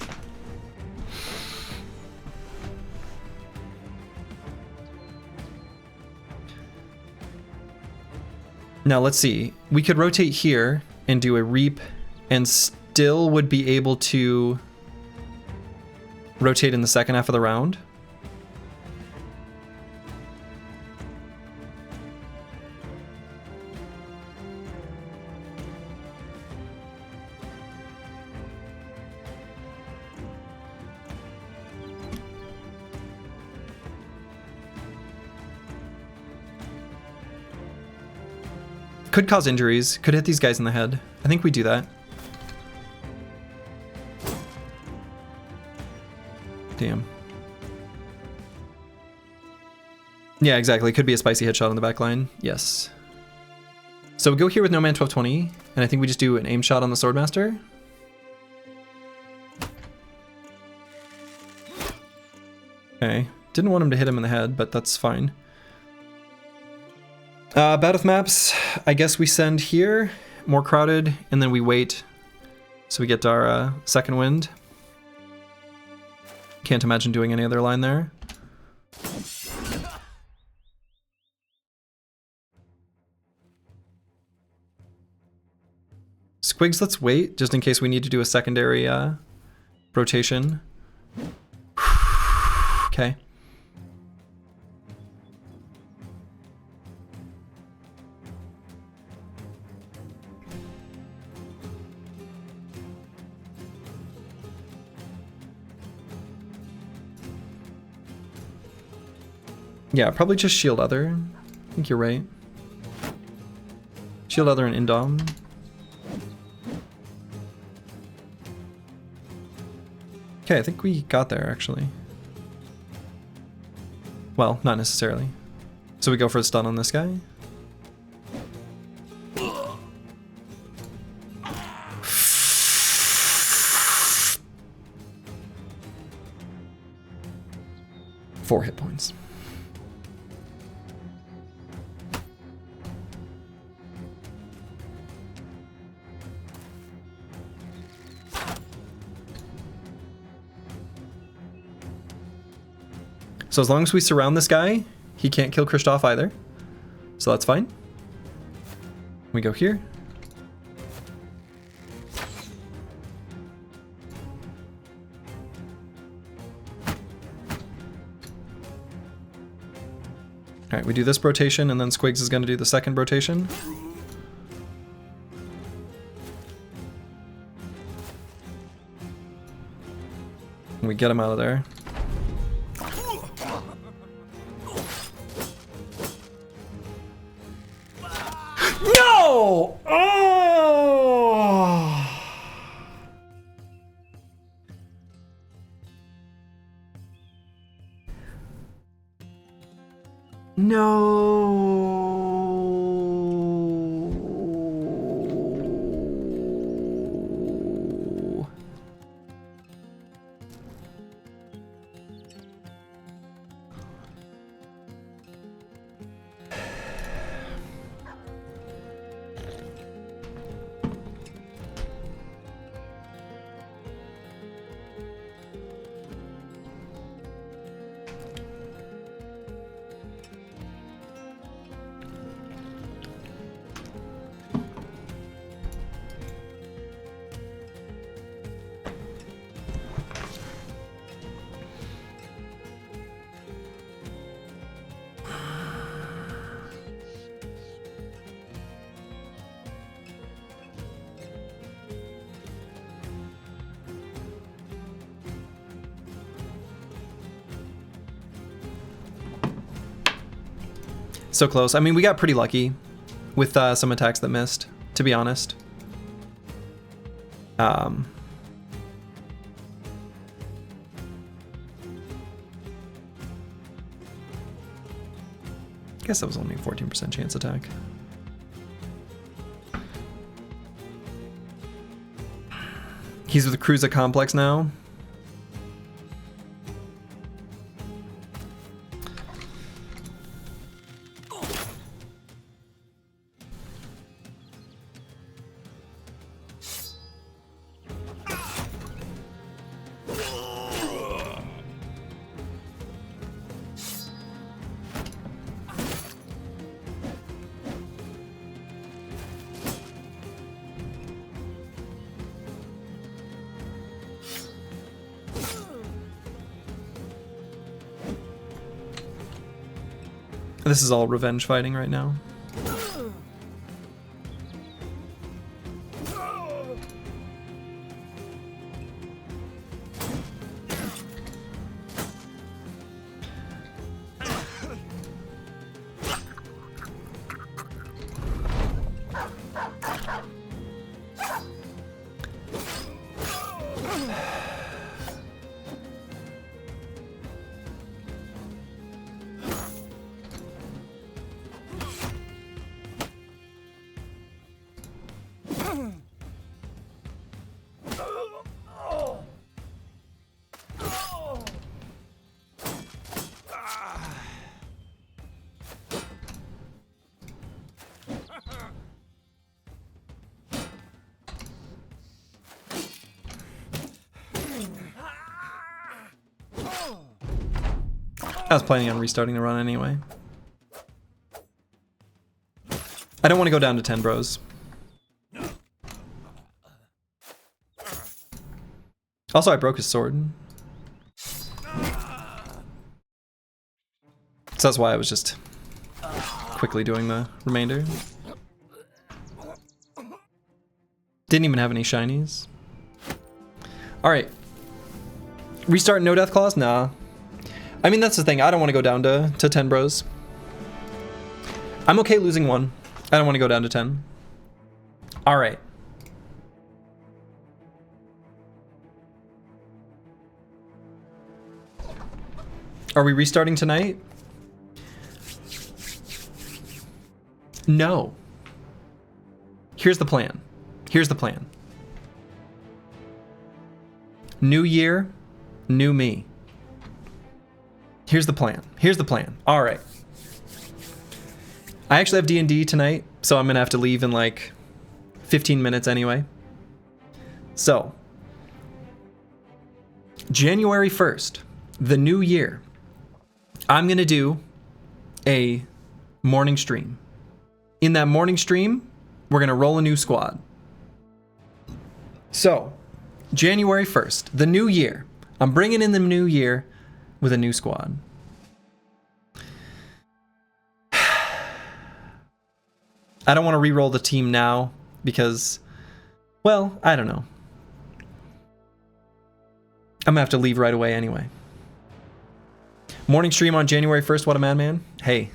let's see. We could rotate here and do a reap and still would be able to rotate in the second half of the round. Could cause injuries. Could hit these guys in the head. I think we do that. Damn. Yeah, exactly. Could be a spicy headshot on the back line. Yes. So we go here with no man 1220, and I think we just do an aim shot on the Swordmaster. Okay. Didn't want him to hit him in the head, but that's fine. Bad with maps. I guess we send here. More crowded, and then we wait so we get our second wind. Can't imagine doing any other line there. Squigs, let's wait, just in case we need to do a secondary rotation. Okay. Yeah, probably just shield other. I think you're right. Shield other and indom. Okay, I think we got there actually. Well, not necessarily. So we go for a stun on this guy. Four hit points. So as long as we surround this guy, he can't kill Kristoff either. So that's fine. We go here. All right, we do this rotation, and then Squigs is going to do the second rotation. And we get him out of there. No! Oh! No. So close. I mean, we got pretty lucky with some attacks that missed, to be honest. I guess that was only a 14% chance attack. He's with the Cruiser Complex now. This is all revenge fighting right now. I was planning on restarting the run anyway. I don't want to go down to 10 bros. Also, I broke his sword. So that's why I was just quickly doing the remainder. Didn't even have any shinies. Alright. Restart no death claws? Nah. I mean, that's the thing. I don't want to go down to 10 bros. I'm okay losing one. I don't want to go down to 10. Alright. Are we restarting tonight? No. Here's the plan. Here's the plan. New year, new me. Here's the plan. Here's the plan. All right. I actually have D&D tonight, so I'm going to have to leave in like 15 minutes anyway. So, January 1st, the new year, I'm going to do a morning stream. In that morning stream, we're going to roll a new squad. So, January 1st, the new year. I'm bringing in the new year with a new squad. I don't want to re-roll the team now because, well, I don't know. I'm gonna have to leave right away anyway. Morning stream on January 1st, what a madman. Hey,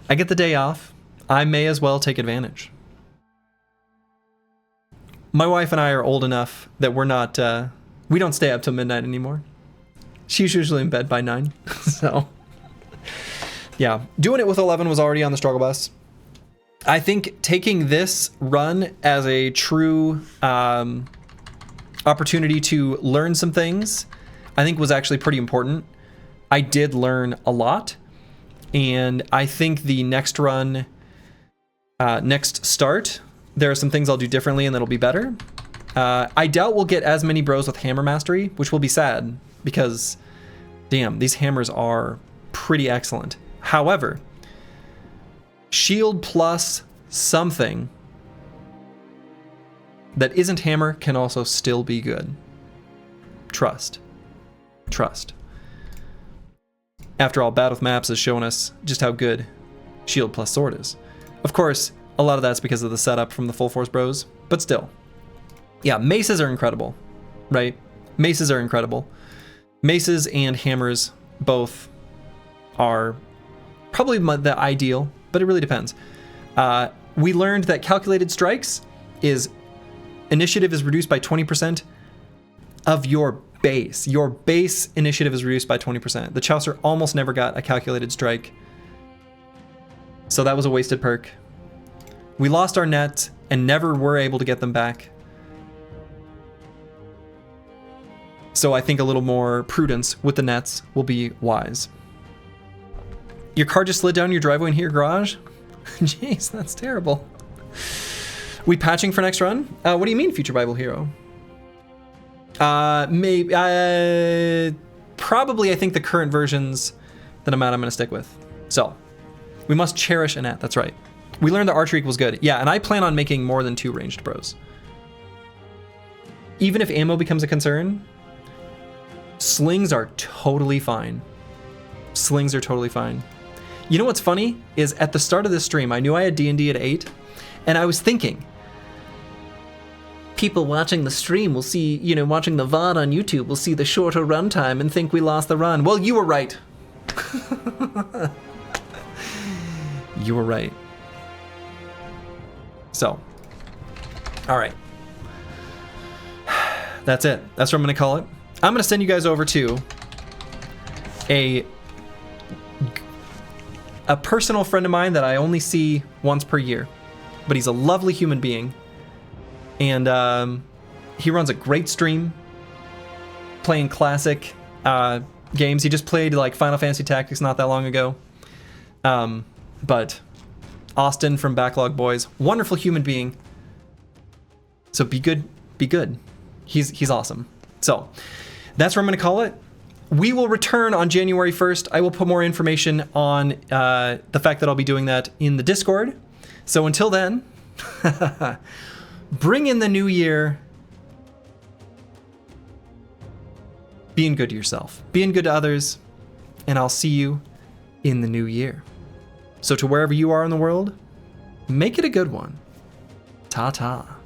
I get the day off. I may as well take advantage. My wife and I are old enough that we're not, we don't stay up till midnight anymore. She's usually in bed by 9, so. Yeah, doing it with 11 was already on the struggle bus. I think taking this run as a true opportunity to learn some things, I think was actually pretty important. I did learn a lot, and I think the next run, next start, there are some things I'll do differently and that'll be better. I doubt we'll get as many bros with hammer mastery, which will be sad because, damn, these hammers are pretty excellent. However, shield plus something that isn't hammer can also still be good. Trust. Trust. After all, Battle with Maps has shown us just how good shield plus sword is. Of course, a lot of that's because of the setup from the Full Force Bros, but still. Yeah, maces are incredible, right? Maces are incredible. Maces and hammers both are probably the ideal, but it really depends. We learned that calculated strikes is initiative is reduced by 20% of your base. Your base initiative is reduced by 20%. The Chaucer almost never got a calculated strike, so that was a wasted perk. We lost our net and never were able to get them back. So I think a little more prudence with the nets will be wise. Your car just slid down your driveway and hit your garage? Jeez, that's terrible. We patching for next run? What do you mean, Future Bible Hero? Maybe, probably I think the current versions that I'm at, I'm gonna stick with. So, we must cherish a net, that's right. We learned that archery equals good. Yeah, and I plan on making more than 2 ranged bros. Even if ammo becomes a concern, slings are totally fine. Slings are totally fine. You know what's funny is at the start of this stream, I knew I had D&D at 8, and I was thinking, people watching the stream will see, you know, watching the VOD on YouTube will see the shorter runtime and think we lost the run. Well, you were right. You were right. So, all right. that's it. That's what I'm going to call it. I'm going to send you guys over to a personal friend of mine that I only see once per year, but he's a lovely human being. And he runs a great stream playing classic games. He just played like Final Fantasy Tactics not that long ago. But Austin from Backlog Boys, wonderful human being. So be good, be good. He's awesome. So that's where I'm going to call it. We will return on January 1st. I will put more information on the fact that I'll be doing that in the Discord. So until then, bring in the new year. Being good to yourself, being good to others, and I'll see you in the new year. So to wherever you are in the world, make it a good one. Ta-ta.